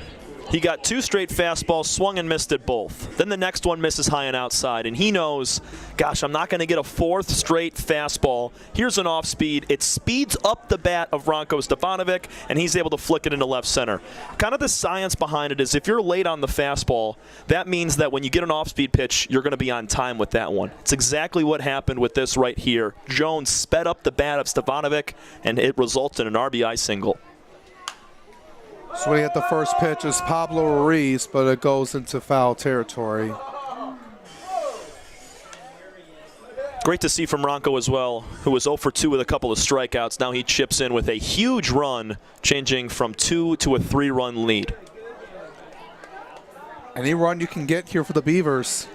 He got 2 straight fastballs, swung and missed at both. Then the next one misses high and outside, and he knows, gosh, I'm not going to get a 4th straight fastball. Here's an off-speed. It speeds up the bat of Ronco Stefanovic, and he's able to flick it into left center. Kind of the science behind it is if you're late on the fastball, that means that when you get an off-speed pitch, you're going to be on time with that one. It's exactly what happened with this right here. Jones sped up the bat of Stefanovic, and it results in an RBI single. Swinging at the first pitch is Pablo Ruiz, but it goes into foul territory. Great to see from Ronco as well, who was 0 for 2 with a couple of strikeouts. Now he chips in with a huge run, changing from 2 to a 3-run lead. Any run you can get here for the Beavers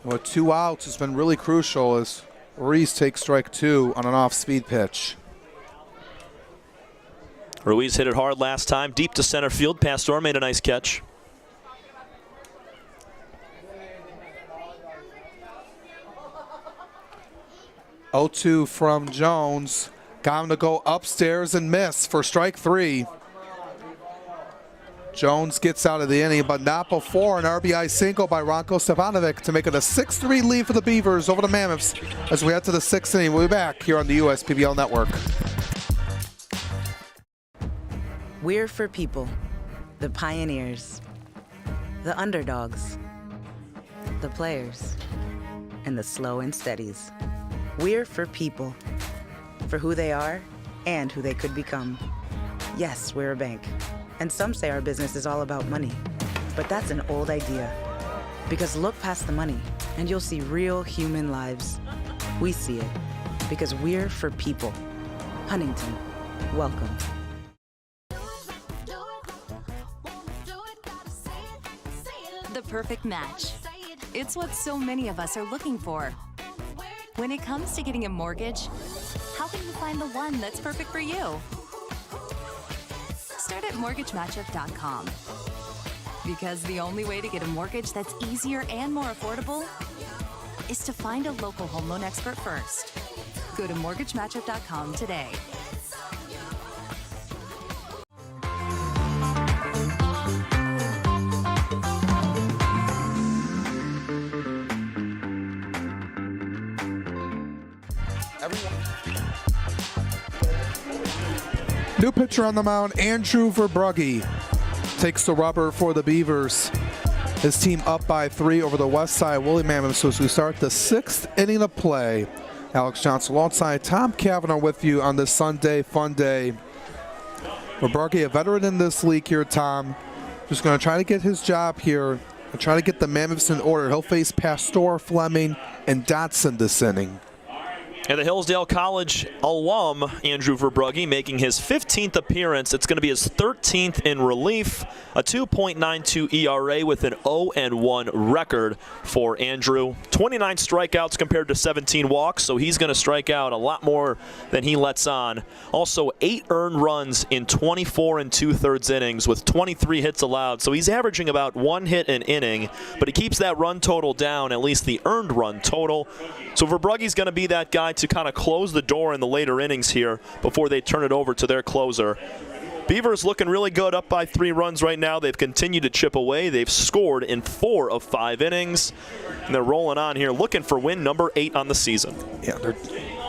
with 2 outs has been really crucial as Ruiz takes strike 2 on an off-speed pitch. Ruiz hit it hard last time, deep to center field. Pastor made a nice catch. Oh-2 from Jones. Got him to go upstairs and miss for strike 3. Jones gets out of the inning, but not before an RBI single by Ronco Stefanovic to make it a 6-3 lead for the Beavers over the Mammoths as we head to the 6th inning. We'll be back here on the USPBL Network. We're for people, the pioneers, the underdogs, the players, and the slow and steadies. We're for people, for who they are and who they could become. Yes, we're a bank, and some say our business is all about money, but that's an old idea. Because look past the money, and you'll see real human lives. We see it, because we're for people. Huntington, welcome. The perfect match. It's what so many of us are looking for. When it comes to getting a mortgage, how can you find the one that's perfect for you? Start at mortgagematchup.com. Because the only way to get a mortgage that's easier and more affordable is to find a local home loan expert first. Go to mortgagematchup.com today. New pitcher on the mound, Andrew Verbrugge takes the rubber for the Beavers. His team up by 3 over the Westside Woolly Mammoths as we start the 6th inning of play. Alex Johnson alongside Tom Cavanaugh with you on this Sunday fun day. Verbrugge, a veteran in this league here, Tom, just going to try to get his job here and try to get the Mammoths in order. He'll face Pastor, Fleming, and Dotson this inning. And the Hillsdale College alum, Andrew Verbrugge, making his 15th appearance. It's going to be his 13th in relief. A 2.92 ERA with an 0-1 record for Andrew. 29 strikeouts compared to 17 walks, so he's going to strike out a lot more than he lets on. Also, 8 earned runs in 24 2/3 innings with 23 hits allowed. So he's averaging about 1 hit an inning, but he keeps that run total down, at least the earned run total. So Verbrugge's going to be that guy to kind of close the door in the later innings here before they turn it over to their closer. Beavers looking really good, up by 3 runs right now. They've continued to chip away. They've scored in 4 of 5 innings, and they're rolling on here, looking for win number 8 on the season. Yeah,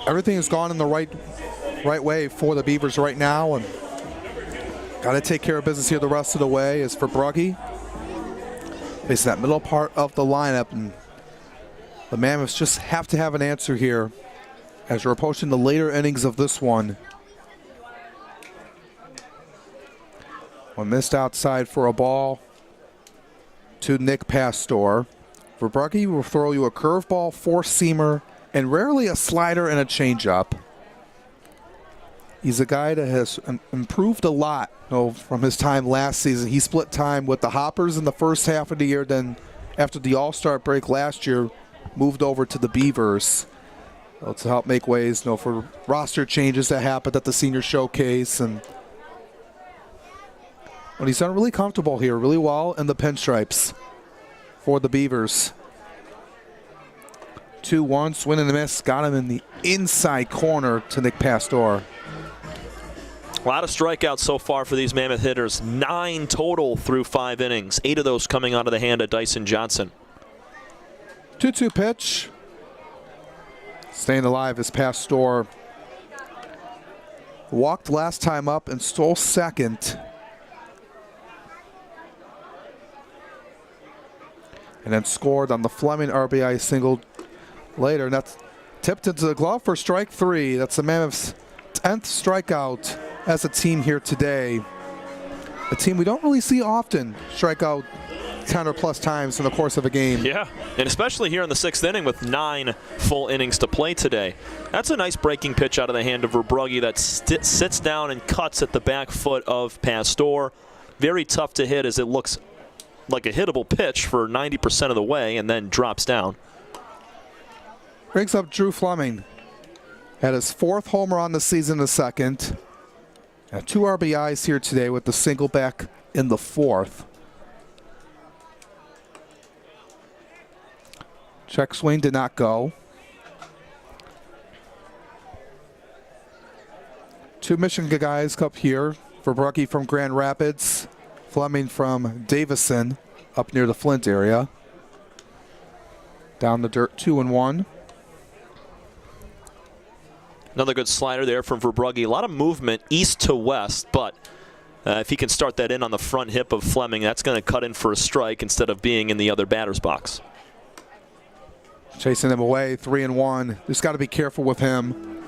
everything has gone in the right way for the Beavers right now, and got to take care of business here the rest of the way. As for Verbrugge, facing that middle part of the lineup, and the Mammoths just have to have an answer here as we're approaching the later innings of this one. One missed outside for a ball to Nick Pastor. Verbrugge will throw you a curveball, 4-seamer, and rarely a slider and a changeup. He's a guy that has improved a lot from his time last season. He split time with the Hoppers in the first half of the year, then after the All-Star break last year, moved over to the Beavers to help make ways for roster changes that happened at the senior showcase. And when he's done really comfortable here, really well in the pinstripes for the Beavers. 2-1, swing and a miss, got him in the inside corner to Nick Pastor. A lot of strikeouts so far for these Mammoth hitters. 9 total through 5 innings. 8 of those coming out of the hand of Dyson Johnson. 2-2 pitch. Staying alive is Pastor. Walked last time up and stole second. And then scored on the Fleming RBI single later. And that's tipped into the glove for strike 3. That's the Mammoths' 10th strikeout as a team here today. A team we don't really see often strike out 10 or plus times in the course of a game. Yeah, and especially here in the 6th inning with 9 full innings to play today. That's a nice breaking pitch out of the hand of Verbrugge that sits down and cuts at the back foot of Pastor. Very tough to hit as it looks like a hittable pitch for 90% of the way and then drops down. Brings up Drew Fleming. Had his 4th homer on the season, the 2nd. Had 2 RBIs here today with the single back in the 4th. Check swing did not go. 2 Michigan guys up here. Verbrugge from Grand Rapids. Fleming from Davison up near the Flint area. Down the dirt, 2-1. Another good slider there from Verbrugge. A lot of movement east to west, but if he can start that in on the front hip of Fleming, that's going to cut in for a strike instead of being in the other batter's box. Chasing him away, 3-1. Just got to be careful with him.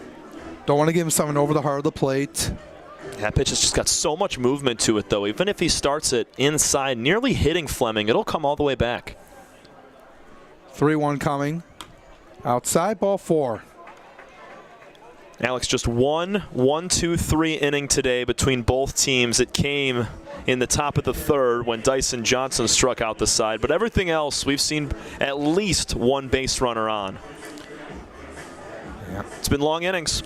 Don't want to give him something over the heart of the plate. That pitch has just got so much movement to it, though. Even if he starts it inside, nearly hitting Fleming, it'll come all the way back. 3-1 coming. Outside, ball 4. Alex, just 1 1-2-3 inning today between both teams. It came in the top of the 3rd when Dyson Johnson struck out the side. But everything else, we've seen at least 1 base runner on. Yeah. It's been long innings.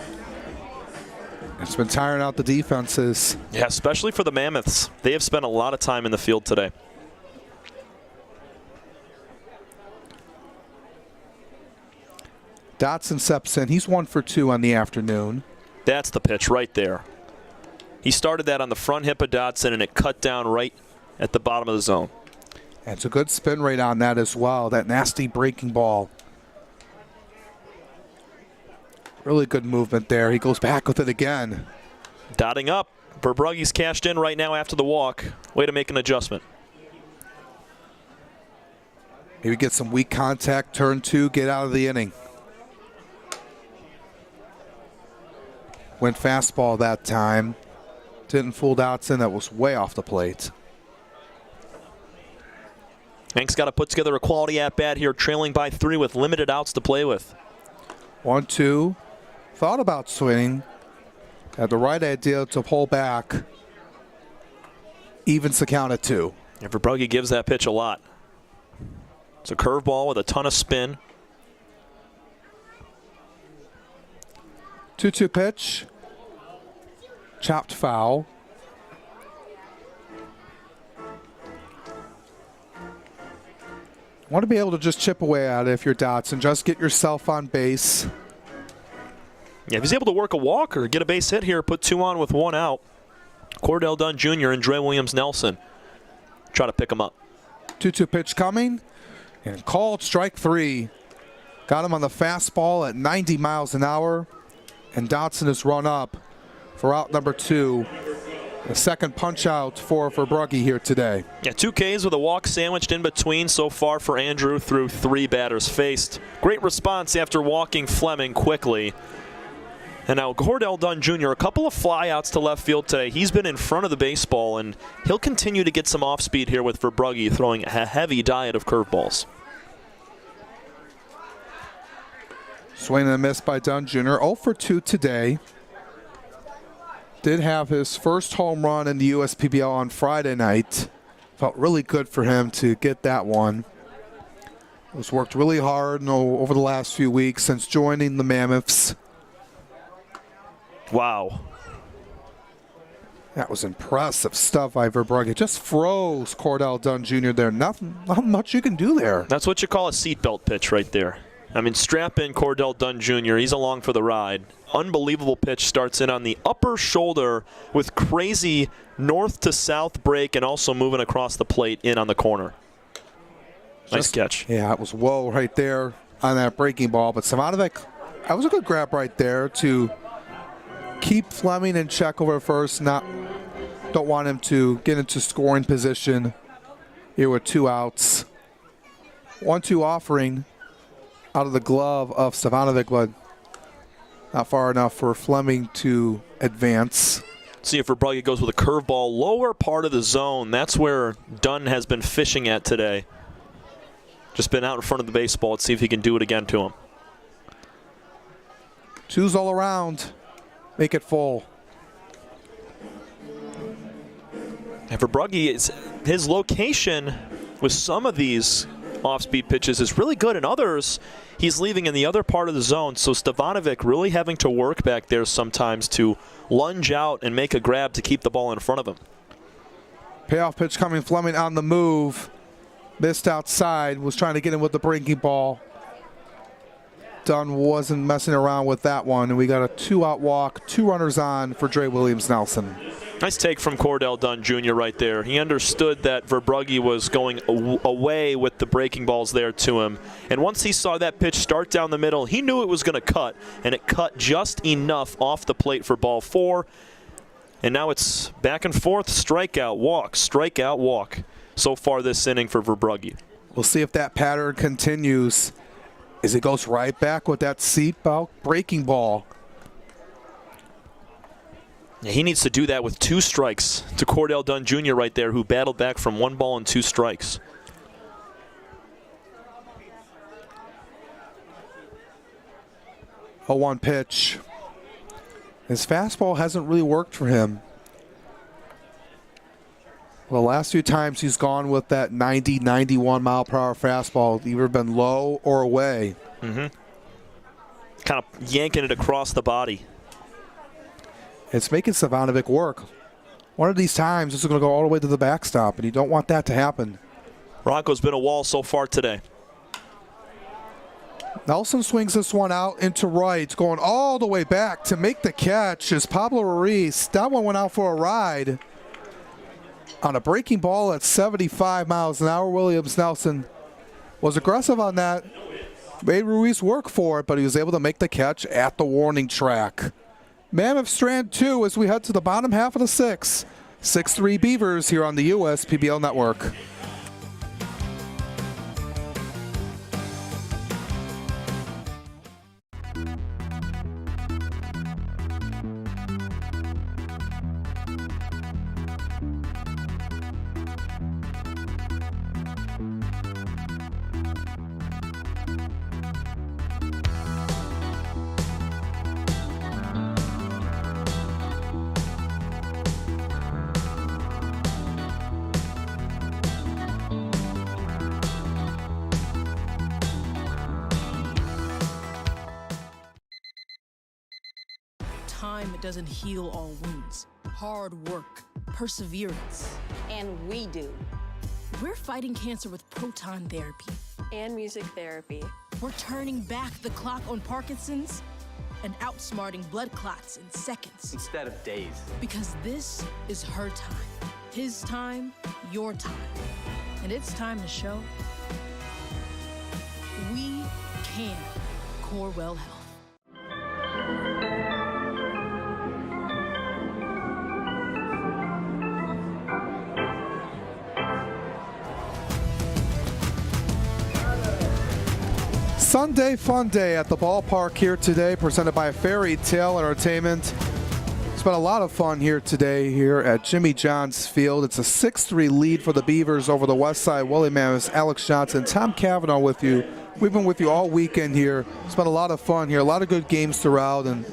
It's been tiring out the defenses. Yeah, especially for the Mammoths. They have spent a lot of time in the field today. Dotson steps in. He's 1 for 2 on the afternoon. That's the pitch right there. He started that on the front hip of Dotson, and it cut down right at the bottom of the zone. And it's a good spin rate on that as well, that nasty breaking ball. Really good movement there. He goes back with it again. Dotting up. Verbrugge's cashed in right now after the walk. Way to make an adjustment. Maybe get some weak contact, turn 2, get out of the inning. Went fastball that time. Didn't fool Dotson. That was way off the plate. Hank's got to put together a quality at-bat here, trailing by 3 with limited outs to play with. 1-2. thought about swinging, had the right idea to pull back, evens the count at 2. And Verbrugge gives that pitch a lot. It's a curveball with a ton of spin. 2-2 pitch. Chopped foul. Want to be able to just chip away at it if you're Dotson. Just get yourself on base. Yeah, if he's able to work a walk or get a base hit here, put 2 on with 1 out. Cordell Dunn Jr. and Dre Williams-Nelson try to pick him up. 2-2 pitch coming. And called strike 3. Got him on the fastball at 90 miles an hour. And Dotson is run up for out number 2. The second punch out for Verbrugge here today. Yeah, 2 Ks with a walk sandwiched in between so far for Andrew through 3 batters faced. Great response after walking Fleming quickly. And now Cordell Dunn Jr., a couple of flyouts to left field today. He's been in front of the baseball, and he'll continue to get some off speed here with Verbrugge throwing a heavy diet of curveballs. Swing and a miss by Dunn Jr. 0 for 2 today. Did have his first home run in the USPBL on Friday night. Felt really good for him to get that one. Was worked really hard over the last few weeks since joining the Mammoths. Wow. That was impressive stuff by Verbrugge. Just froze Cordell Dunn Jr. there. Not much you can do there. That's what you call a seatbelt pitch right there. I mean, strap in Cordell Dunn Jr. He's along for the ride. Unbelievable pitch starts in on the upper shoulder with crazy north to south break and also moving across the plate in on the corner. Nice catch. Yeah, it was whoa right there on that breaking ball. But Savanovic, that was a good grab right there to keep Fleming in check over first. Don't want him to get into scoring position here with 2 outs. 1-2 offering out of the glove of Savanovic, but not far enough for Fleming to advance. See if Verbrugge goes with a curveball, lower part of the zone. That's where Dunn has been fishing at today. Just been out in front of the baseball. Let's see if he can do it again to him. 2s all around. Make it full. And Verbrugge, his location with some of these off-speed pitches is really good, and others he's leaving in the other part of the zone. So Stevanovic really having to work back there sometimes to lunge out and make a grab to keep the ball in front of him. Payoff pitch coming, Fleming on the move. Missed outside, was trying to get him with the breaking ball. Dunn wasn't messing around with that one, and we got a 2-out walk, 2 runners on for Dre Williams-Nelson. Nice take from Cordell Dunn Jr. right there. He understood that Verbrugge was going away with the breaking balls there to him. And once he saw that pitch start down the middle, he knew it was going to cut, and it cut just enough off the plate for ball 4. And now it's back and forth, strikeout, walk so far this inning for Verbrugge. We'll see if that pattern continues as he goes right back with that seatbelt breaking ball. Yeah, he needs to do that with 2 strikes to Cordell Dunn Jr. right there, who battled back from 1 ball and 2 strikes. A 1 pitch. His fastball hasn't really worked for him. Well, the last few times he's gone with that 90, 91 mile per hour fastball, either been low or away. Kind of yanking it across the body. It's making Savanovic work. One of these times, it's going to go all the way to the backstop, and you don't want that to happen. Rocco's been a wall so far today. Nelson swings this one out into right, going all the way back to make the catch is Pablo Ruiz. That one went out for a ride. On a breaking ball at 75 miles an hour, Williams-Nelson was aggressive on that. Made Ruiz work for it, but he was able to make the catch at the warning track. Mammoth Strand 2 as we head to the bottom half of the 6th. 6-3 Beavers here on the USPBL Network. entertainment doesn't heal all wounds. Hard work, perseverance. And we do. We're fighting cancer with proton therapy. And music therapy. We're turning back the clock on Parkinson's and outsmarting blood clots in seconds. Instead of days. Because this is her time. His time, your time. And it's time to show we can. Corewell Health. Sunday Fun Day at the ballpark here today, presented by Fairy Tale Entertainment. It's been a lot of fun here today here at Jimmy John's Field. It's a 6-3 lead for the Beavers over the Westside Woolly Mammoths. Alex Johnson, Tom Cavanaugh with you. We've been with you all weekend here. It's been a lot of fun here, a lot of good games throughout, and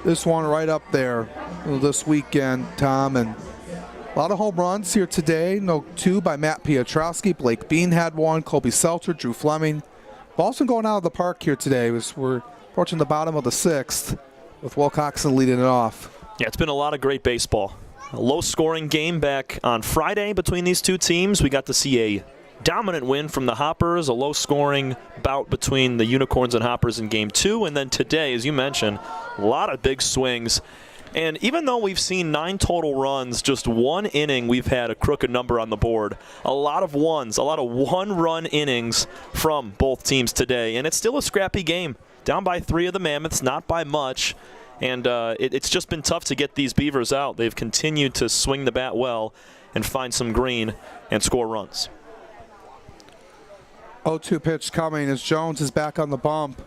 this one right up there this weekend, Tom. And a lot of home runs here today. No, 2 by Matt Piotrowski. Blake Bean had 1. Colby Seltzer, Drew Fleming. Ball's been going out of the park here today. We're approaching the bottom of the 6th with Will Coxon leading it off. Yeah, it's been a lot of great baseball. A low-scoring game back on Friday between these two teams. We got to see a dominant win from the Hoppers, a low-scoring bout between the Unicorns and Hoppers in Game 2. And then today, as you mentioned, a lot of big swings. And even though we've seen 9 total runs, just 1 inning we've had a crooked number on the board. A lot of ones, a lot of one-run innings from both teams today. And it's still a scrappy game. Down by 3 of the Mammoths, not by much. And it's just been tough to get these Beavers out. They've continued to swing the bat well and find some green and score runs. 0-2 pitch coming as Jones is back on the bump.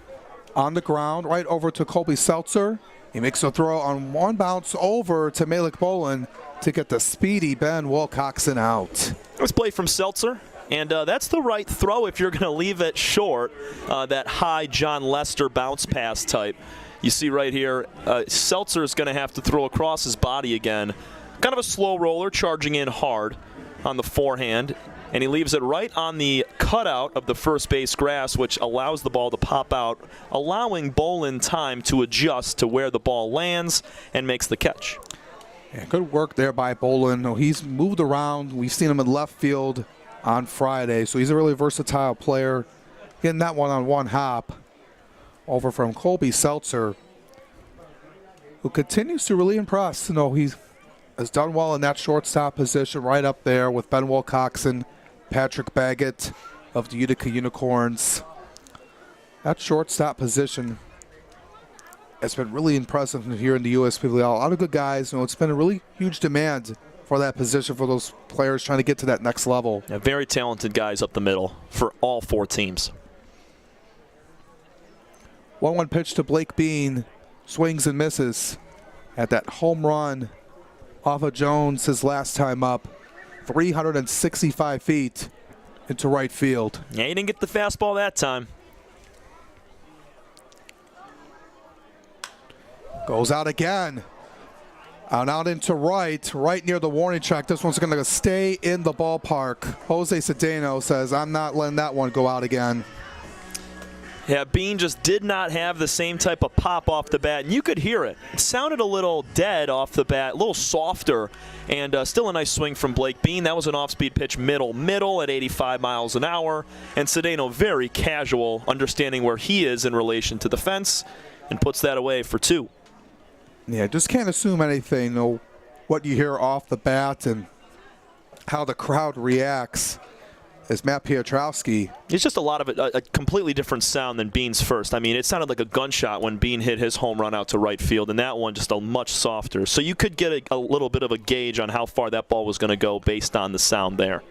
On the ground, right over to Colby Seltzer. He makes a throw on one bounce over to Malik Bolin to get the speedy Ben Wilcoxon out. Let's play from Seltzer. And that's the right throw if you're going to leave it short, that high John Lester bounce pass type. You see right here, Seltzer's going to have to throw across his body again. Kind of a slow roller, charging in hard on the forehand. And he leaves it right on the cutout of the first base grass, which allows the ball to pop out, allowing Bolin time to adjust to where the ball lands and makes the catch. Yeah, good work there by Bolin. He's moved around. We've seen him in left field on Friday, so he's a really versatile player. Getting that one on one hop over from Colby Seltzer, who continues to really impress. He has done well in that shortstop position right up there with Ben Wilcoxon, Patrick Baggett of the Utica Unicorns. That shortstop position has been really impressive here in the USPBL. A lot of good guys. It's been a really huge demand for that position for those players trying to get to that next level. Yeah, very talented guys up the middle for all 4 teams. 1-1 pitch to Blake Bean. Swings and misses at that home run off of Jones his last time up. 365 feet into right field. Yeah, he didn't get the fastball that time. Goes out again. Out into right near the warning track. This one's going to stay in the ballpark. Jose Cedeno says, I'm not letting that one go out again. Yeah, Bean just did not have the same type of pop off the bat, and you could hear it. It sounded a little dead off the bat, a little softer, and still a nice swing from Blake Bean. That was an off-speed pitch middle at 85 miles an hour, and Cedeno very casual, understanding where he is in relation to the fence, and puts that away for 2. Yeah, just can't assume anything, what you hear off the bat and how the crowd reacts. As Matt Piotrowski. It's just a lot of it, a completely different sound than Bean's first. I mean, it sounded like a gunshot when Bean hit his home run out to right field, and that one just a much softer. So you could get a little bit of a gauge on how far that ball was going to go based on the sound there.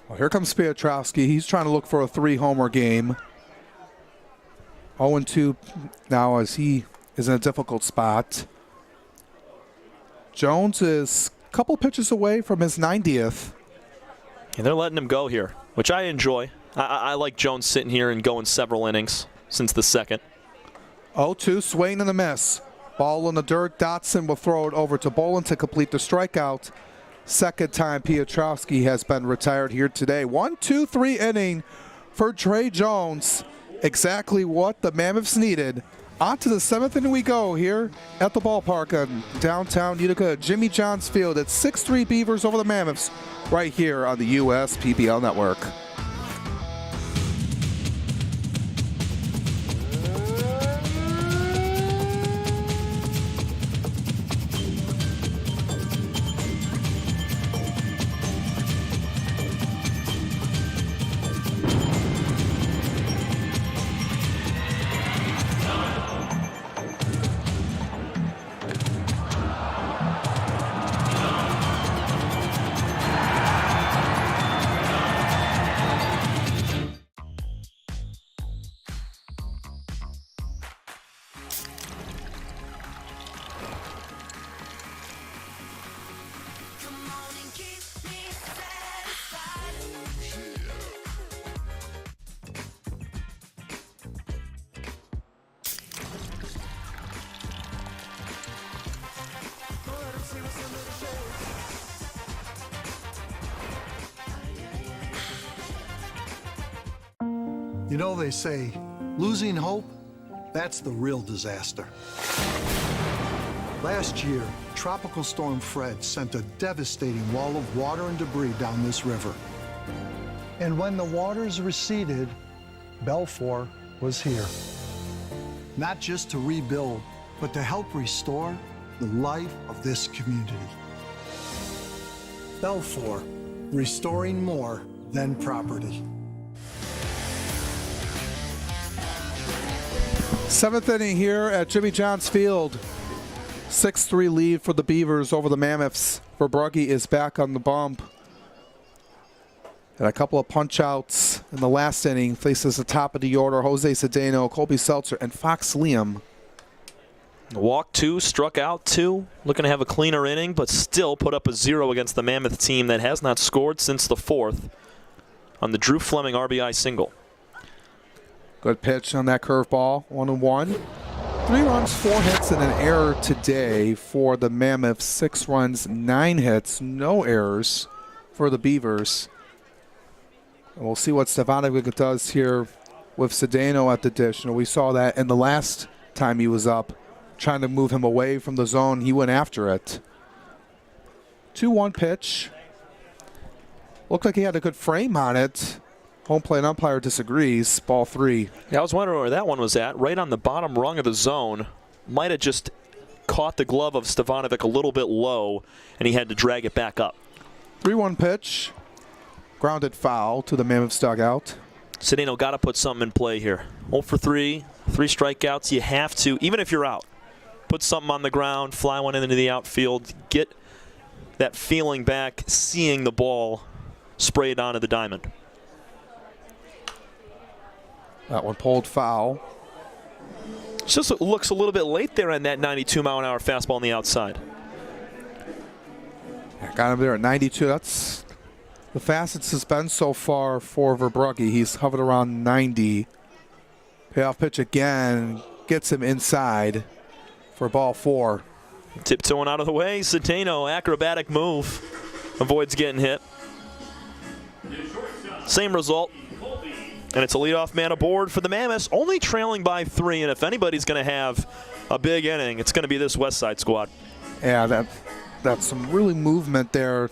Well, here comes Piotrowski. He's trying to look for a 3-homer game. 0-2 now as he is in a difficult spot. Jones is a couple pitches away from his 90th. And they're letting him go here, which I enjoy. I like Jones sitting here and going several innings since the second. 0-2, swing and a miss. Ball in the dirt. Dotson will throw it over to Bolin to complete the strikeout. Second time Piotrowski has been retired here today. 1-2-3 inning for Trey Jones. Exactly what the Mammoths needed On to the 7th inning we go here at the ballpark in downtown Utica, Jimmy John's Field. It's 6-3 Beavers over the Mammoths right here on the US PBL Network. You know, they say, losing hope, that's the real disaster. Last year, Tropical Storm Fred sent a devastating wall of water and debris down this river. And when the waters receded, Belfour was here. Not just to rebuild, but to help restore the life of this community. Belfour, restoring more than property. 7th inning here at Jimmy John's Field. 6-3 lead for the Beavers over the Mammoths. Verbrugge is back on the bump. And a couple of punch-outs in the last inning. Faces the top of the order. Jose Cedeno, Colby Seltzer, and Fox Liam. Walked 2, struck out 2. Looking to have a cleaner inning, but still put up a 0 against the Mammoth team that has not scored since the 4th on the Drew Fleming RBI single. Good pitch on that curveball, 1-1. 3 runs, 4 hits, and an error today for the Mammoths. 6 runs, 9 hits, no errors for the Beavers. And we'll see what Stefanovic does here with Cedeno at the dish. You know, we saw that in the last time he was up, trying to move him away from the zone. He went after it. 2-1 pitch. Looked like he had a good frame on it. Home plate umpire disagrees. Ball 3. Yeah, I was wondering where that one was at. Right on the bottom rung of the zone. Might have just caught the glove of Stefanovic a little bit low, and he had to drag it back up. 3-1 pitch. Grounded foul to the Mammoths dugout. Cedeno got to put something in play here. 0 for 3, 3 strikeouts. You have to, even if you're out, put something on the ground, fly one into the outfield, get that feeling back, seeing the ball sprayed onto the diamond. That one pulled foul. Just looks a little bit late there on that 92-mile-an-hour fastball on the outside. Got him there at 92. That's the fastest it's been so far for Verbrugge. He's hovered around 90. Payoff pitch again. Gets him inside for ball 4. Tiptoeing out of the way. Cedeno, acrobatic move. Avoids getting hit. Same result. And it's a leadoff man aboard for the Mammoths, only trailing by 3. And if anybody's going to have a big inning, it's going to be this Westside squad. Yeah, that's some really movement there.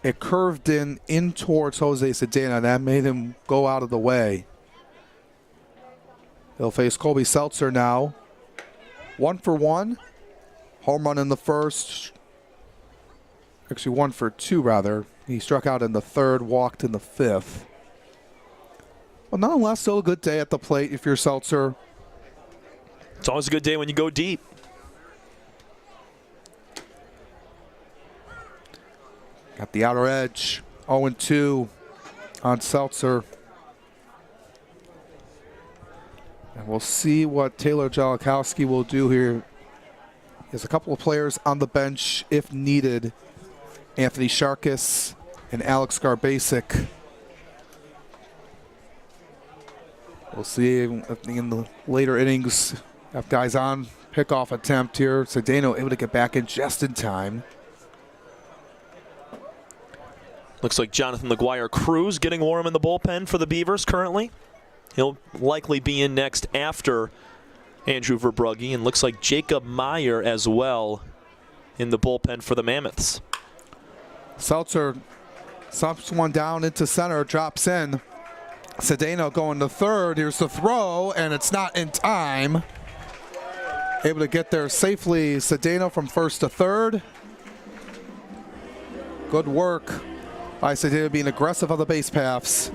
It curved in towards Jose Cedeno. That made him go out of the way. He'll face Colby Seltzer now. 1 for 1. Home run in the first. Actually, 1 for 2, rather. He struck out in the 3rd, walked in the 5th. But nonetheless, still a good day at the plate if you're Seltzer. It's always a good day when you go deep. Got the outer edge. 0-2 on Seltzer. And we'll see what Taylor Jalikowski will do here. There's a couple of players on the bench if needed. Anthony Sharkis and Alex Garbasic. We'll see in the later innings, have guys on pickoff attempt here. Cedeno able to get back in just in time. Looks like Jonathan McGuire-Cruz getting warm in the bullpen for the Beavers currently. He'll likely be in next after Andrew Verbrugge, and looks like Jacob Meyer as well in the bullpen for the Mammoths. Seltzer sumps one down into center, drops in. Cedeno going to third. Here's the throw, and it's not in time. Able to get there safely. Cedeno from first to third. Good work by Cedeno being aggressive on the base paths.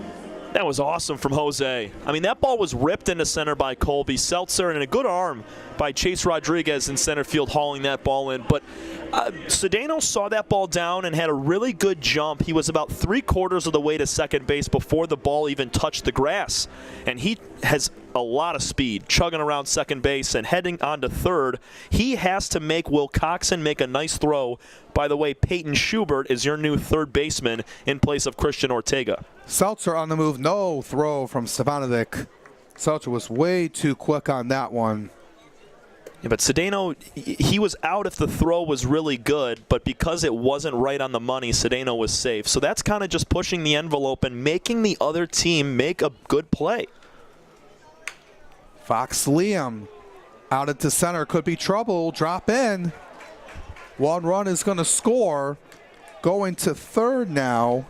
That was awesome from Jose. I mean, that ball was ripped into center by Colby Seltzer, and a good arm by Chase Rodriguez in center field hauling that ball in. But Cedeno saw that ball down and had a really good jump. He was about 3/4 of the way to second base before the ball even touched the grass. And he has a lot of speed, chugging around second base and heading on to third. He has to make Will Coxon make a nice throw. By the way, Peyton Schubert is your new third baseman in place of Christian Ortega. Seltzer on the move. No throw from Stefanovic. Seltzer was way too quick on that one. Yeah, but Cedeno, he was out if the throw was really good, but because it wasn't right on the money, Cedeno was safe. So that's kind of just pushing the envelope and making the other team make a good play. Fox Liam out into center. Could be trouble. Drop in. One run is going to score. Going to third now.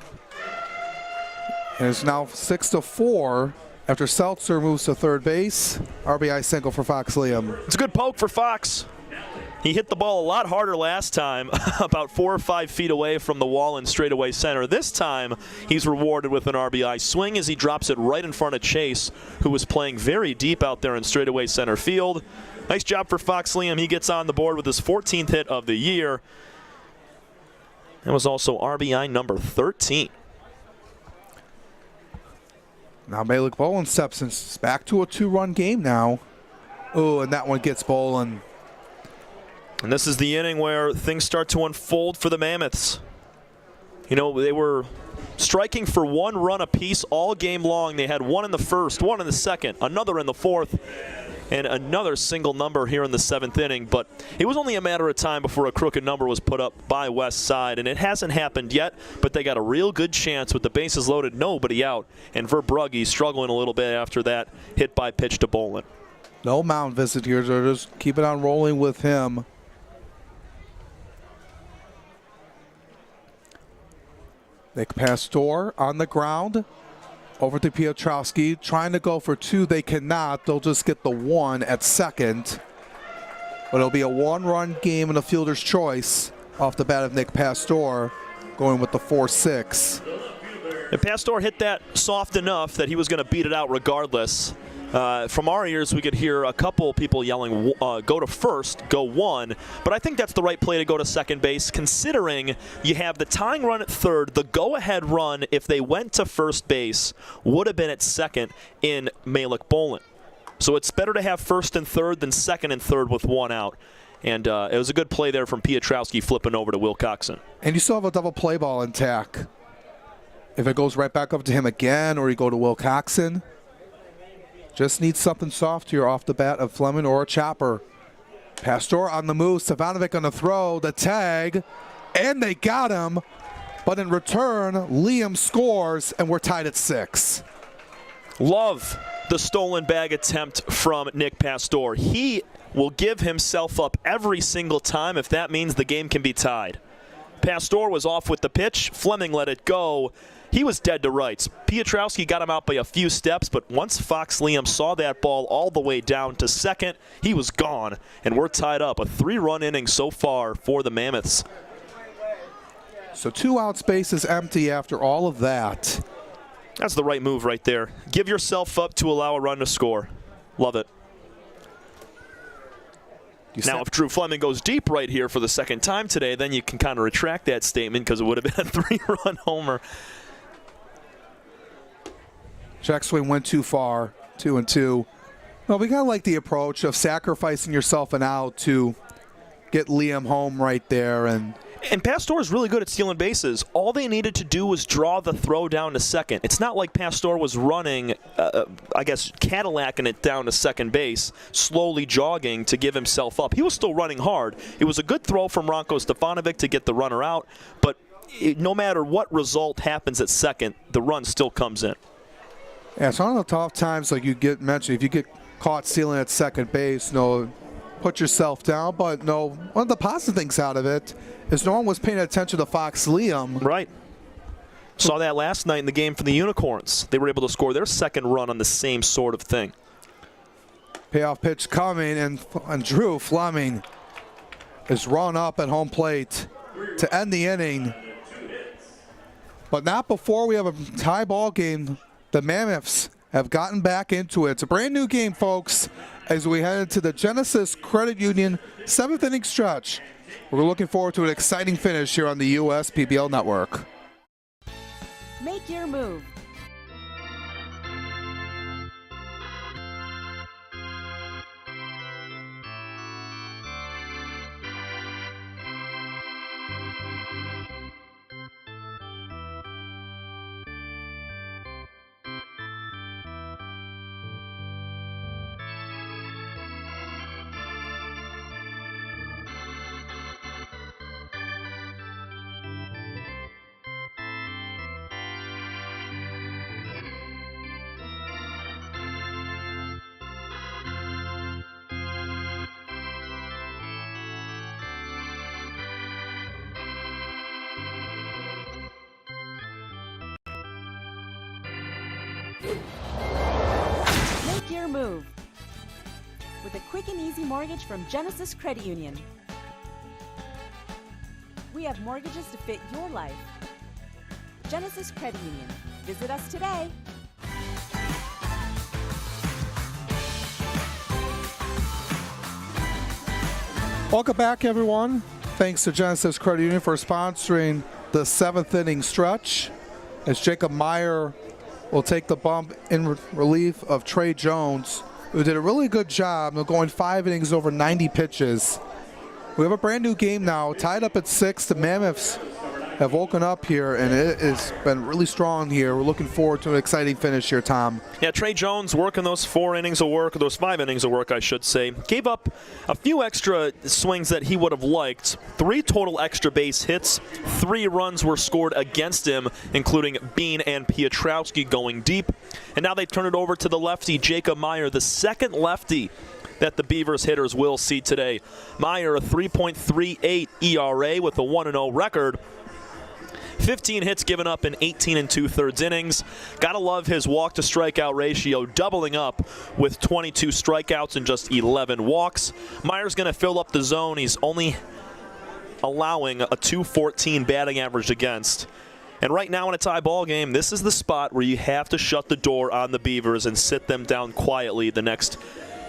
And it's now 6-4 after Seltzer moves to third base. RBI single for Fox Liam. It's a good poke for Fox. He hit the ball a lot harder last time, about 4 or 5 feet away from the wall in straightaway center. This time, he's rewarded with an RBI swing as he drops it right in front of Chase, who was playing very deep out there in straightaway center field. Nice job for Fox Liam. He gets on the board with his 14th hit of the year. That was also RBI number 13. Now Malik Bolin steps in. It's back to a 2-run game now. Oh, and that one gets Bolin. And this is the inning where things start to unfold for the Mammoths. You know, they were striking for 1 run apiece all game long. They had 1 in the first, 1 in the second, another in the fourth, and another single number here in the 7th inning. But it was only a matter of time before a crooked number was put up by Westside, and it hasn't happened yet, but they got a real good chance with the bases loaded, nobody out, and Verbrugge struggling a little bit after that hit by pitch to Bolin. No mound visit here, so just keep it on rolling with him. Nick Pastor on the ground. Over to Piotrowski, trying to go for 2. They cannot. They'll just get the 1 at second. But it'll be a 1-run game and a fielder's choice off the bat of Nick Pastor, going with the 4-6. And Pastor hit that soft enough that he was going to beat it out regardless. From our ears, we could hear a couple people yelling, go to first, go 1. But I think that's the right play to go to second base, considering you have the tying run at third. The go-ahead run, if they went to first base, would have been at second in Malik Bolin. So it's better to have first and third than second and third with 1 out. And it was a good play there from Piotrowski flipping over to Will Coxon. And you still have a double play ball intact. If it goes right back up to him again, or you go to Will Coxon, just need something soft here off the bat of Fleming or a chopper. Pastor on the move. Stefanovic on the throw. The tag. And they got him. But in return, Liam scores, and we're tied at 6. Love the stolen bag attempt from Nick Pastor. He will give himself up every single time if that means the game can be tied. Pastor was off with the pitch. Fleming let it go. He was dead to rights. Piotrowski got him out by a few steps, but once Fox Liam saw that ball all the way down to second, he was gone, and we're tied up. A 3-run inning so far for the Mammoths. So 2 out, space is empty after all of that. That's the right move right there. Give yourself up to allow a run to score. Love it. Now, if Drew Fleming goes deep right here for the second time today, then you can kind of retract that statement because it would have been a 3-run homer. Check swing went too far, 2-2. Well, we kind of like the approach of sacrificing yourself an out to get Liam home right there. And Pastor is really good at stealing bases. All they needed to do was draw the throw down to second. It's not like Pastor was running, Cadillacing it down to second base, slowly jogging to give himself up. He was still running hard. It was a good throw from Ranko Stefanovic to get the runner out, but no matter what result happens at second, the run still comes in. Yeah, it's one of the tough times, like you get mentioned, if you get caught stealing at second base. No, put yourself down, but no, one of the positive things out of it is no one was paying attention to Fox Liam. Right. Saw that last night in the game for the Unicorns. They were able to score their second run on the same sort of thing. Payoff pitch coming, and Drew Fleming is run up at home plate to end the inning. But not before we have a tie ball game. The Mammoths have gotten back into it. It's a brand new game, folks, as we head into the Genesis Credit Union 7th inning stretch. We're looking forward to an exciting finish here on the USPBL Network. Make your move. Make your move with a quick and easy mortgage from Genesis Credit Union. We have mortgages to fit your life. Genesis Credit Union. Visit us today. Welcome back, everyone. Thanks to Genesis Credit Union for sponsoring the 7th inning stretch, as Jacob Meyer will take the bump in relief of Trey Jones, who did a really good job of going 5 innings over 90 pitches. We have a brand new game now, tied up at 6. The Mammoths have woken up here, and it has been really strong here. We're looking forward to an exciting finish here, Tom. Yeah, Trey Jones working those 4 innings of work, those 5 innings of work, I should say. Gave up a few extra swings that he would have liked. 3 total extra base hits. 3 runs were scored against him, including Bean and Pietrowski going deep. And now they turn it over to the lefty, Jacob Meyer, the second lefty that the Beavers hitters will see today. Meyer, a 3.38 ERA with a 1-0 record. 15 hits given up in 18 2/3 innings. Gotta love his walk-to-strikeout ratio, doubling up with 22 strikeouts and just 11 walks. Meyer's going to fill up the zone. He's only allowing a .214 batting average against. And right now in a tie ball game, this is the spot where you have to shut the door on the Beavers and sit them down quietly the next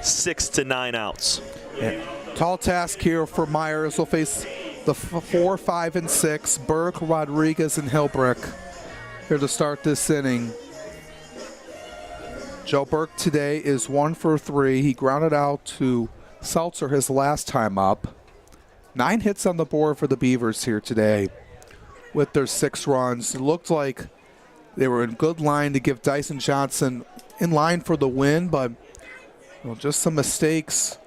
6 to 9 outs. Yeah. Tall task here for Myers. He'll face the 4, 5, and 6, Burke, Rodriguez, and Hilbrick here to start this inning. Joe Burke today is 1 for 3. He grounded out to Seltzer his last time up. 9 hits on the board for the Beavers here today with their 6 runs. It looked like they were in good line to give Dyson Johnson in line for the win, but just some mistakes.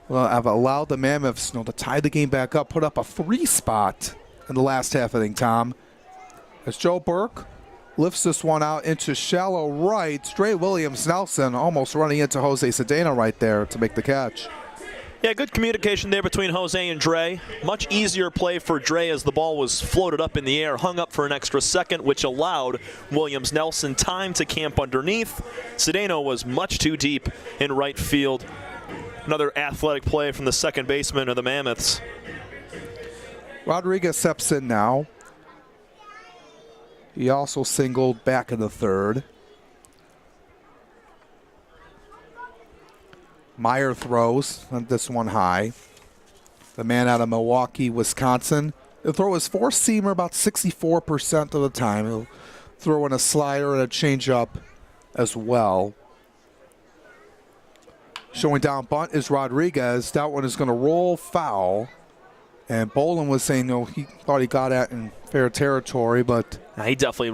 Well, I've allowed the Mammoths to tie the game back up, put up a 3 spot in the last half inning, Tom. As Joe Burke lifts this one out into shallow right, Dre Williams-Nelson almost running into Jose Cedeno right there to make the catch. Yeah, good communication there between Jose and Dre. Much easier play for Dre as the ball was floated up in the air, hung up for an extra second, which allowed Williams-Nelson time to camp underneath. Cedeno was much too deep in right field. Another athletic play from the second baseman of the Mammoths. Rodriguez steps in now. He also singled back in the 3rd. Meyer throws this one high. The man out of Milwaukee, Wisconsin. The throw is four-seamer about 64% of the time. He'll throw in a slider and a changeup as well. Showing down bunt is Rodriguez. That one is going to roll foul. And Bolin was saying, he thought he got at in fair territory, but he definitely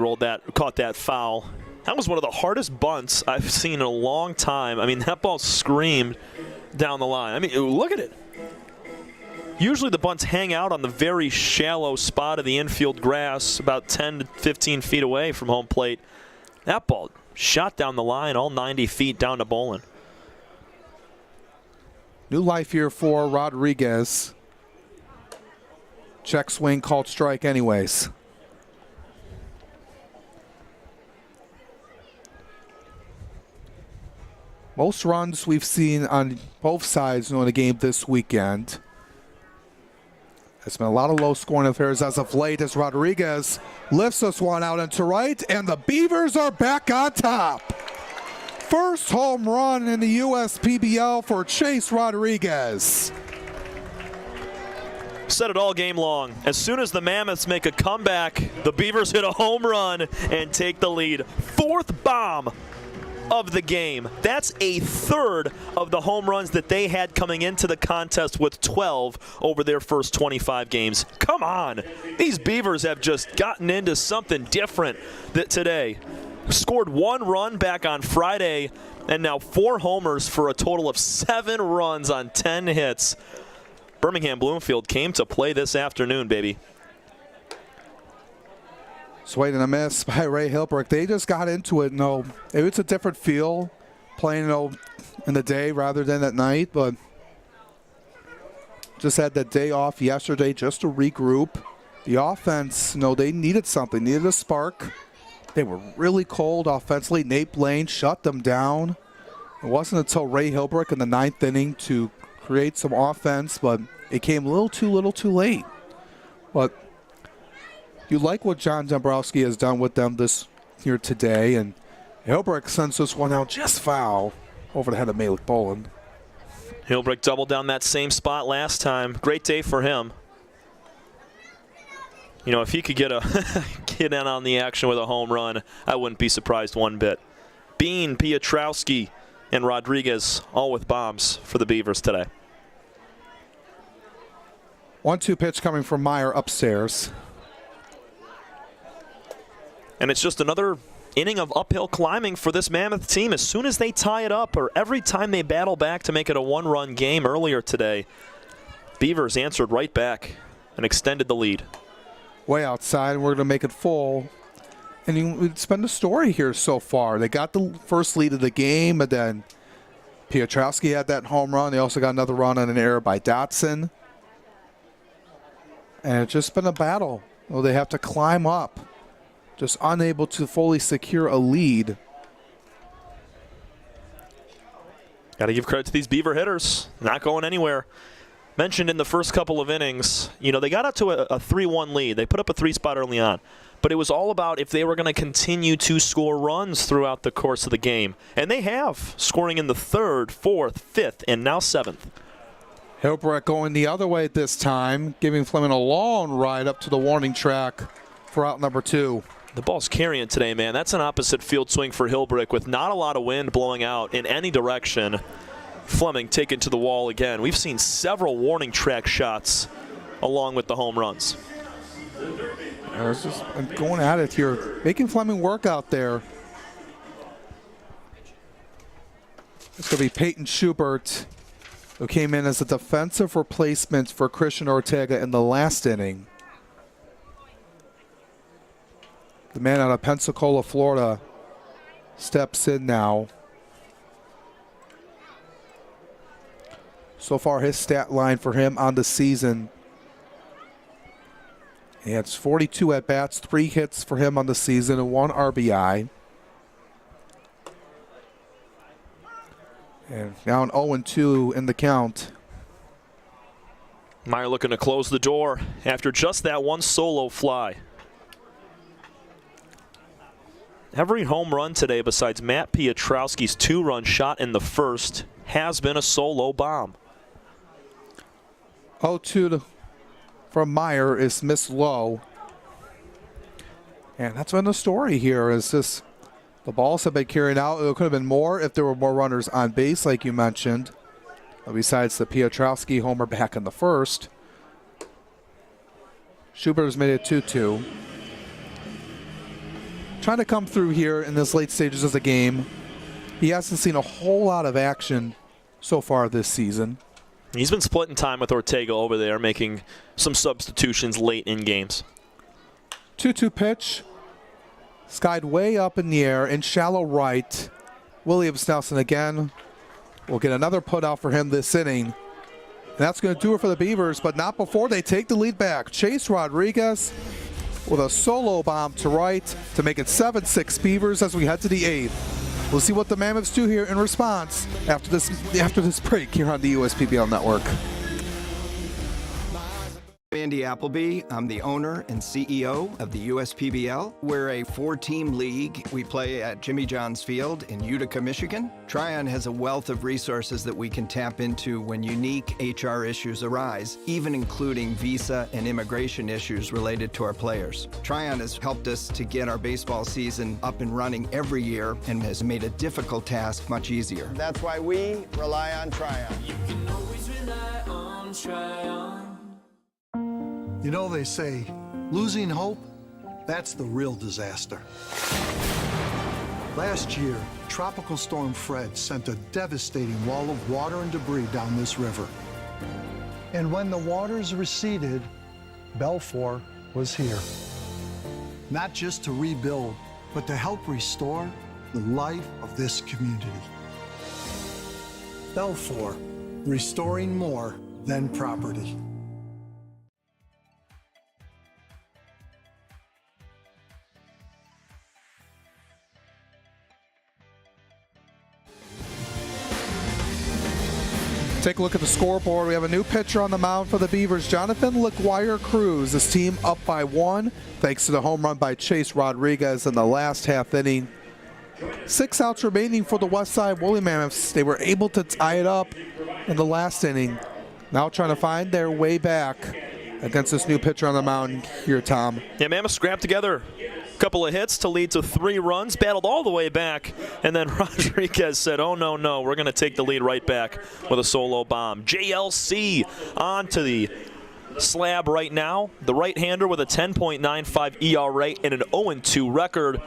caught that foul. That was one of the hardest bunts I've seen in a long time. I mean, that ball screamed down the line. I mean, look at it. Usually the bunts hang out on the very shallow spot of the infield grass, about 10 to 15 feet away from home plate. That ball shot down the line, all 90 feet down to Bolin. New life here for Rodriguez. Check swing called strike anyways. Most runs we've seen on both sides in the game this weekend. It's been a lot of low-scoring affairs as of late as Rodriguez lifts this one out into right, and the Beavers are back on top. First home run in the USPBL for Chase Rodriguez. Said it all game long. As soon as the Mammoths make a comeback, the Beavers hit a home run and take the lead. Fourth bomb of the game. That's a third of the home runs that they had coming into the contest with 12 over their first 25 games. Come on. These Beavers have just gotten into something different today. Scored 1 run back on Friday and now 4 homers for a total of 7 runs on 10 hits. Birmingham Bloomfield came to play this afternoon, baby. Swing and a miss by Ray Hilbrick. They just got into it. No, it's a different feel playing in the day rather than at night, but just had that day off yesterday just to regroup. The offense, they needed something, needed a spark. They were really cold offensively. Nate Blaine shut them down. It wasn't until Ray Hilbrick in the 9th inning to create some offense, but it came a little too late. But you like what John Dombrowski has done with them this here today, and Hilbrick sends this one out just foul over the head of Malik Boland. Hilbrick doubled down that same spot last time. Great day for him. If he could get in on the action with a home run, I wouldn't be surprised one bit. Bean, Piotrowski, and Rodriguez all with bombs for the Beavers today. 1-2 pitch coming from Meyer upstairs. And it's just another inning of uphill climbing for this Mammoth team. As soon as they tie it up, or every time they battle back to make it a 1-run game earlier today, Beavers answered right back and extended the lead. Way outside, we're going to make it full. And it's been the story here so far. They got the first lead of the game, and then Piotrowski had that home run. They also got another run on an error by Dotson. And it's just been a battle. They have to climb up. Just unable to fully secure a lead. Got to give credit to these Beaver hitters. Not going anywhere. Mentioned in the first couple of innings, they got up to a 3-1 lead. They put up a 3-spot early on. But it was all about if they were going to continue to score runs throughout the course of the game. And they have, scoring in the 3rd, 4th, 5th, and now 7th. Hilbrick going the other way this time, giving Fleming a long ride up to the warning track for out number 2. The ball's carrying today, man. That's an opposite field swing for Hilbrick with not a lot of wind blowing out in any direction. Fleming taken to the wall again. We've seen several warning track shots along with the home runs. Just going at it here, making Fleming work out there. It's going to be Peyton Schubert, who came in as a defensive replacement for Christian Ortega in the last inning. The man out of Pensacola, Florida, steps in now. So far, his stat line for him on the season, he has 42 at-bats, 3 hits for him on the season, and 1 RBI. And now an 0-2 in the count. Meyer looking to close the door after just that one solo fly. Every home run today, besides Matt Piotrowski's 2-run shot in the first, has been a solo bomb. 0-2 from Meyer is Miss Low. And that's been the story here, is this, the balls have been carried out. It could have been more if there were more runners on base, like you mentioned, besides the Piotrowski homer back in the first. Schubert has made it 2-2. Trying to come through here in this late stages of the game. He hasn't seen a whole lot of action so far this season. He's been splitting time with Ortega over there, making some substitutions late in games. 2-2 pitch. Skied way up in the air in shallow right. Williams Nelson again We'll get another put out for him this inning. And that's going to do it for the Beavers, but not before they take the lead back. Chase Rodriguez with a solo bomb to right to make it 7-6 Beavers as we head to the 8th. We'll see what the Mammoths do here in response after this break here on the USPBL Network. Andy Appleby. I'm the owner and CEO of the USPBL. We're a 4-team league. We play at Jimmy John's Field in Utica, Michigan. Tryon has a wealth of resources that we can tap into when unique HR issues arise, even including visa and immigration issues related to our players. Tryon has helped us to get our baseball season up and running every year and has made a difficult task much easier. That's why we rely on Tryon. You can always rely on Tryon. You know, they say, losing hope, that's the real disaster. Last year, Tropical Storm Fred sent a devastating wall of water and debris down this river. And when the waters receded, Belfour was here. Not just to rebuild, but to help restore the life of this community. Belfour, restoring more than property. Take a look at the scoreboard. We have a new pitcher on the mound for the Beavers, Jonathan LaGuire-Cruz. His team up by 1 thanks to the home run by Chase Rodriguez in the last half inning. 6 outs remaining for the Westside Woolly Mammoths. They were able to tie it up in the last inning. Now trying to find their way back against this new pitcher on the mound here, Tom. Yeah, Mammoths scrapped together couple of hits to lead to 3 runs, battled all the way back, and then Rodriguez said, oh, no, we're going to take the lead right back with a solo bomb. JLC on to the slab right now. The right-hander with a 10.95 ERA and an 0-2 record.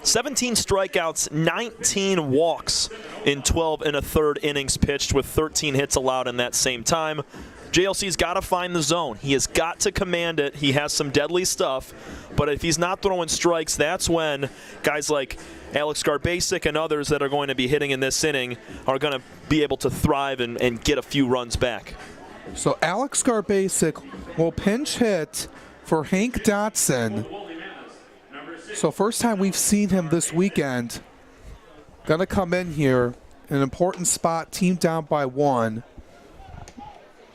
17 strikeouts, 19 walks in 12 1/3 innings pitched with 13 hits allowed in that same time. JLC's got to find the zone. He has got to command it. He has some deadly stuff, but if he's not throwing strikes, that's when guys like Alex Garbasic and others that are going to be hitting in this inning are going to be able to thrive and get a few runs back. So Alex Garbasic will pinch hit for Hank Dotson. So first time we've seen him this weekend. Going to come in here in an important spot, team down by 1.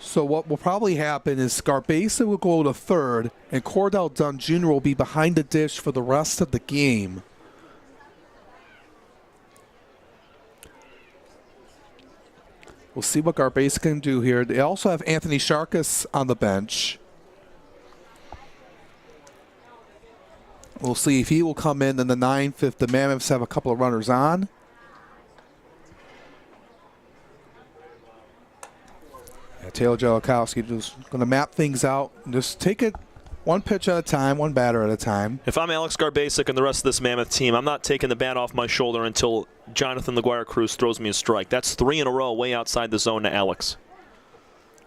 So what will probably happen is Garbasic will go to third, and Cordell Dunn Jr. will be behind the dish for the rest of the game. We'll see what Garbasic can do here. They also have Anthony Sharkus on the bench. We'll see if he will come in the 9th if the Mammoths have a couple of runners on. Taylor Jellikowski just going to map things out and just take it one pitch at a time, one batter at a time. If I'm Alex Garbasic and the rest of this Mammoth team, I'm not taking the bat off my shoulder until Jonathan LaGuire-Cruz throws me a strike. That's 3 in a row way outside the zone to Alex.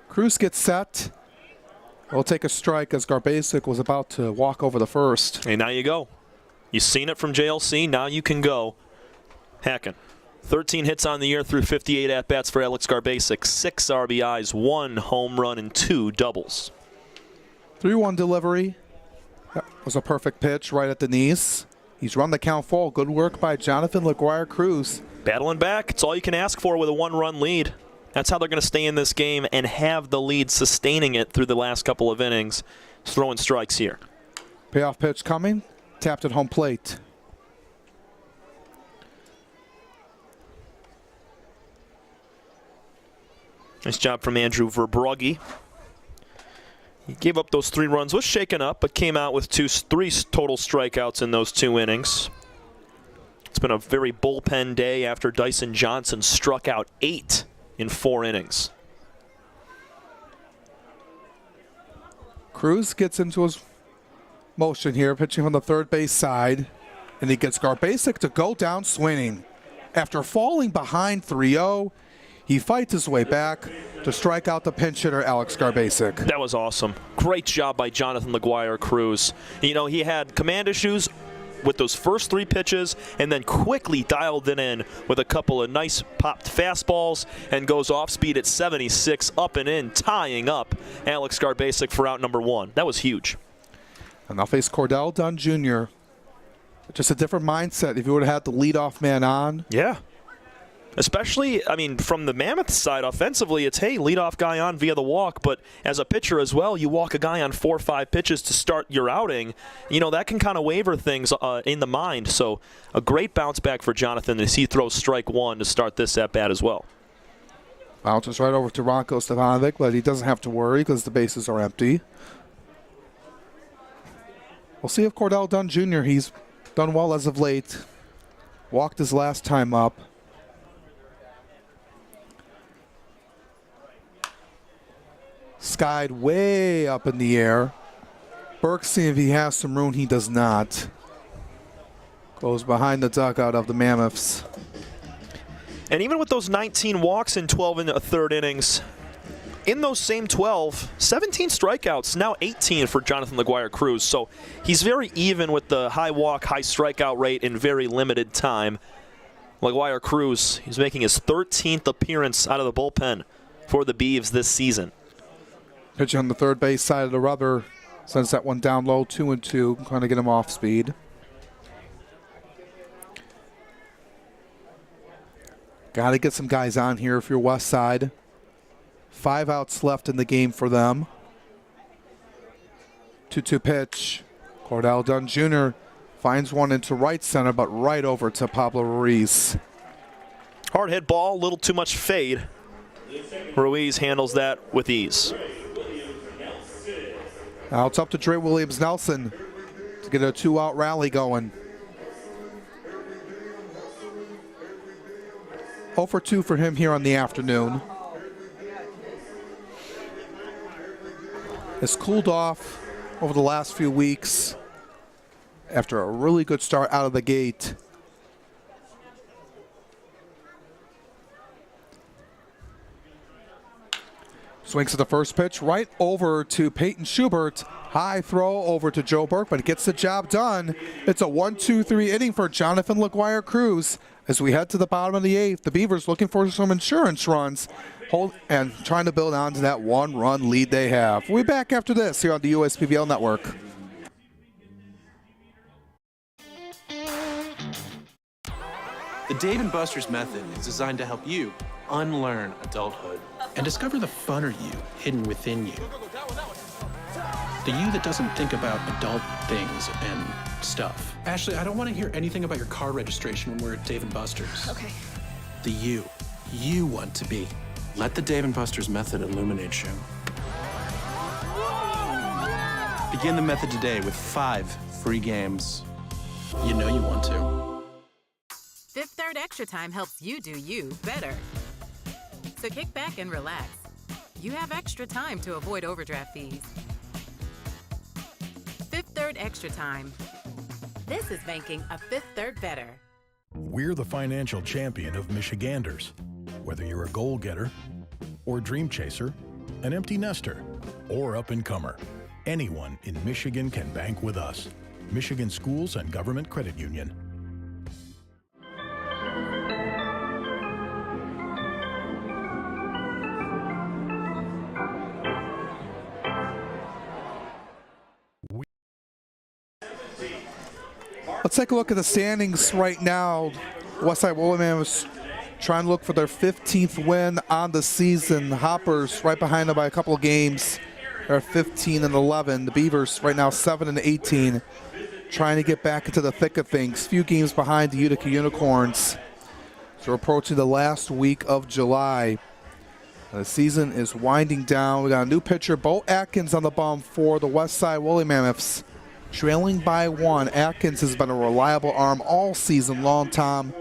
Cruz gets set. We'll take a strike as Garbasic was about to walk over the first. Hey, now you go. You've seen it from JLC. Now you can go. Hacking. 13 hits on the year through 58 at-bats for Alex Garbasic. 6 RBIs, 1 home run, and 2 doubles. 3-1 delivery. That was a perfect pitch right at the knees. He's run the count full. Good work by Jonathan LaGuire-Cruz. Battling back. It's all you can ask for with a 1-run lead. That's how they're going to stay in this game and have the lead, sustaining it through the last couple of innings. Throwing strikes here. Payoff pitch coming. Tapped at home plate. Nice job from Andrew Verbrugge. He gave up those 3 runs, was shaken up, but came out with 3 total strikeouts in those 2 innings. It's been a very bullpen day after Dyson Johnson struck out 8 in 4 innings. Cruz gets into his motion here, pitching on the third base side, and he gets Garbasic to go down swinging. After falling behind 3-0, he fights his way back to strike out the pinch hitter, Alex Garbasic. That was awesome. Great job by Jonathan LaGuire-Cruz. You know, he had command issues with those first 3 pitches and then quickly dialed it in with a couple of nice popped fastballs and goes off speed at 76 up and in, tying up Alex Garbasic for out number 1. That was huge. And they'll face Cordell Dunn Jr. Just a different mindset if you would have had the leadoff man on. Yeah. Especially, I mean, from the Mammoth side offensively, it's, hey, leadoff guy on via the walk. But as a pitcher as well, you walk a guy on 4 or 5 pitches to start your outing. You know, that can kind of waver things in the mind. So a great bounce back for Jonathan as he throws strike 1 to start this at-bat as well. Bounces right over to Ranko Stefanovic, but he doesn't have to worry because the bases are empty. We'll see if Cordell Dunn Jr., he's done well as of late. Walked his last time up. Skied way up in the air. Burke seeing if he has some room. He does not. Goes behind the dugout of the Mammoths. And even with those 19 walks in 12 and a third innings, in those same 12, 17 strikeouts, now 18 for Jonathan LaGuardia-Cruz. So he's very even with the high walk, high strikeout rate in very limited time. LaGuardia-Cruz, he's making his 13th appearance out of the bullpen for the Beavs this season. Pitching on the third base side of the rubber. Sends that one down low, 2-2, trying to get him off speed. Got to get some guys on here if you're Westside. 5 outs left in the game for them. 2-2 pitch. Cordell Dunn Jr. finds one into right center, but right over to Pablo Ruiz. Hard hit ball, a little too much fade. Ruiz handles that with ease. Now it's up to Dre Williams-Nelson to get a 2-out rally going. 0 for 2 for him here on the afternoon. Has cooled off over the last few weeks after a really good start out of the gate. Swings at the first pitch, right over to Peyton Schubert. High throw over to Joe Burke, but it gets the job done. It's a 1-2-3 inning for Jonathan LaGuardia-Cruz. As we head to the bottom of the 8th, the Beavers looking for some insurance runs and trying to build on to that 1-run lead they have. We'll be back after this here on the USPBL Network. The Dave & Buster's method is designed to help you unlearn adulthood and discover the funner you hidden within you. The you that doesn't think about adult things and stuff. Ashley, I don't want to hear anything about your car registration when we're at Dave & Buster's. Okay. The you want to be. Let the Dave & Buster's method illuminate you. Begin the method today with 5 free games. You know you want to. Fifth Third Extra Time helps you do you better. So kick back and relax. You have extra time to avoid overdraft fees. Fifth Third Extra Time. This is banking a Fifth Third better. We're the financial champion of Michiganders. Whether you're a goal-getter or dream chaser, an empty nester or up-and-comer, anyone in Michigan can bank with us. Michigan Schools and Government Credit Union. Let's take a look at the standings right now. Westside Woolly Mammoths trying to look for their 15th win on the season. The Hoppers right behind them by a couple of games. They're 15-11. The Beavers right now 7-18. Trying to get back into the thick of things. Few games behind the Utica Unicorns. So we're approaching the last week of July. The season is winding down. We got a new pitcher, Bo Atkins, on the bump for the Westside Woolly Mammoths. Trailing by 1. Atkins has been a reliable arm all season long, Tom.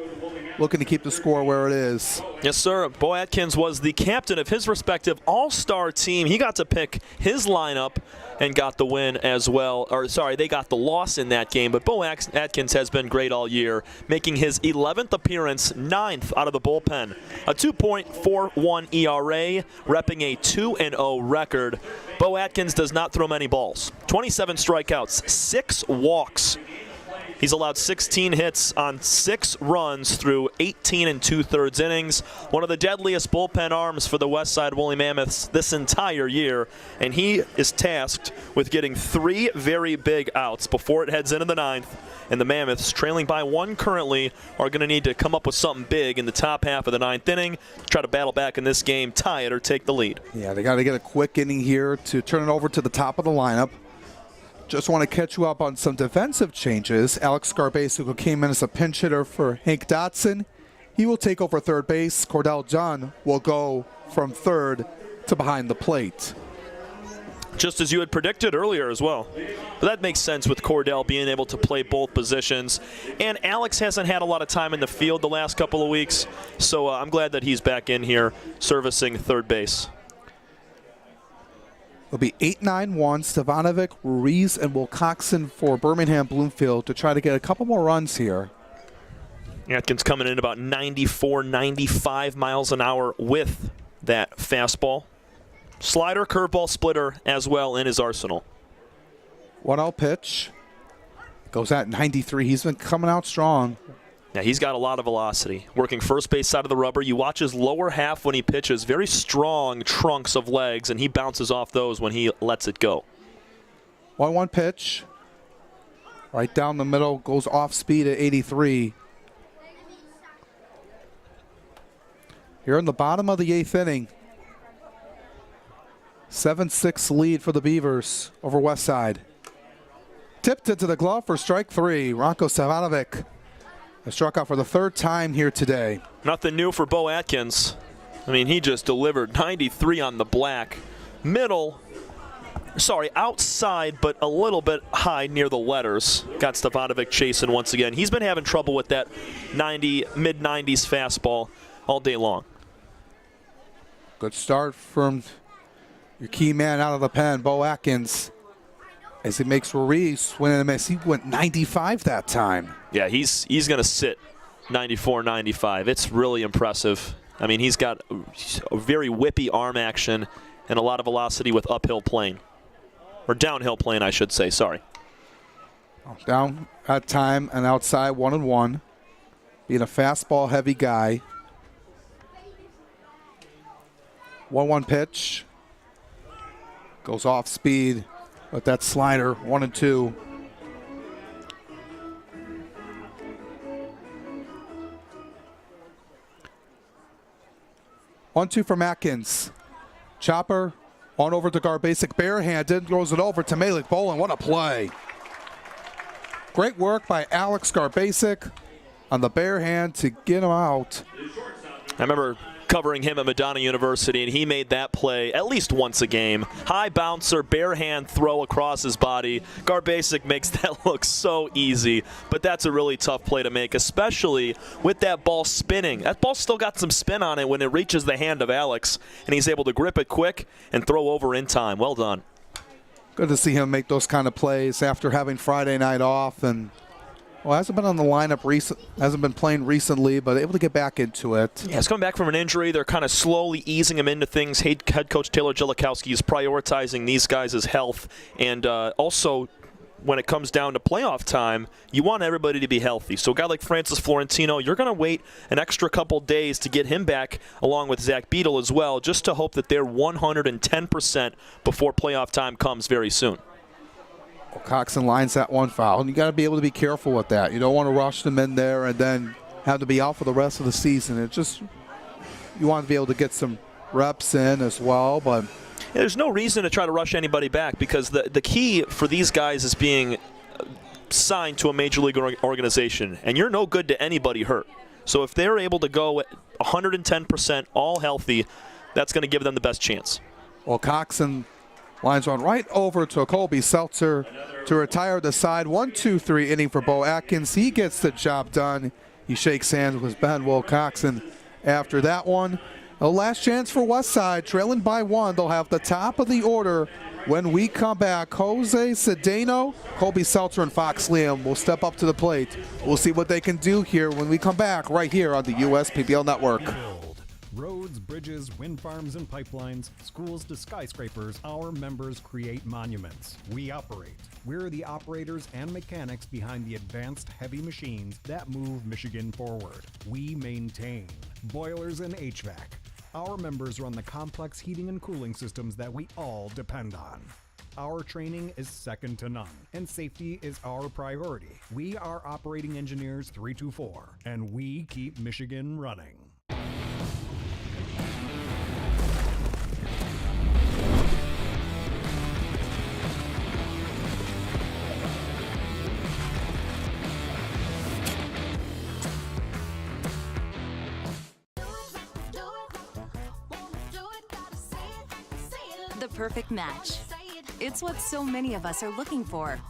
Looking to keep the score where it is. Yes, sir. Bo Atkins was the captain of his respective all-star team. He got to pick his lineup and got the win as well. Or, sorry, they got the loss in that game. But Bo Atkins has been great all year, making his 11th appearance, 9th out of the bullpen. A 2.41 ERA, repping a 2-0 record. Bo Atkins does not throw many balls. 27 strikeouts, 6 walks. He's allowed 16 hits on 6 runs through 18 2/3 innings. One of the deadliest bullpen arms for the Westside Woolly Mammoths this entire year, and he is tasked with getting 3 very big outs before it heads into the 9th. And the Mammoths, trailing by 1 currently, are going to need to come up with something big in the top half of the 9th inning, try to battle back in this game, tie it, or take the lead. Yeah, they got to get a quick inning here to turn it over to the top of the lineup. Just want to catch you up on some defensive changes. Alex Garbasic, who came in as a pinch hitter for Hank Dotson, he will take over third base. Cordell John will go from third to behind the plate. Just as you had predicted earlier as well. But that makes sense with Cordell being able to play both positions. And Alex hasn't had a lot of time in the field the last couple of weeks, so I'm glad that he's back in here servicing third base. It'll be 8-9-1, Stevanovic, Ruiz, and Wilcoxon for Birmingham Bloomfield to try to get a couple more runs here. Atkins coming in about 94, 95 miles an hour with that fastball. Slider, curveball, splitter as well in his arsenal. 1-0 pitch. Goes at 93. He's been coming out strong. Yeah, he's got a lot of velocity. Working first base side of the rubber. You watch his lower half when he pitches. Very strong trunks of legs, and he bounces off those when he lets it go. 1-1 pitch. Right down the middle. Goes off speed at 83. Here in the bottom of the 8th inning. 7-6 lead for the Beavers over Westside. Tipped into the glove for strike 3. Ranko Stevanovic has struck out for the 3rd time here today. Nothing new for Bo Atkins. I mean, he just delivered 93 on the black. Outside, but a little bit high near the letters. Got Stevanovic chasing once again. He's been having trouble with that mid-90s fastball all day long. Good start from your key man out of the pen, Bo Atkins, as he makes Ruiz swing and a miss. He went 95 that time. Yeah, he's going to sit 94, 95. It's really impressive. I mean, he's got a very whippy arm action and a lot of velocity with uphill playing. Or downhill playing, I should say. Sorry. Down at time and outside 1-1. Being a fastball-heavy guy. 1-1 pitch. Goes off speed with that slider. 1-2. One-two from Atkins. Chopper on over to Garbasic, barehanded, throws it over to Malik Bolin. What a play. Great work by Alex Garbasic on the bare hand to get him out. I remember covering him at Madonna University, and he made that play at least once a game. High bouncer, bare hand throw across his body. Garbasic makes that look so easy, but that's a really tough play to make, especially with that ball spinning. That ball still got some spin on it when it reaches the hand of Alex, and he's able to grip it quick and throw over in time. Well done. Good to see him make those kind of plays after having Friday night off, and hasn't been on the lineup hasn't been playing recently, but able to get back into it. Yeah, he's coming back from an injury. They're kind of slowly easing him into things. Head coach Taylor Jellikowski is prioritizing these guys' health, and also when it comes down to playoff time, you want everybody to be healthy. So a guy like Francis Florentino, you're going to wait an extra couple days to get him back, along with Zach Beadle as well, just to hope that they're 110% before playoff time comes very soon. Coxon lines that one foul, and you got to be able to be careful with that. You don't want to rush them in there and then have to be out for the rest of the season. It just, you want to be able to get some reps in as well. But there's no reason to try to rush anybody back, because the key for these guys is being signed to a major league organization, and you're no good to anybody hurt. So if they're able to go 110% all healthy, that's going to give them the best chance. Well, Coxon lines one right over to Colby Seltzer to retire the side. 1-2-3 inning for Bo Atkins. He gets the job done. He shakes hands with Ben Wilcoxon after that one. The last chance for Westside, trailing by 1. They'll have the top of the order when we come back. Jose Cedeno, Colby Seltzer, and Fox Liam will step up to the plate. We'll see what they can do here when we come back right here on the USPBL Network. Roads, bridges, wind farms and pipelines, schools to skyscrapers, our members create monuments. We operate. We're the operators and mechanics behind the advanced heavy machines that move Michigan forward. We maintain boilers and HVAC. Our members run the complex heating and cooling systems that we all depend on. Our training is second to none, and safety is our priority. We are Operating Engineers 324, and we keep Michigan running. The perfect match. It's what so many of us are looking for.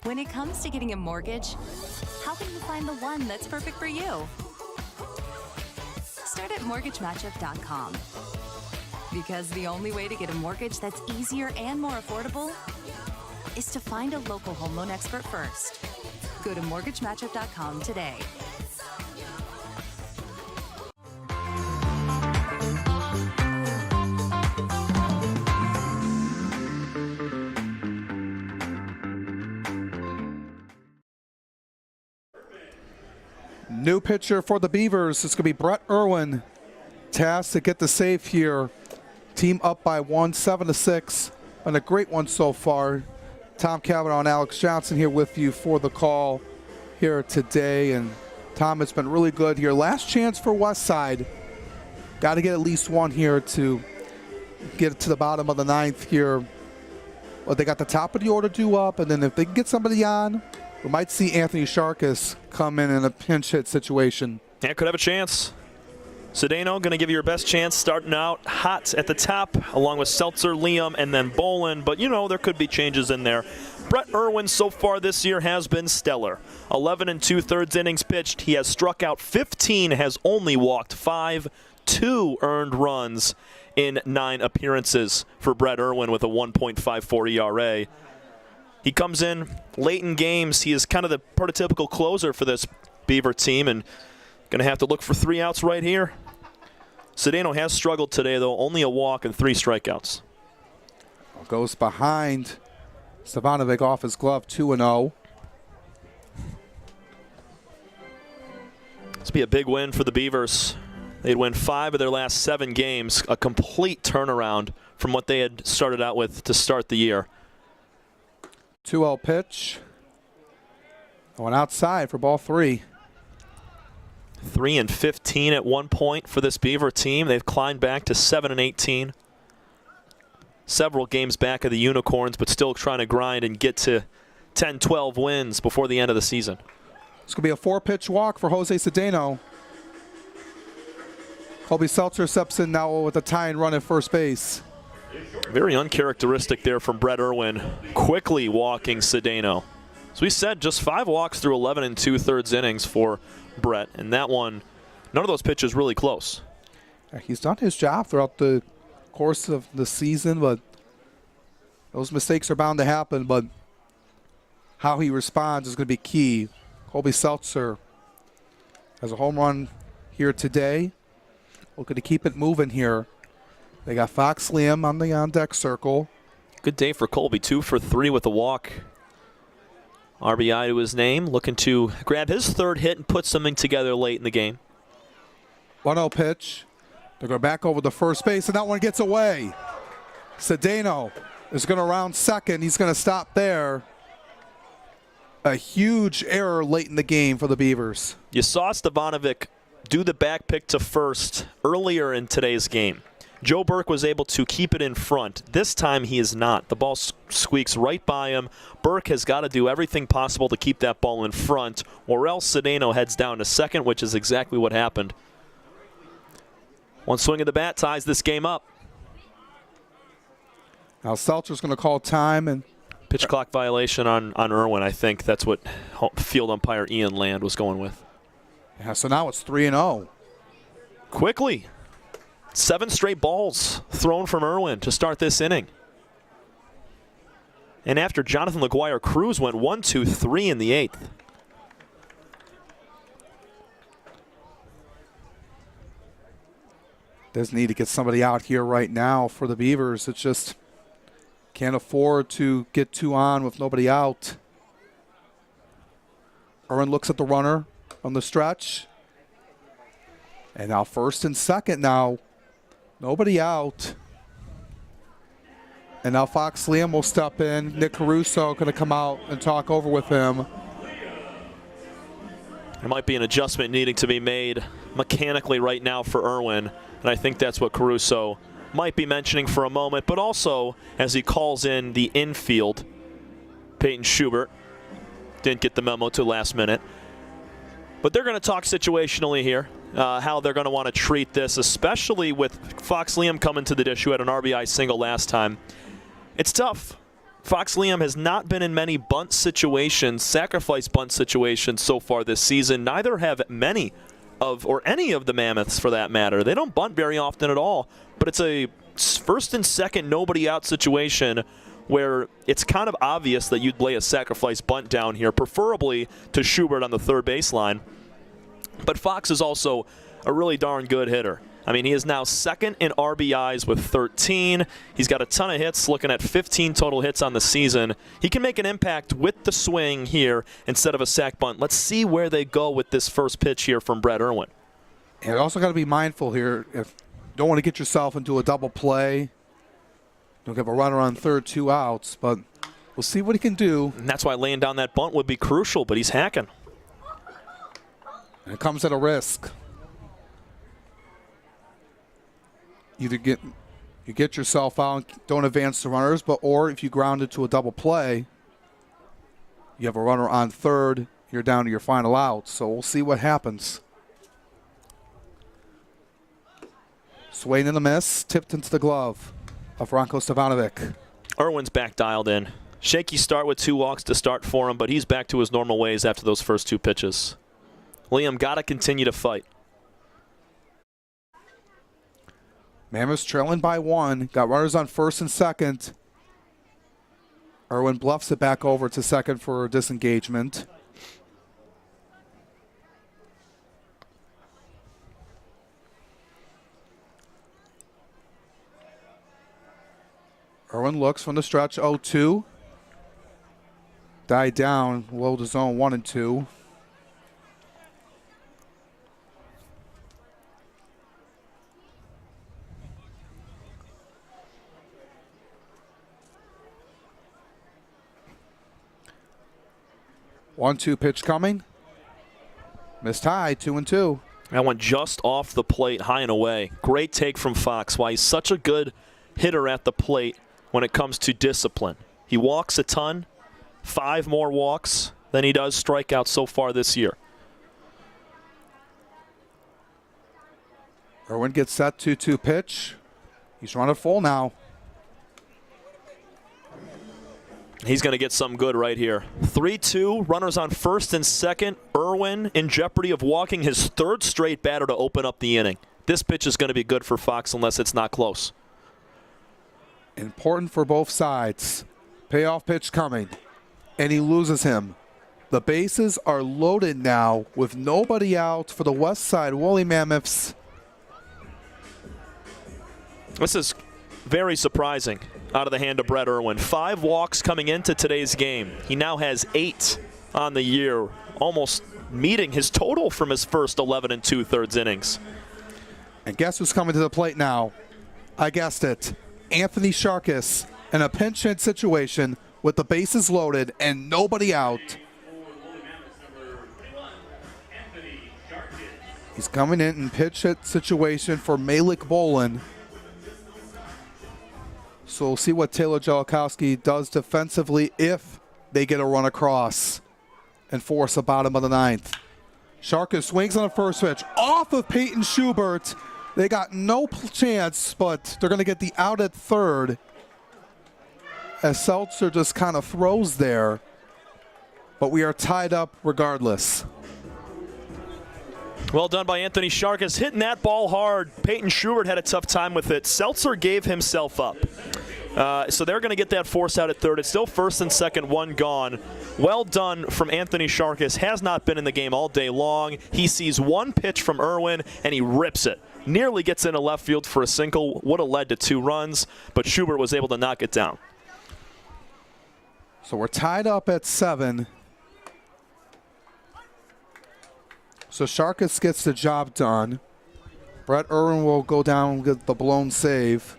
When it comes to getting a mortgage, how can you find the one that's perfect for you? Start at mortgagematchup.com. Because the only way to get a mortgage that's easier and more affordable is to find a local home loan expert first. Go to mortgagematchup.com today. New pitcher for the Beavers. It's going to be Brett Irwin. Tasked to get the save here. Team up by 1, 7-6. And a great one so far. Tom Cavanaugh and Alex Johnson here with you for the call here today. And Tom, it's been really good here. Last chance for Westside. Got to get at least one here to get to the bottom of the ninth here. Well, they got the top of the order due up, and then if they can get somebody on, we might see Anthony Sharkus come in a pinch hit situation. Yeah, could have a chance. Cedeno going to give you your best chance, starting out hot at the top, along with Seltzer, Liam, and then Bolin. But, you know, there could be changes in there. Brett Irwin so far this year has been stellar. 11 2/3 innings pitched. He has struck out 15, has only walked 5, 2 earned runs in 9 appearances for Brett Irwin with a 1.54 ERA. He comes in late in games. He is kind of the prototypical closer for this Beaver team, and going to have to look for 3 outs right here. Cedeno has struggled today, though. Only a walk and 3 strikeouts. Goes behind Stevanovic off his glove, 2-0. This will be a big win for the Beavers. They'd win 5 of their last 7 games, a complete turnaround from what they had started out with to start the year. 2-0 pitch. Going outside for ball 3. 3-15 at one point for this Beaver team. They've climbed back to 7-18. Several games back of the Unicorns, but still trying to grind and get to 10-12 wins before the end of the season. It's going to be a 4-pitch walk for Jose Cedeno. Colby Seltzer steps in now with a tying run at first base. Very uncharacteristic there from Brett Irwin, quickly walking Cedeno. So we said just 5 walks through 11 2/3 innings for Brett, and that one, none of those pitches really close. He's done his job throughout the course of the season, but those mistakes are bound to happen, but how he responds is going to be key. Colby Seltzer has a home run here today. Looking to keep it moving here. They got Fox Liam on the on-deck circle. Good day for Colby, 2 for 3 with a walk. RBI to his name, looking to grab his 3rd hit and put something together late in the game. 1-0 pitch. They go back over the first base, and that one gets away. Cedeno is going to round second. He's going to stop there. A huge error late in the game for the Beavers. You saw Stevanovic do the back pick to first earlier in today's game. Joe Burke was able to keep it in front. This time he is not. The ball squeaks right by him. Burke has got to do everything possible to keep that ball in front, or else Cedeno heads down to second, which is exactly what happened. One swing of the bat ties this game up. Now Seltzer's going to call time. And pitch clock violation on Irwin. I think that's what field umpire Ian Land was going with. Yeah, so now it's 3-0. Quickly. 7 straight balls thrown from Irwin to start this inning. And after Jonathan LaGuire Cruz went 1-2-3 in the 8th. Does need to get somebody out here right now for the Beavers. It's just can't afford to get 2 on with nobody out. Irwin looks at the runner on the stretch. And now first and second now. Nobody out. And now Fox Liam will step in. Nick Caruso going to come out and talk over with him. There might be an adjustment needing to be made mechanically right now for Irwin. And I think that's what Caruso might be mentioning for a moment. But also, as he calls in the infield, Peyton Schubert didn't get the memo till last minute. But they're going to talk situationally here, how they're going to want to treat this, especially with Fox Liam coming to the dish, who had an RBI single last time. It's tough. Fox Liam has not been in many bunt situations, sacrifice bunt situations so far this season. Neither have many of, or any of the Mammoths for that matter. They don't bunt very often at all, but it's a first and second nobody out situation where it's kind of obvious that you'd lay a sacrifice bunt down here, preferably to Schubert on the third baseline. But Fox is also a really darn good hitter. I mean, he is now second in RBIs with 13. He's got a ton of hits, looking at 15 total hits on the season. He can make an impact with the swing here instead of a sac bunt. Let's see where they go with this first pitch here from Brett Irwin. And also got to be mindful here. If you don't want to get yourself into a double play, don't have a runner on third, 2 outs, but we'll see what he can do. And that's why laying down that bunt would be crucial, but he's hacking. And it comes at a risk. Either you get yourself out, don't advance the runners, or if you ground it to a double play, you have a runner on third, you're down to your final out. So we'll see what happens. Swing and a miss, tipped into the glove of Ranko Stevanovic. Irwin's back dialed in. Shaky start with 2 walks to start for him, but he's back to his normal ways after those first 2 pitches. Liam got to continue to fight. Mammoths trailing by 1. Got runners on first and second. Irwin bluffs it back over to second for disengagement. Irwin looks from the stretch 0-2. Died down, low to zone 1 and 2. One-two pitch coming. Missed high, 2-2. That went just off the plate, high and away. Great take from Fox. Why he's such a good hitter at the plate when it comes to discipline. He walks a ton, 5 more walks than he does strikeouts so far this year. Irwin gets set 2-2 pitch. He's running full now. He's going to get some good right here. 3-2, runners on first and second. Irwin in jeopardy of walking his 3rd straight batter to open up the inning. This pitch is going to be good for Fox unless it's not close. Important for both sides. Payoff pitch coming, and he loses him. The bases are loaded now with nobody out for the Westside Woolly Mammoths. This is very surprising out of the hand of Brett Irwin. 5 walks coming into today's game. He now has 8 on the year, almost meeting his total from his first 11 2/3 innings. And guess who's coming to the plate now? I guessed it. Anthony Sharkis in a pinch hit situation with the bases loaded and nobody out. He's coming in pitch hit situation for Malik Bolin. So we'll see what Taylor Jellikowski does defensively if they get a run across and force a bottom of the 9th. Sharkis swings on the first pitch off of Peyton Schubert. They got no chance, but they're going to get the out at third as Seltzer just kind of throws there. But we are tied up regardless. Well done by Anthony Sharkis, hitting that ball hard. Peyton Schubert had a tough time with it. Seltzer gave himself up. So they're going to get that force out at third. It's still first and second, one gone. Well done from Anthony Sharkus. Has not been in the game all day long. He sees one pitch from Irwin, and he rips it. Nearly gets into left field for a single. Would have led to 2 runs, but Schubert was able to knock it down. So we're tied up at 7. So Sharkus gets the job done. Brett Irwin will go down and get the blown save.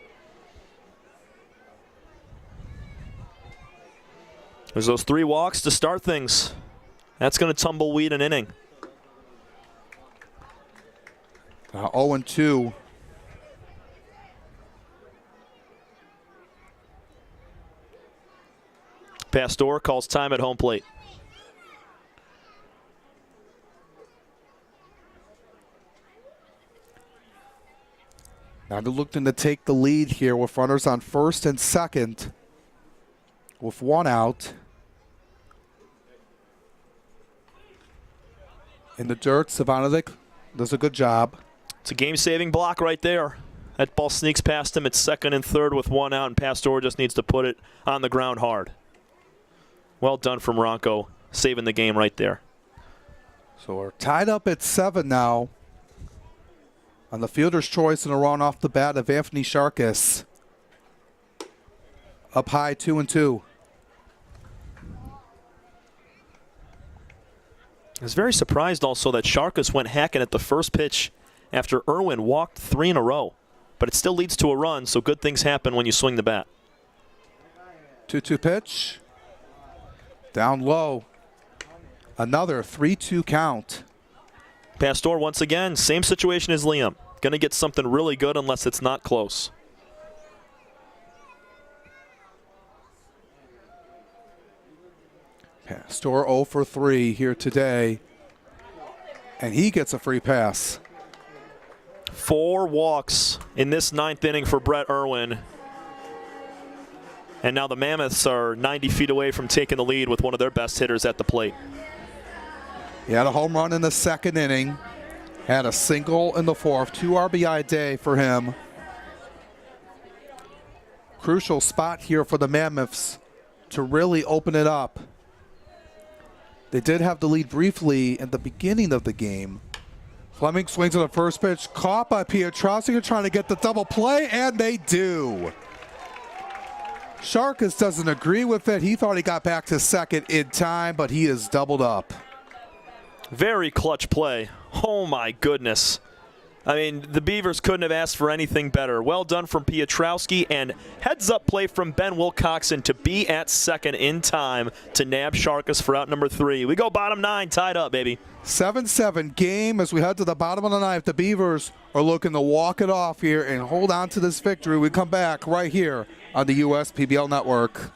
There's those 3 walks to start things. That's going to tumbleweed an inning. 0-2. Pastor calls time at home plate. Now they're looking to take the lead here with runners on first and second with 1 out. In the dirt, Savanovic does a good job. It's a game-saving block right there. That ball sneaks past him at second and third with 1 out, and Pastor just needs to put it on the ground hard. Well done from Ronco, saving the game right there. So we're tied up at 7 now. On the fielder's choice and a run off the bat of Anthony Sharkus. Up high, 2-2. I was very surprised also that Sharkus went hacking at the first pitch after Irwin walked 3 in a row. But it still leads to a run, so good things happen when you swing the bat. 2-2 pitch. Down low. Another 3-2 count. Pastor once again, same situation as Liam. Going to get something really good unless it's not close. Pastor 0 for 3 here today. And he gets a free pass. 4 walks in this 9th inning for Brett Irwin. And now the Mammoths are 90 feet away from taking the lead with one of their best hitters at the plate. He had a home run in the 2nd inning. Had a single in the 4th. 2 RBI day for him. Crucial spot here for the Mammoths to really open it up. They did have the lead briefly at the beginning of the game. Fleming swings at the first pitch. Caught by Pietrowski trying to get the double play, and they do. Sharkus doesn't agree with it. He thought he got back to second in time, but he is doubled up. Very clutch play. Oh my goodness. I mean, the Beavers couldn't have asked for anything better. Well done from Pietrowski, and heads-up play from Ben Wilcoxon to be at second in time to nab Sharkus for out number 3. We go bottom 9, tied up, baby. 7-7 game as we head to the bottom of the 9th. The Beavers are looking to walk it off here and hold on to this victory. We come back right here on the USPBL Network.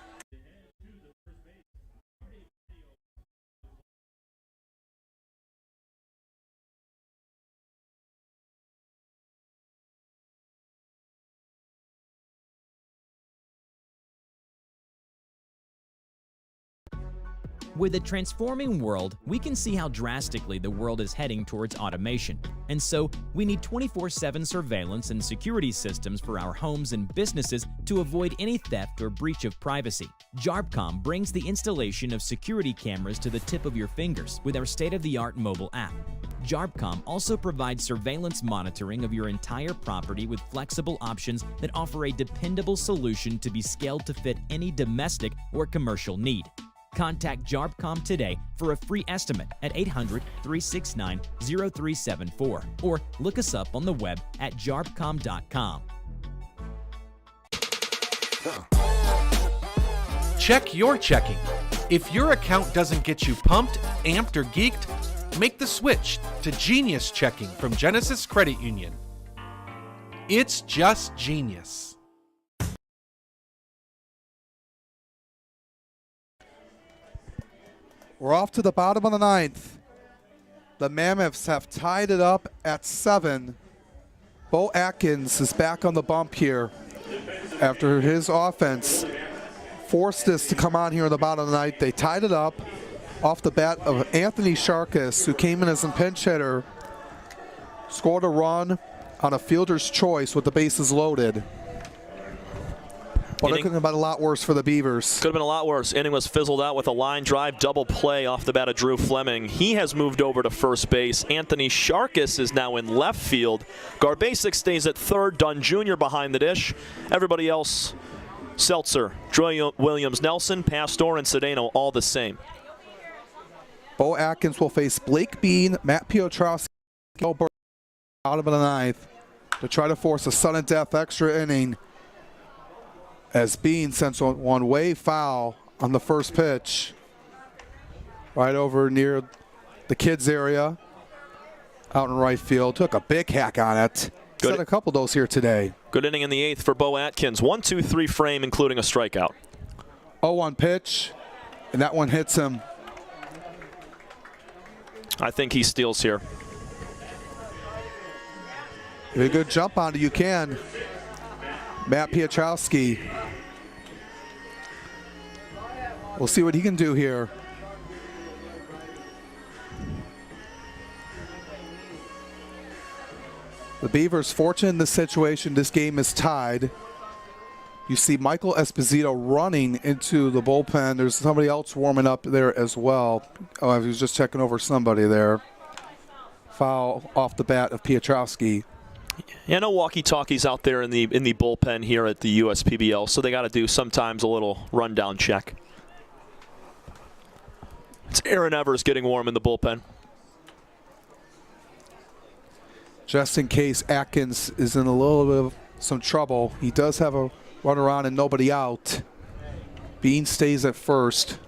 With a transforming world, we can see how drastically the world is heading towards automation. And so, we need 24/7 surveillance and security systems for our homes and businesses to avoid any theft or breach of privacy. JARBCOM brings the installation of security cameras to the tip of your fingers with our state-of-the-art mobile app. JARBCOM also provides surveillance monitoring of your entire property with flexible options that offer a dependable solution to be scaled to fit any domestic or commercial need. Contact JARBCOM today for a free estimate at 800-369-0374 or look us up on the web at jarbcom.com. Check your checking. If your account doesn't get you pumped, amped, or geeked, make the switch to Genius Checking from Genesis Credit Union. It's just genius. We're off to the bottom of the 9th. The Mammoths have tied it up at 7. Bo Atkins is back on the bump here after his offense forced this to come on here in the bottom of the 9th. They tied it up off the bat of Anthony Sharkus, who came in as a pinch hitter, scored a run on a fielder's choice with the bases loaded. Well, that could have been a lot worse for the Beavers. Could have been a lot worse. Inning was fizzled out with a line drive double play off the bat of Drew Fleming. He has moved over to first base. Anthony Sharkis is now in left field. Garbasic stays at third. Dunn Jr. behind the dish. Everybody else, Seltzer, Troy Williams, Nelson, Pastor, and Cedeno, all the same. Bo Atkins will face Blake Bean, Matt Piotrowski, out of the ninth to try to force a sudden death extra inning, as Bean sends one way foul on the first pitch, right over near the kids area, out in right field. Took a big hack on it. Good. Had a couple of those here today. Good inning in the eighth for Bo Atkins. 1-2-3 frame, including a strikeout. 0-1 pitch, and that one hits him. I think he steals here. If a good jump on it, you can. Matt Piotrowski. We'll see what he can do here. The Beavers fortunate in this situation. This game is tied. You see Michael Esposito running into the bullpen. There's somebody else warming up there as well. Oh, he was just checking over somebody there. Foul off the bat of Piotrowski. Yeah, no walkie-talkies out there in the bullpen here at the USPBL, so they got to do sometimes a little rundown check. It's Aaron Evers getting warm in the bullpen. Just in case Atkins is in a little bit of some trouble, he does have a runner on and nobody out. Bean stays at first.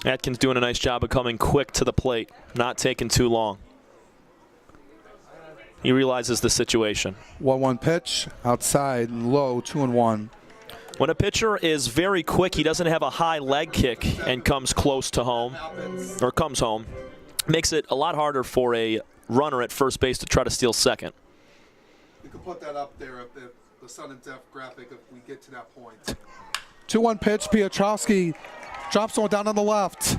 Atkins doing a nice job of coming quick to the plate, not taking too long. He realizes the situation. 1-1 pitch, outside, low, 2-1. When a pitcher is very quick, he doesn't have a high leg kick and comes close to home, or comes home, makes it a lot harder for a runner at first base to try to steal second. We could put that up there at the sudden death graphic if we get to that point. 2-1 pitch, Piotrowski drops one down on the left.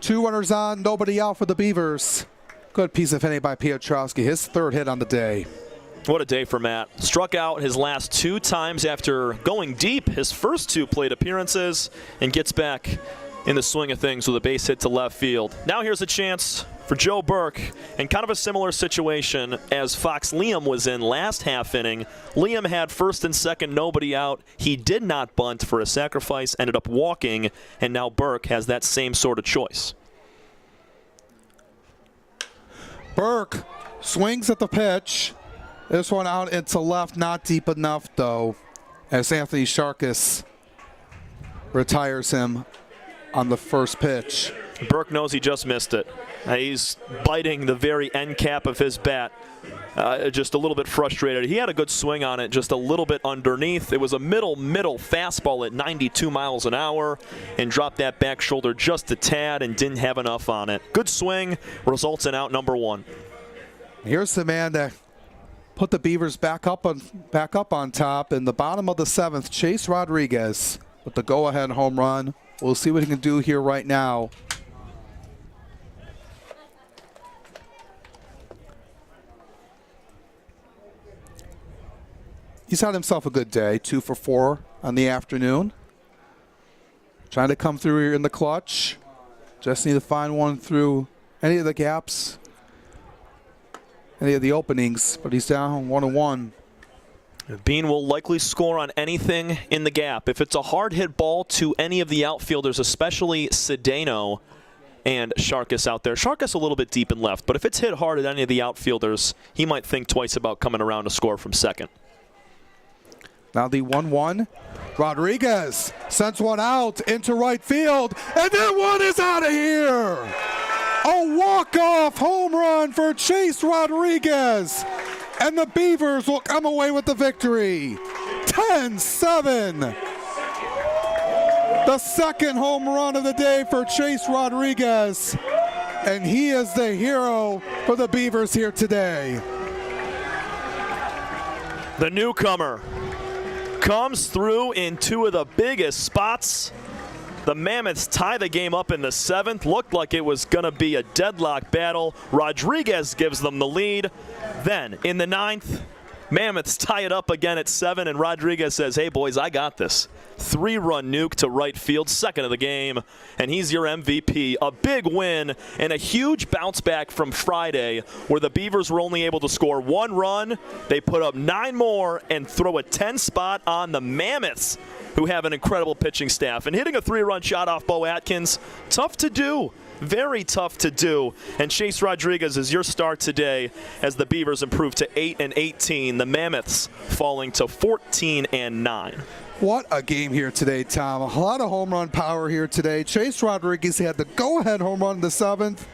2 runners on, nobody out for the Beavers. Good piece of hitting by Piotrowski, his third hit on the day. What a day for Matt. Struck out his last 2 times after going deep his first 2 plate appearances, and gets back in the swing of things with a base hit to left field. Now here's a chance for Joe Burke, and kind of a similar situation as Fox Liam was in last half inning. Liam had first and second, nobody out. He did not bunt for a sacrifice, ended up walking, and now Burke has that same sort of choice. Burke swings at the pitch. This one out into left, not deep enough though, as Anthony Sharkis retires him on the first pitch. Burke knows he just missed it. He's biting the very end cap of his bat, just a little bit frustrated. He had a good swing on it, just a little bit underneath. It was a middle fastball at 92 miles an hour, and dropped that back shoulder just a tad and didn't have enough on it. Good swing, results in out number 1. Here's the man that put the Beavers back up on top in the bottom of the 7th, Chase Rodriguez with the go-ahead home run. We'll see what he can do here right now. He's had himself a good day, 2 for 4 on the afternoon. Trying to come through here in the clutch. Just need to find one through any of the gaps, any of the openings, but he's down 1-1. Bean will likely score on anything in the gap. If it's a hard hit ball to any of the outfielders, especially Cedeno and Sharkis out there. Sharkis a little bit deep and left, but if it's hit hard at any of the outfielders, he might think twice about coming around to score from second. Now the 1-1. Rodriguez sends one out into right field, and that one is out of here. A walk-off home run for Chase Rodriguez, and the Beavers will come away with the victory. 10-7. The second home run of the day for Chase Rodriguez, and he is the hero for the Beavers here today. The newcomer comes through in 2 of the biggest spots The Mammoths tie the game up in the 7th. Looked like it was going to be a deadlock battle. Rodriguez gives them the lead. Then in the 9th, Mammoths tie it up again at 7, and Rodriguez says, hey, boys, I got this. 3-run nuke to right field, second of the game, and he's your MVP. A big win and a huge bounce back from Friday where the Beavers were only able to score 1 run. They put up 9 more and throw a 10 spot on the Mammoths, who have an incredible pitching staff. And hitting a 3-run shot off Bo Atkins, tough to do. Very tough to do. And Chase Rodriguez is your start today as the Beavers improve to 8-18. The Mammoths falling to 14-9. What a game here today, Tom. A lot of home run power here today. Chase Rodriguez had the go-ahead home run in the 7th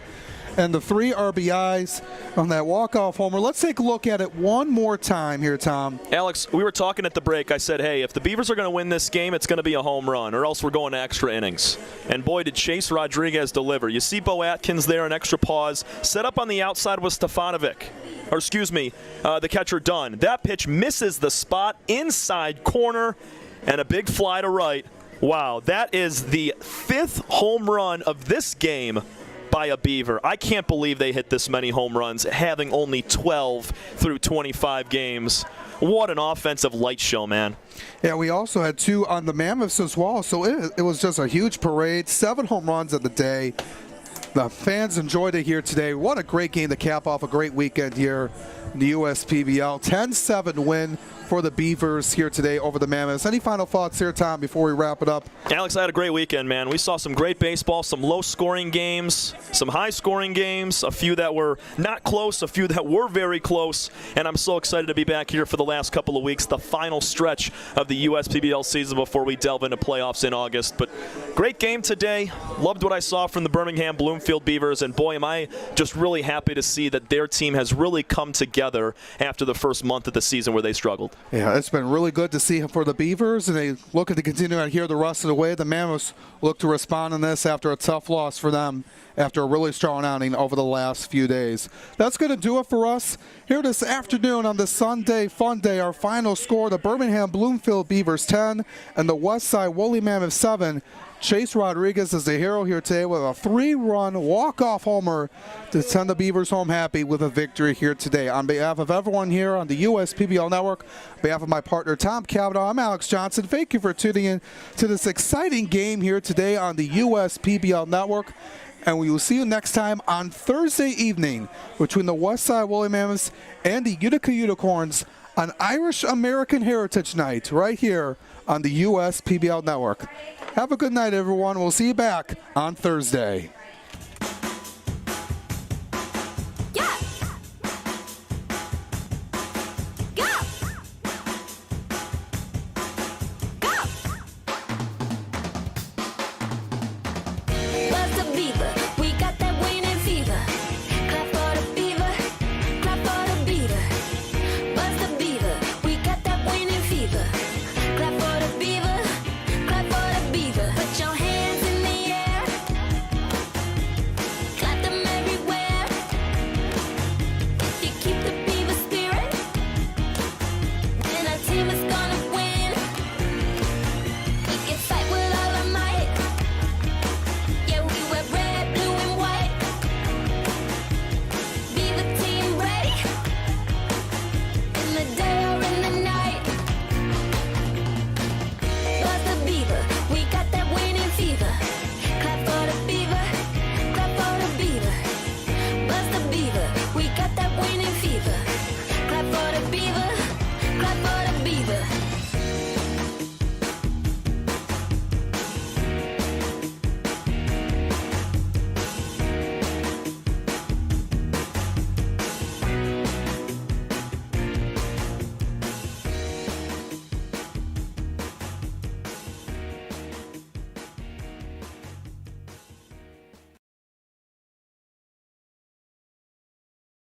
and the 3 RBIs on that walk-off homer. Let's take a look at it one more time here, Tom. Alex, we were talking at the break. I said, hey, if the Beavers are going to win this game, it's going to be a home run, or else we're going to extra innings. And boy, did Chase Rodriguez deliver. You see Bo Atkins there, an extra pause. Set up on the outside with Stefanovic. Or excuse me, the catcher Dunn. That pitch misses the spot, inside corner, and a big fly to right. Wow, that is the 5th home run of this game by a Beaver. I can't believe they hit this many home runs, having only 12 through 25 games. What an offensive light show, man. Yeah, we also had 2 on the Mammoths as well, so it was just a huge parade. 7 home runs of the day. The fans enjoyed it here today. What a great game to cap off a great weekend here in the USPBL. 10-7 win for the Beavers here today over the Mammoths. Any final thoughts here, Tom, before we wrap it up? Alex, I had a great weekend, man. We saw some great baseball, some low-scoring games, some high-scoring games, a few that were not close, a few that were very close, and I'm so excited to be back here for the last couple of weeks, the final stretch of the USPBL season before we delve into playoffs in August. But great game today. Loved what I saw from the Birmingham Bloomfield Beavers, and boy, am I just really happy to see that their team has really come together after the first month of the season where they struggled. Yeah, it's been really good to see for the Beavers, and they looking to continue on here the rest of the way. The Mammoths look to respond in this after a tough loss for them after a really strong outing over the last few days. That's going to do it for us here this afternoon on the Sunday Fun Day. Our final score, the Birmingham Bloomfield Beavers 10 and the Westside Woolly Mammoths 7. Chase Rodriguez is the hero here today with a 3-run walk-off homer to send the Beavers home happy with a victory here today. On behalf of everyone here on the USPBL Network, on behalf of my partner Tom Cavanaugh, I'm Alex Johnson. Thank you for tuning in to this exciting game here today on the USPBL Network. And we will see you next time on Thursday evening between the Westside Woolly Mammoths and the Utica Unicorns on Irish American Heritage Night right here on the USPBL Network. Have a good night, everyone. We'll see you back on Thursday.